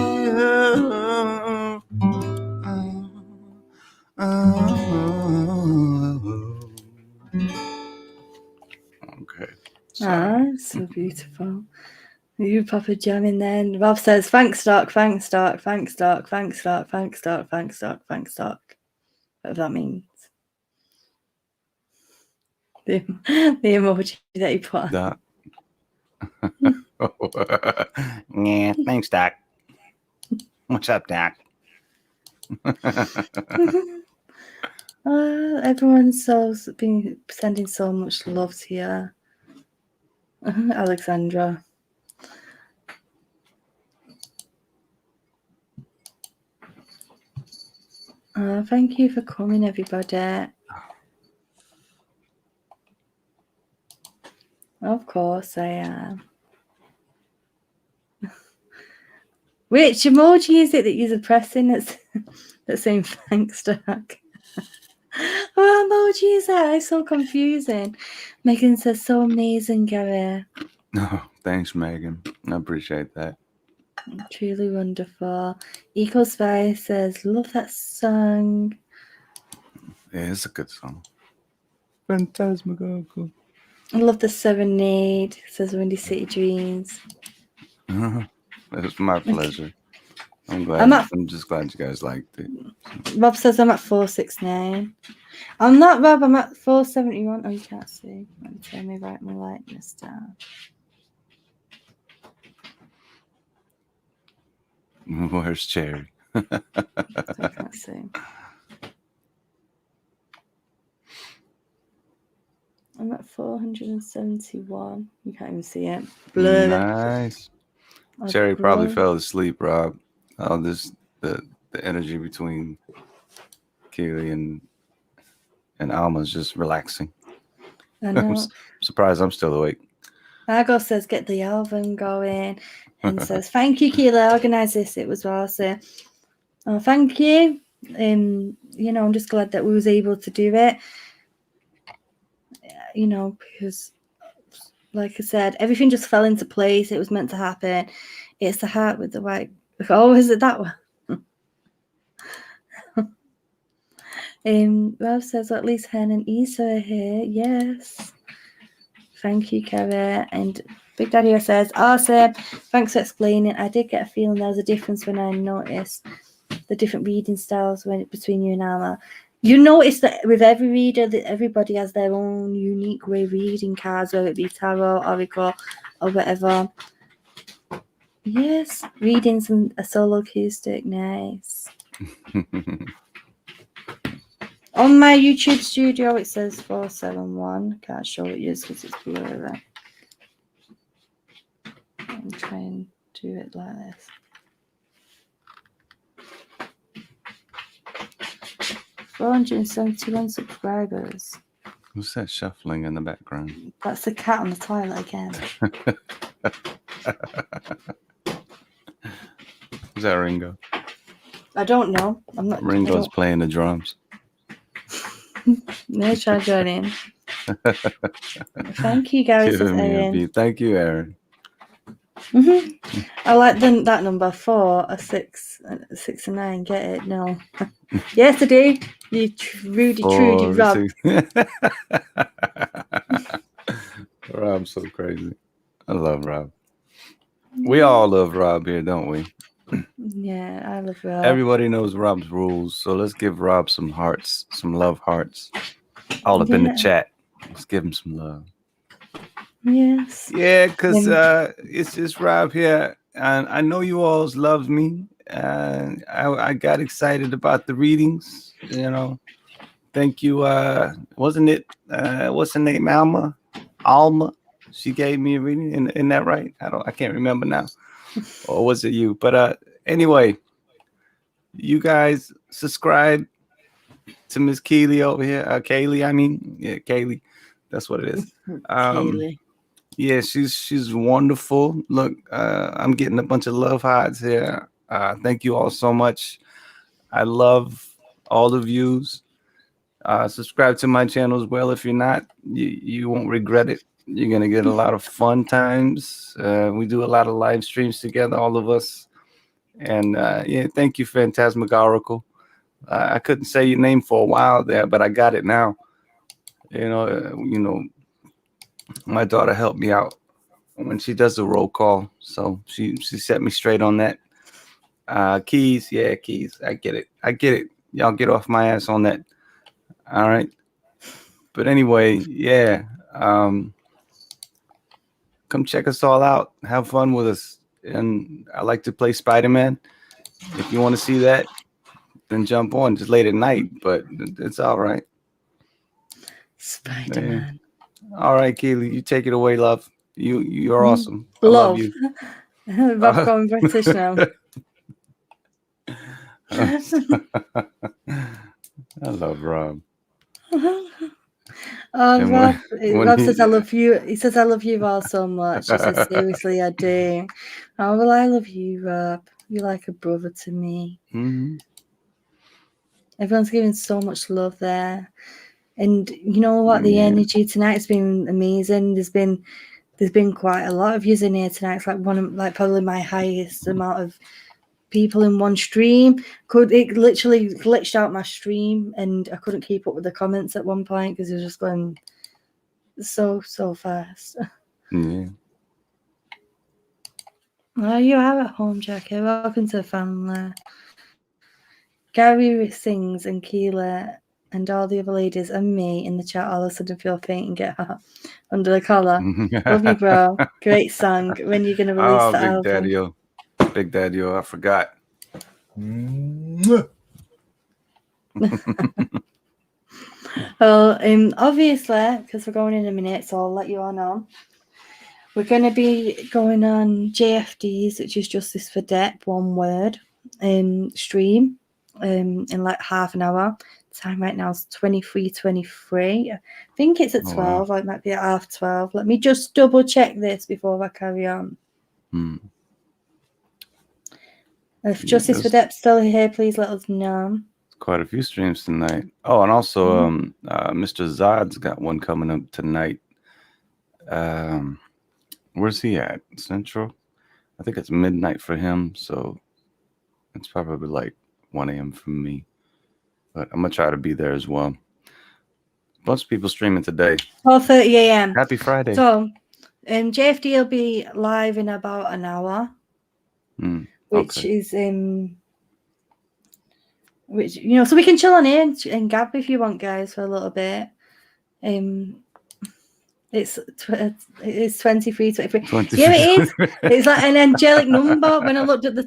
Okay. Ah, so beautiful. You Papa Jam in there. And Rob says, thanks, Doc, thanks, Doc, thanks, Doc, thanks, Doc, thanks, Doc, thanks, Doc, thanks, Doc. Whatever that means. The emoji that he put on. Doc. Yeah, thanks, Doc. What's up, Doc? Everyone's been sending so much love to you. Alexandra. Thank you for coming, everybody. Of course I am. Which emoji is it that you're pressing that's saying thanks, Doc? What emoji is that? It's so confusing. Megan says, so amazing, Gary. Oh, thanks, Megan. I appreciate that. Truly wonderful. Eco Spy says, love that song. Yeah, it's a good song. Phantasmagorical. I love the serenade, says Windy City Dreams. It's my pleasure. I'm just glad you guys liked it. Rob says I'm at 469. I'm not, Rob. I'm at 471. Oh, you can't see. Let me write my likeness down. Where's Cherry? I can't see. I'm at 471. You can't even see it. Blur. Nice. Cherry probably fell asleep, Rob. Oh, the energy between Keely and Alma is just relaxing. I know. I'm surprised I'm still awake. Margot says, get the album going. And says, thank you, Keely. I organised this. It was awesome. Oh, thank you. I'm just glad that we was able to do it. Because, like I said, everything just fell into place. It was meant to happen. It's the heart with the white. Oh, is it that one? Rob says, well, at least Hen and Isa are here. Yes. Thank you, Kara. And Big Daddy says, awesome. Thanks for explaining. I did get a feeling there was a difference when I noticed the different reading styles between you and Alma. You notice that with every reader, that everybody has their own unique way of reading cards, whether it be tarot, oracle, or whatever. Yes, readings and a solo acoustic. Nice. On my YouTube studio, it says 471. Can't show it yet because it's blurry. I'm trying to do it like this. 471 subscribers. What's that shuffling in the background? That's the cat on the toilet again. Is that Ringo? I don't know. I'm not. Ringo's playing the drums. No, try to join in. Thank you, Gary. Says Erin. Thank you, Erin. Mm-hmm. I like that number 4, a 6, a 6 and 9. Get it? No. Yes, I do. You Rudy Rob. Rob's so crazy. I love Rob. We all love Rob here, don't we? Yeah, I love Rob. Everybody knows Rob's rules, so let's give Rob some hearts, some love hearts, all up in the chat. Let's give him some love. Yes. Yeah, because it's just Rob here, and I know you all love me. I got excited about the readings. Thank you. Wasn't it? What's her name? Alma. She gave me a reading. Isn't that right? I can't remember now. Or was it you? But anyway, you guys subscribe to Miss Keely over here. Kaylee, I mean. Yeah, Kaylee. That's what it is. Kaylee. Yeah, she's wonderful. Look, I'm getting a bunch of love hearts here. Thank you all so much. I love all the views. Subscribe to my channel as well. If you're not, you won't regret it. You're going to get a lot of fun times. We do a lot of live streams together, all of us. And yeah, thank you, Phantasmagorical. I couldn't say your name for a while there, but I got it now. My daughter helped me out when she does the roll call. So she set me straight on that. Keys. Yeah, Keys. I get it. Y'all get off my ass on that. All right. But anyway, yeah. Come check us all out. Have fun with us. And I like to play Spider-Man. If you want to see that, then jump on. Just late at night, but it's all right. Spider-Man. All right, Keely, you take it away, love. You're awesome. Love. I love you. Rob going British now. I love Rob. Oh, And Rob, when Rob he- says I love you. He says I love you all so much. He says seriously, I do. Oh well, I love you, Rob. You're like a brother to me. Mhm. Everyone's giving so much love there, and you know what? The Yeah. energy tonight's been amazing. There's been quite a lot of yous in here tonight. It's like probably my highest amount of people in one stream. It literally glitched out my stream, and I couldn't keep up with the comments at one point because it was just going so fast. Yeah. Oh, you are at home, Jackie. Welcome to the family. Gary sings and Keela and all the other ladies and me in the chat all of a sudden feel faint and get hot under the collar. Love you, bro. Great song. When are you going to release Oh, the Big album? Daddy-O. Big Daddy-O, I forgot. Well, obviously, because we're going in a minute, so I'll let you all know. We're going to be going on JFD's, which is Justice for Depp, one word, stream in like half an hour. Time right now is 23:23. I think it's at 12. Wow. Or it might be at 12:30. Let me just double check this before I carry on. If Justice for Depp's still here, please let us know. Quite a few streams tonight. Oh, and also Mr. Zod's got one coming up tonight. Where's he at? Central? I think it's midnight for him, so it's probably like 1 a.m. for me. But I'm gonna try to be there as well. Bunch of people streaming today. 12:30 a.m. Happy Friday. So, JFD will be live in about an hour, which is which so we can chill on here and gab if you want, guys, for a little bit. It's 23:23. Yeah, it is. It's like an angelic number. When I looked at the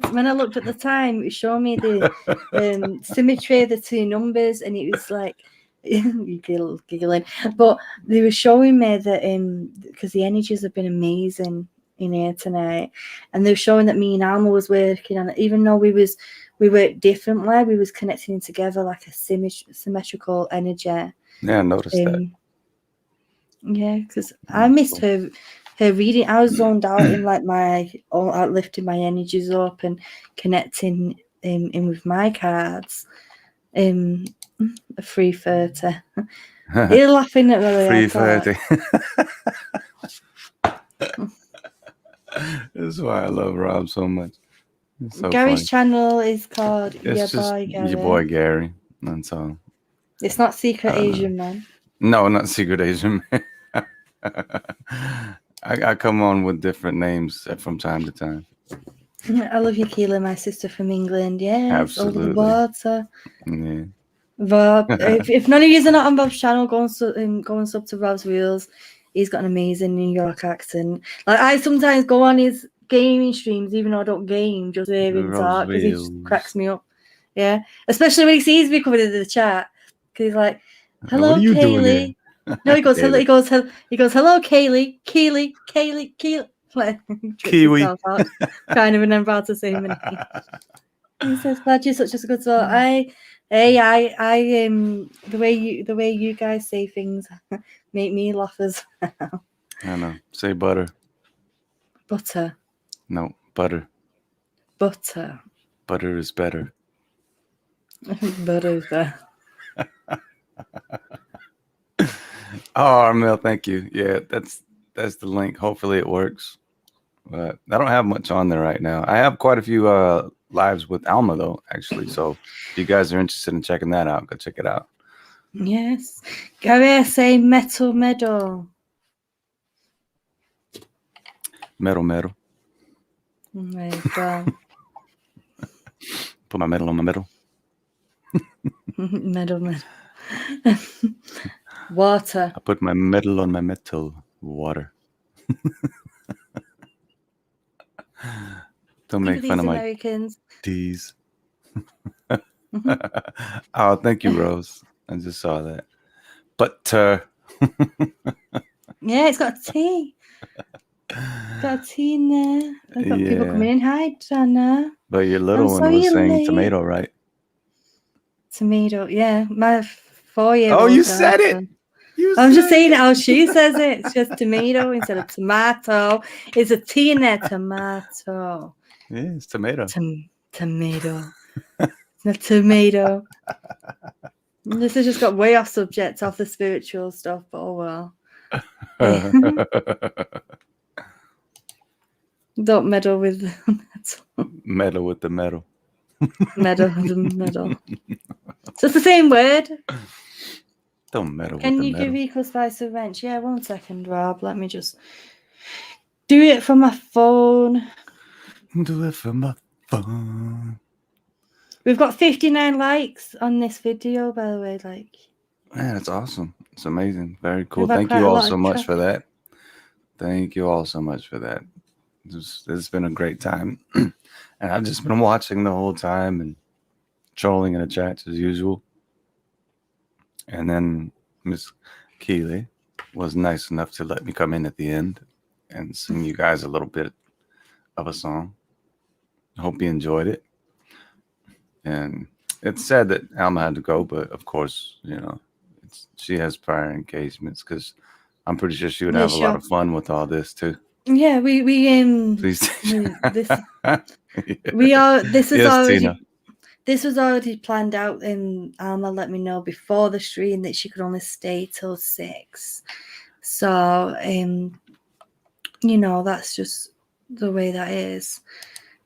time, it showed me the symmetry of the two numbers, and it was like you giggling. But they were showing me that because the energies have been amazing in here tonight, and they were showing that me and Alma was working on it, even though we worked differently. We was connecting together like a symmetrical energy. Yeah, I noticed that. Yeah, because I missed her reading. I was zoned out in like lifting my energies up and connecting in with my cards. 3:30. You're laughing at me. 3:30. That's why I love Rob so much. It's so Gary's funny. channel is called It's Your Boy Gary. That's all. It's not Secret Asian Man. No, not Secret Asian Man. I come on with different names from time to time. I love you, Keela, my sister from England. Yes, Absolutely. over the water. Yeah. Rob, if none of you are not on Rob's channel, go and sub to Rob's Reels. He's got an amazing New York accent. Like I sometimes go on his gaming streams, even though I don't game, just hear him talk because he just cracks me up. Yeah, especially when he sees me coming into the chat because he's like, "Hello, what are you Kaylee." doing No, he goes, "Hello." He goes, "Hello, Kaylee." Like, Kiwi. Kind of remember how to say him. He says, "Glad you're such a good soul." The way you guys say things make me laugh as well. I know. Say butter. Butter. No, butter. Butter. Butter is better. Butter is better. Oh, Armel, thank you. Yeah, that's the link. Hopefully it works. But I don't have much on there right now. I have quite a few lives with Alma though, actually. So if you guys are interested in checking that out, go check it out. Yes. Gary, say metal medal. Metal. There you go. Put my medal on my medal. Medal. Water. I put my medal on my metal. Water. Don't make fun of my Americans. T's. Oh, thank you, Rose. I just saw that. Butter. Yeah, it's got a T. Got a T in there. I've got people coming in. Hi, Dana. But your little one was saying tomato, right? Tomato, yeah. My 4-year-old. Oh, you said it. I'm just saying how she says it. It's just tomato instead of tomato. It's a T in there. Tomato. Yeah, it's tomato. Tomato. Not tomato. This has just got way off subject, off the spiritual stuff, but oh well. Don't meddle with the metal. Meddle with the metal. Meddle with the metal. So it's the same word. Don't meddle Can with the you metal. give equal spice a wrench? Yeah, 1 second, Rob. Let me just do it from my phone. Do it for my phone. We've got 59 likes on this video, by the way. Like, Man, that's awesome. It's amazing. Very cool. we've had Thank quite you a all lot so of much for traffic. that. Thank you all so much for that. It's been a great time. And I've just been watching the whole time and trolling in the chats as usual. And then Miss Keeley was nice enough to let me come in at the end and sing you guys a little bit of a song. I hope you enjoyed it. And it's sad that Alma had to go, but of course, you know, she has prior engagements because I'm pretty sure she would have a lot of fun with all this too. Yeah, we Please. this Yeah. we are this is Yes, already Tina. this was already planned out, and Alma let me know before the stream that she could only stay till 6. So you know, that's just the way that is.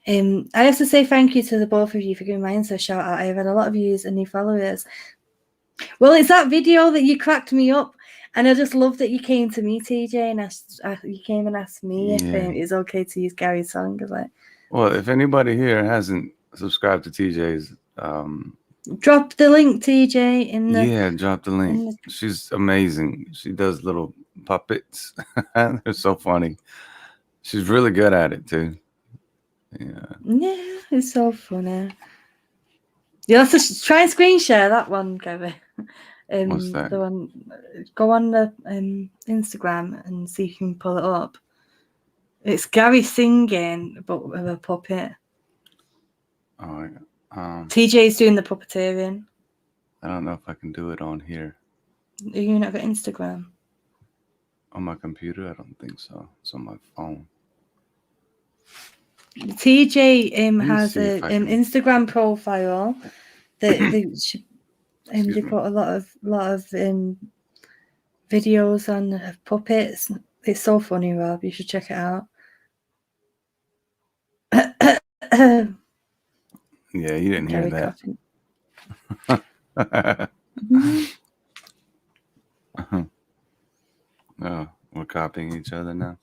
I have to say thank you to the both of you for giving my Insta shout out. I've had a lot of views and new followers. Well, it's that video that you cracked me up, and I just love that you came to me, TJ, and you came and asked me if it's okay to use Gary's song. Like, well, if anybody here hasn't subscribed to TJ's, drop the link, TJ, in the drop the link. She's amazing. She does little puppets. They're so funny. She's really good at it too. Yeah, it's so funny. You'll have to try and screen share that one, Gary. What's that? The one, go on the Instagram and see if you can pull it up. It's Gary singing, but with a puppet. Oh, TJ's doing the puppeteering. I don't know if I can do it on here. Are you not got Instagram? On my computer? I don't think so. It's on my phone. TJ has an Instagram profile that they put a lot of videos on puppets. It's so funny, Rob. You should check it out. Yeah, you didn't hear that. Oh, we're copying each other now.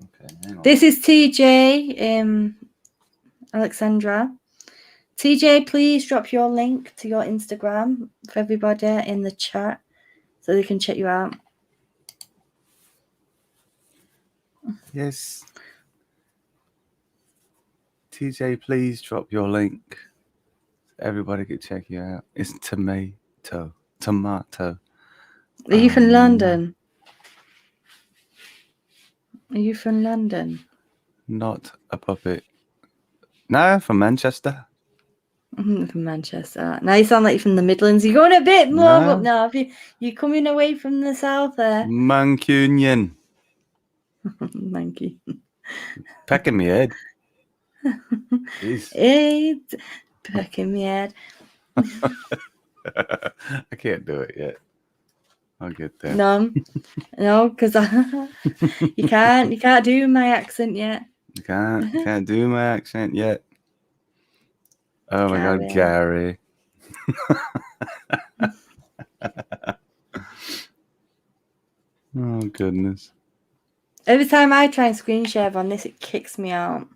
Okay, hang on. This is TJ, Alexandra. TJ, please drop your link to your Instagram for everybody in the chat so they can check you out. Yes. TJ, please drop your link. Everybody can check you out. It's tomato. Are you from London? Are you from London? Not a puppet. No, from Manchester. From Manchester. Now you sound like you're from the Midlands. You're going a bit more up now. You're coming away from the south there. Mancunian. Monkey. Pecking me head. It's pecking me head. I can't do it yet. I'll get there. No, because you can't do my accent yet. Can't do my accent yet. Oh my God, Gary. Oh goodness. Every time I try and screen share on this, it kicks me out.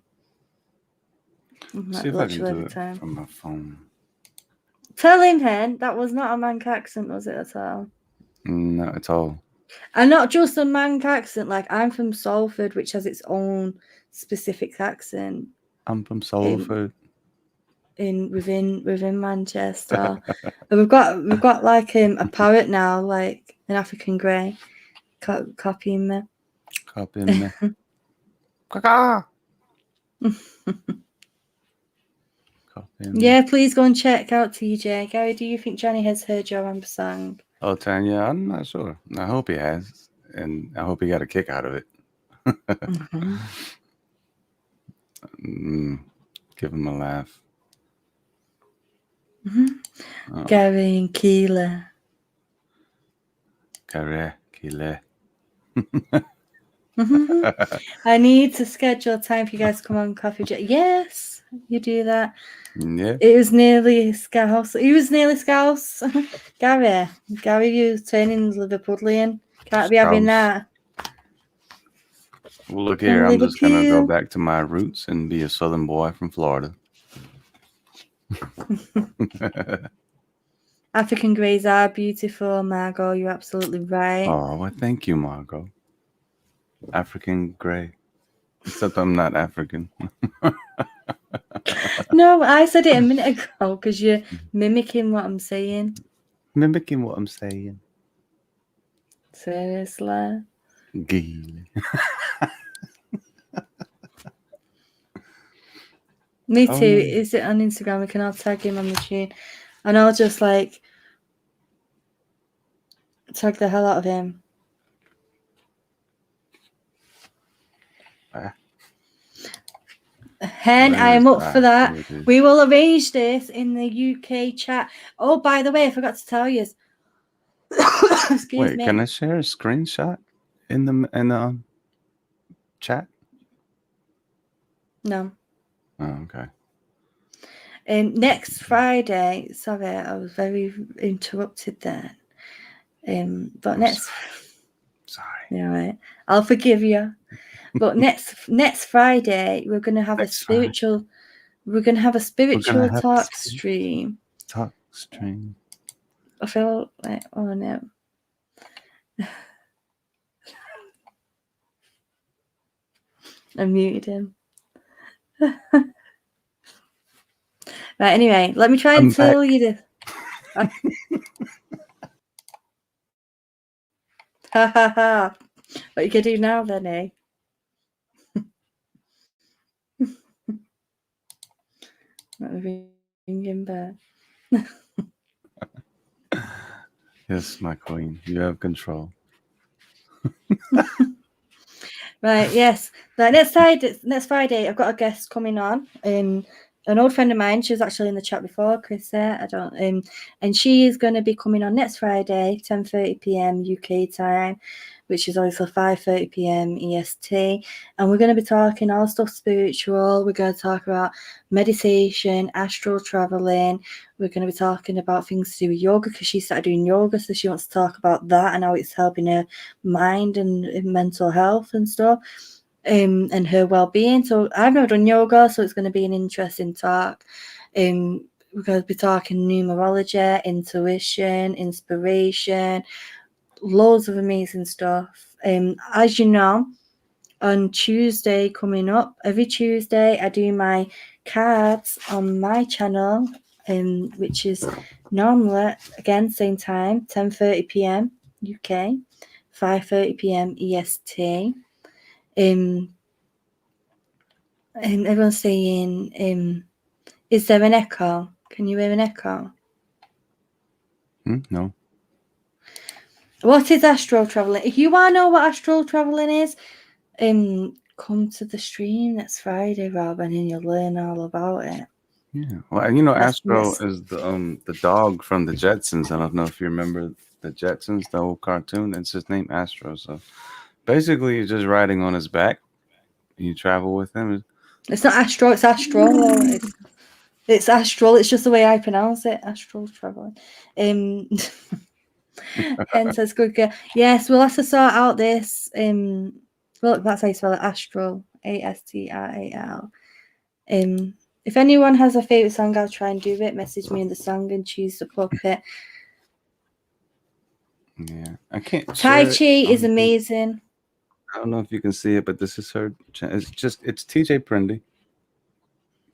See if I can do it from my phone. Tell him, Hen, that was not a Manc accent, was it at all? No, at all. And not just a Manc accent. Like, I'm from Salford, which has its own specific accent. I'm from Salford. Within Manchester. we've got like a parrot now, like an African grey, copying me. Yeah, please go and check out TJ. Gary, do you think Johnny has heard your song? Oh, Tanya, I'm not sure. I hope he has, and I hope he got a kick out of it. Mhm. Give him a laugh. Oh, Gary and Keela. Kile. I need to schedule time for you guys to come on Coffee Jet. Yes, you do that. Yeah. It was nearly Scouse. He was nearly Scouse. Gary, you turning Liverpudlian. Can't be having that. Well, look From here. I'm just gonna go Liverpool. back to my roots and be a Southern boy from Florida. African greys are beautiful, Margot. You're absolutely right. Oh, well, thank you, Margot. African gray. Except I'm not African. No, I said it a minute ago because you're mimicking what I'm saying. Mimicking what I'm saying. Seriously. Geely. Me too. Oh, no. Is it on Instagram? We can all tag him on the tune. And I'll just like tag the hell out of him. Hen, I am up for that. We will arrange this in the UK chat. Oh, by the way, I forgot to tell you. Excuse me. Can I share a screenshot in the chat? No. Oh, okay. Next Friday. Sorry, I was very interrupted there. But Sorry. Yeah, right. I'll forgive you. But next Friday we're gonna have a spiritual. We're gonna have a spiritual talk stream. Talk stream. I feel like no. I muted him. Right. Anyway, let me try and tell you this. Ha ha ha! What you gonna do now then, eh? Let me bring him back. Yes, my queen. You have control. Right, yes. Like next Friday, I've got a guest coming on. An old friend of mine. She was actually in the chat before, Chris. And she is going to be coming on next Friday, 10:30 p.m. UK time, which is also 5:30 p.m. EST. And we're going to be talking all stuff spiritual. We're going to talk about meditation, astral traveling. We're going to be talking about things to do with yoga because she started doing yoga, so she wants to talk about that and how it's helping her mind and mental health and stuff. And her well-being. So I've never done yoga, so it's going to be an interesting talk. We're going to be talking numerology, intuition, inspiration, loads of amazing stuff. As you know, on Tuesday coming up, every Tuesday I do my cards on my channel, which is normally again same time, 10:30 p.m. UK, 5:30 p.m. EST. Everyone's saying, is there an echo? Can you hear an echo? No. What is astral traveling? If you want to know what astral traveling is, come to the stream next Friday, Rob, and then you'll learn all about it. Yeah. Well, Astro is the dog from the Jetsons. I don't know if you remember the Jetsons, the old cartoon. It's his name, Astro. So basically, you're just riding on his back. You travel with him. It's not astro. It's astral. It's astral. It's just the way I pronounce it. Astral traveling. Hen says good girl. Yes, we'll have to sort out this. Well, that's how you spell it. Astral. ASTRAL. If anyone has a favorite song, I'll try and do it. Message me in the song and choose the puppet. Yeah, I can't. Tai Chi is amazing. I don't know if you can see it, but this is her. It's TJ Prendy.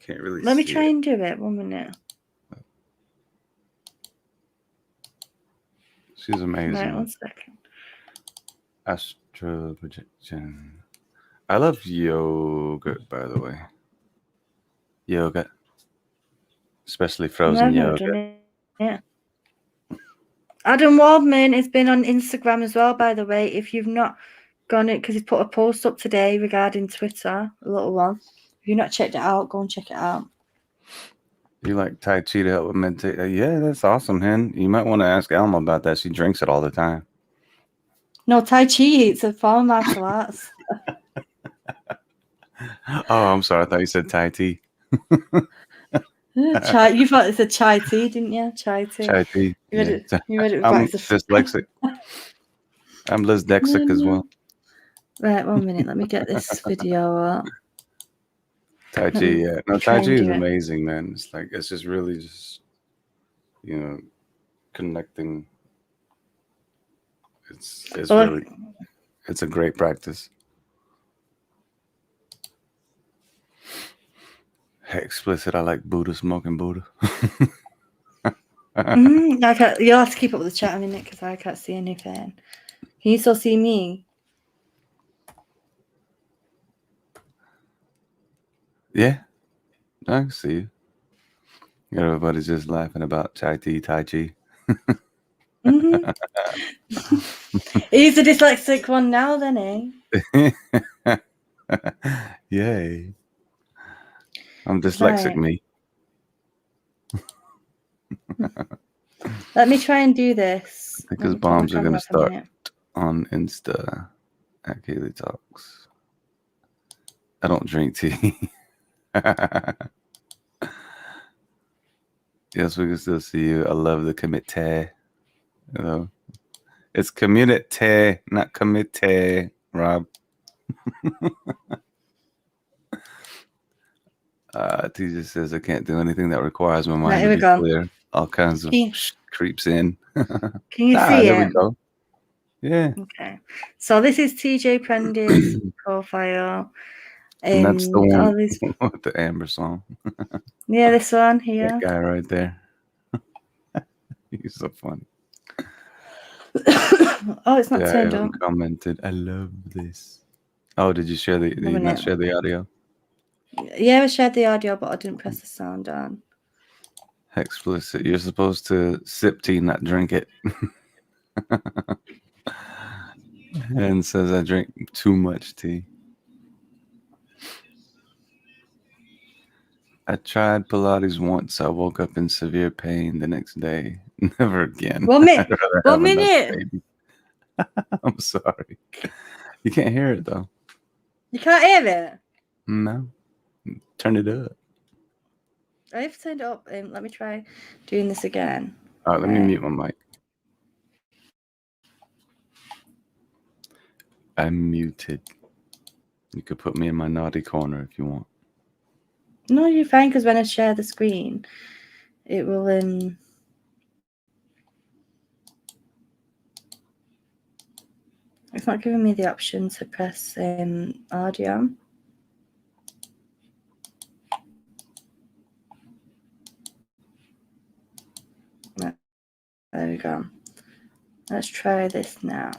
Can't really. Let me try and do it. 1 minute. She's amazing. Right, 1 second. Astro projection. I love yoga, by the way. Yoga, especially frozen yoga. Yeah. Adam Waldman has been on Instagram as well, by the way. If you've not gone it, because he's put a post up today regarding Twitter, a little one. If you've not checked it out, go and check it out. You like Tai Chi to help with meditate? Yeah, that's awesome, Hen. You might want to ask Alma about that. She drinks it all the time. No, Tai Chi, it's a form of martial arts. Oh, I'm sorry. I thought you said Tai Tea. Chai, you thought it said chai tea, didn't you? Chai tea. Chai tea. You read it I'm back. dyslexic. I'm dyslexic as well. Right, 1 minute. Let me get this video up. Tai Chi, yeah. No, Tai Chi is amazing, man. It's like, it's just really just, you know, connecting. It's really, it's a great practice. Hey, explicit, I like Buddha smoking Buddha. You'll have to keep up with the chat a minute because I can't see anything. Can you still see me? Yeah, I can see you. Everybody's just laughing about Tai Chi. He's a dyslexic one now, then, eh? Yay. I'm dyslexic, me. Let me try and do this. I think his bombs are going to start on Insta at Keeley Talks. I don't drink tea. Yes, we can still see you. I love the committee. You know, it's community, not committee, Rob. T just says I can't do anything that requires my mind to be clear. All kinds of creeps in. Can you see there it? we go. Yeah. Okay. So this is TJ Prender's profile. And that's the one with the Amber song. Yeah, this one here. That guy right there. He's so funny. Oh, it's not turned on. Commented, I love this. Oh, did you share the? Did you not share the audio? Yeah, I shared the audio, but I didn't press the sound on. Explicit. You're supposed to sip tea, not drink it. And says I drink too much tea. I tried Pilates once. I woke up in severe pain the next day. Never again. 1 minute. 1 minute. I'm sorry. You can't hear it though. You can't hear it? No. Turn it up. I have turned it up. Let me try doing this again. All right, let me mute my mic. I'm muted. You could put me in my naughty corner if you want. No, you're fine, because when I share the screen, it will it's not giving me the option to press audio. There we go. Let's try this now.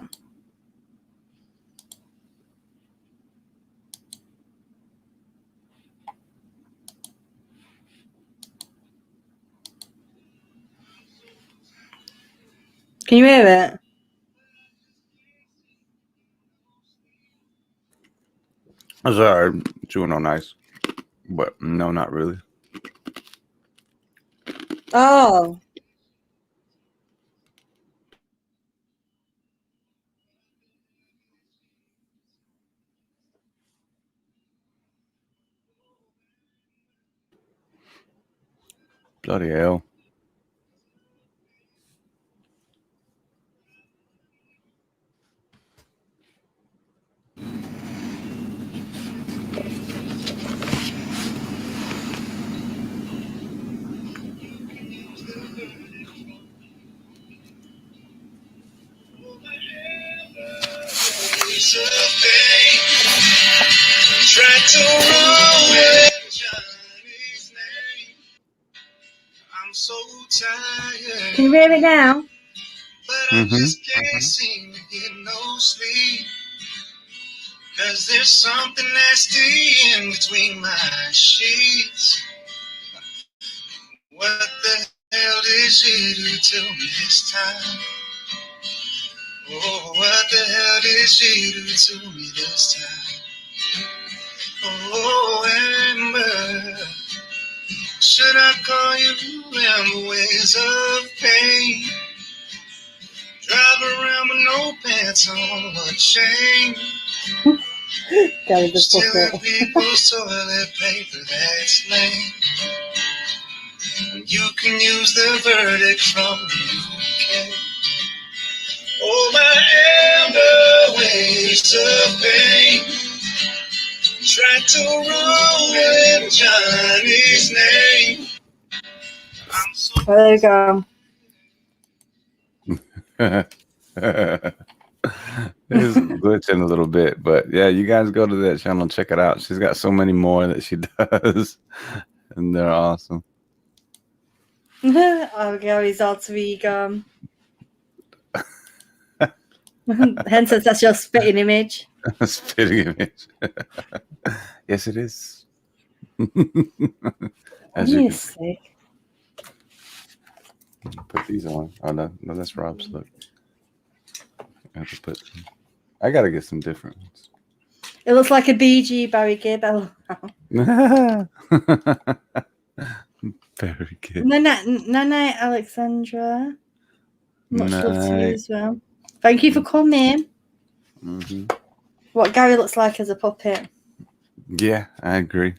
Can you hear it? I'm sorry, chewing on ice, but no, not really. Oh. Bloody hell. I'm so tired. Can you hear it now? But I just can't seem to get no sleep. Cause there's something nasty in between my sheets. What the hell did she do to me this time? Oh, what the hell did she do to me this time? Oh, Amber, should I call you Amber ways of pain? Drive around with no pants on or chain. Gary the Stealing puppet. people's toilet paper, that's lame. You can use the verdict from the UK. Oh, my Amber ways of pain. Tried to ruin Johnny's name. I'm so There you go. It's glitching a little bit, but yeah, you guys go to that channel and check it out. She's got so many more that she does, and they're awesome. Oh, Gary's alter ego. Hence, that's your spitting image. Spitting image. Yes, it is. As you can see. Put these on. Oh no, that's Rob's. Look, I have to put. I gotta get some different ones. It looks like a BG Barry Gibb. Very good. Night, Alexandra. Much love to you as well. Thank you for coming. Mm-hmm. What Gary looks like as a puppet. Yeah, I agree.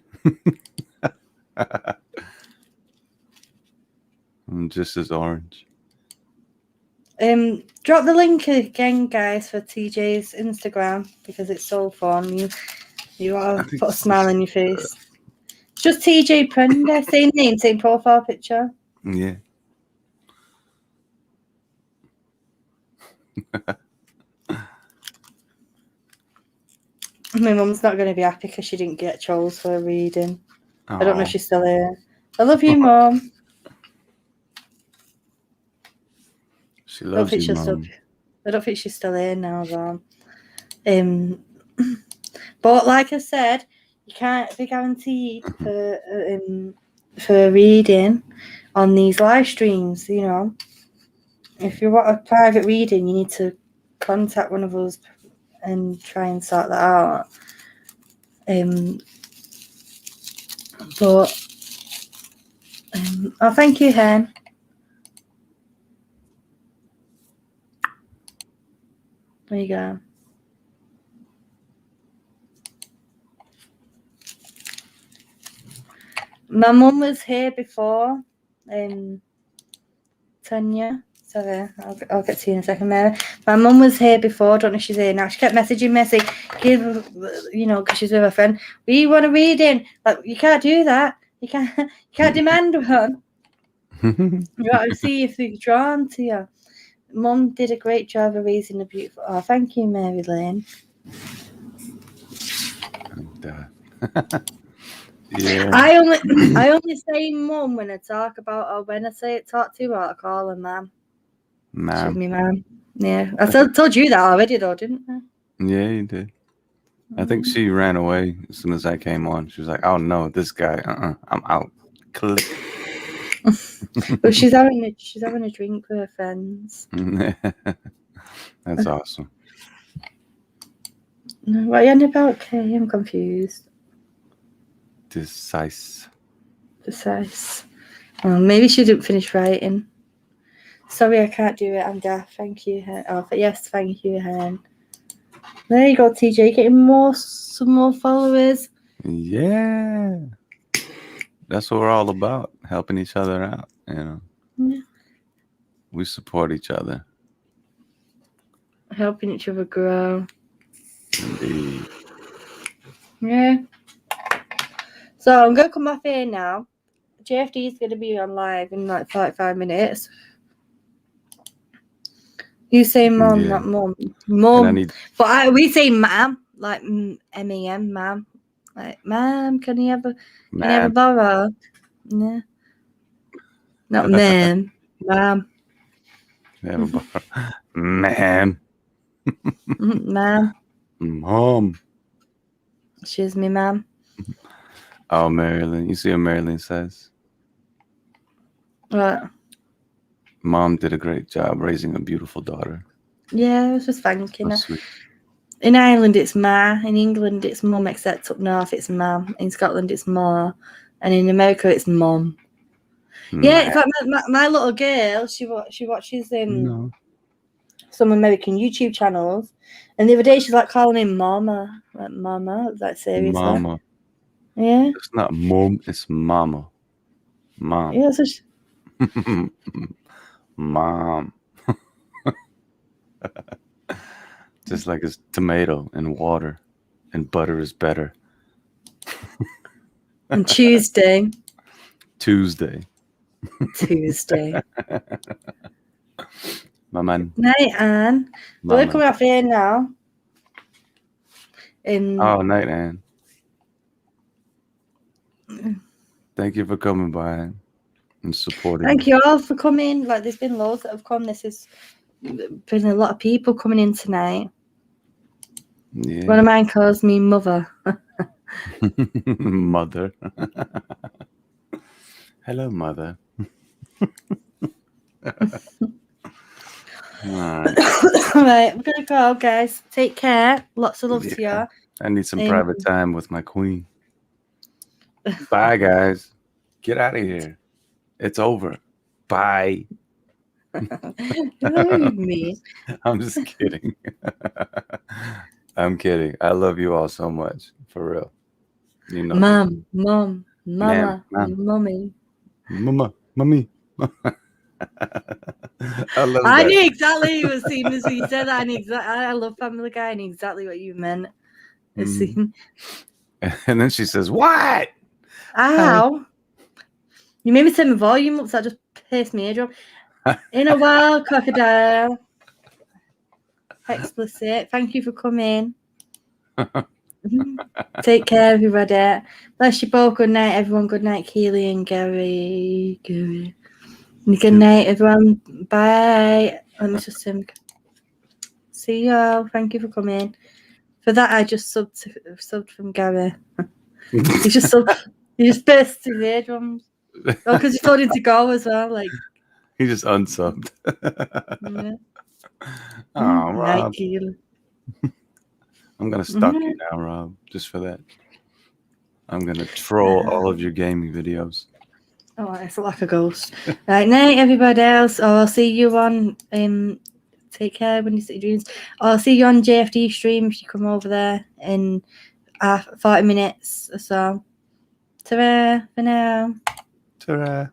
I'm just as orange. Drop the link again, guys, for TJ's Instagram because it's so fun. You want to put a smile on your face. Just TJ Prender, same name, same profile picture. Yeah. My mum's not going to be happy because she didn't get chose for a reading. Aww. I don't know if she's still here. I love you, Mum. She loves you, Mum. I don't think she's still here now, though. But like I said, you can't be guaranteed for a reading on these live streams. You know, if you want a private reading, you need to contact one of us and try and sort that out. Oh, thank you, Hen. There you go. My mum was here before. Tanya. Sorry, I'll get to you in a second, Mary. My mum was here before. I don't know if she's here now. She kept messaging me, saying, because she's with her friend. We want a reading. Like, you can't do that. You can't demand one. You got to see if they're drawn to you. Mum did a great job of raising a beautiful. Oh, thank you, Mary Lane. Yeah. I only say mum when I talk about her. When I talk to her, I call her ma'am. She's me ma'am. Yeah, I told you that already, though, didn't I? Yeah, you did. I think she ran away as soon as I came on. She was like, "Oh no, this guy. I'm out." Click. But she's having a drink with her friends. That's awesome. What are you on about, Kay? I'm confused. Precise. Oh, maybe she didn't finish writing. Sorry, I can't do it. I'm deaf. Thank you, Hen. Oh, but yes, thank you, Hen. There you go, TJ. Getting some more followers. Yeah. That's what we're all about. Helping each other out, you know. Yeah. We support each other. Helping each other grow. Indeed. Yeah. So I'm going to come off here now. JFD is going to be on live in like 45 minutes. You say mum, not mum. Mum. But we say ma'am, like M-A-M, ma'am. Like, ma'am, can you have a borrow? Yeah. Not ma'am. Ma'am. Ma'am. Ma'am. Mom. She's me, ma'am. Oh, Marilyn. You see what Marilyn says? What? Mom did a great job raising a beautiful daughter. Yeah, I was just thanking So her. sweet. In Ireland, it's Ma. In England, it's Mum, except up north, it's Mam. In Scotland, it's Ma. And in America, it's Mum. Yeah, it's like my little girl. She watches No. some American YouTube channels, and the other day she's like calling him Mama, like Mama, like seriously. Mama. Yeah. It's not mom, it's mama. Mom. Yeah. So Mom. Just like it's tomato and water and butter is better. and Tuesday. Tuesday. My man. Night, Anne. We're coming off here now. Night, Anne. Thank you for coming by and supporting. Thank you all for coming. Like, there's been loads that have come. This has been a lot of people coming in tonight. Yeah. One of mine calls me Mother. Mother. Hello, Mother. All right. Right, we're gonna go, guys. Take care. Lots of love to you. I need some private time with my queen. Bye, guys. Get out of here. It's over. Bye. Me. I'm just kidding. I'm kidding. I love you all so much. For real. You know. Mom, Mama, Mom. Mommy. Mommy. I knew exactly as soon as you said that. I love Family Guy. I knew exactly what you meant. And then she says, "What? Ow! You made me turn my volume up, so I just pierced my eardrum. In a while, crocodile. Explicit. Thank you for coming. Take care, everybody. Bless you both. Good night, everyone. Good night, Keely and Gary. Good night, everyone. Bye. Let me just see y'all. Thank you for coming. For that, I just subbed from Gary. He just burst his eardrums. Oh, because you told him to go as well. Like, he just unsubbed. Yeah. Oh, Rob. Night, I'm gonna stalk you now, Rob, just for that. I'm gonna troll all of your gaming videos. Oh, it's like a ghost. Right, night, everybody else. Oh, I'll see you on. Take care when you see dreams. I'll see you on JFD stream if you come over there in 40 minutes or so. Ta-ra for now. Ta-ra.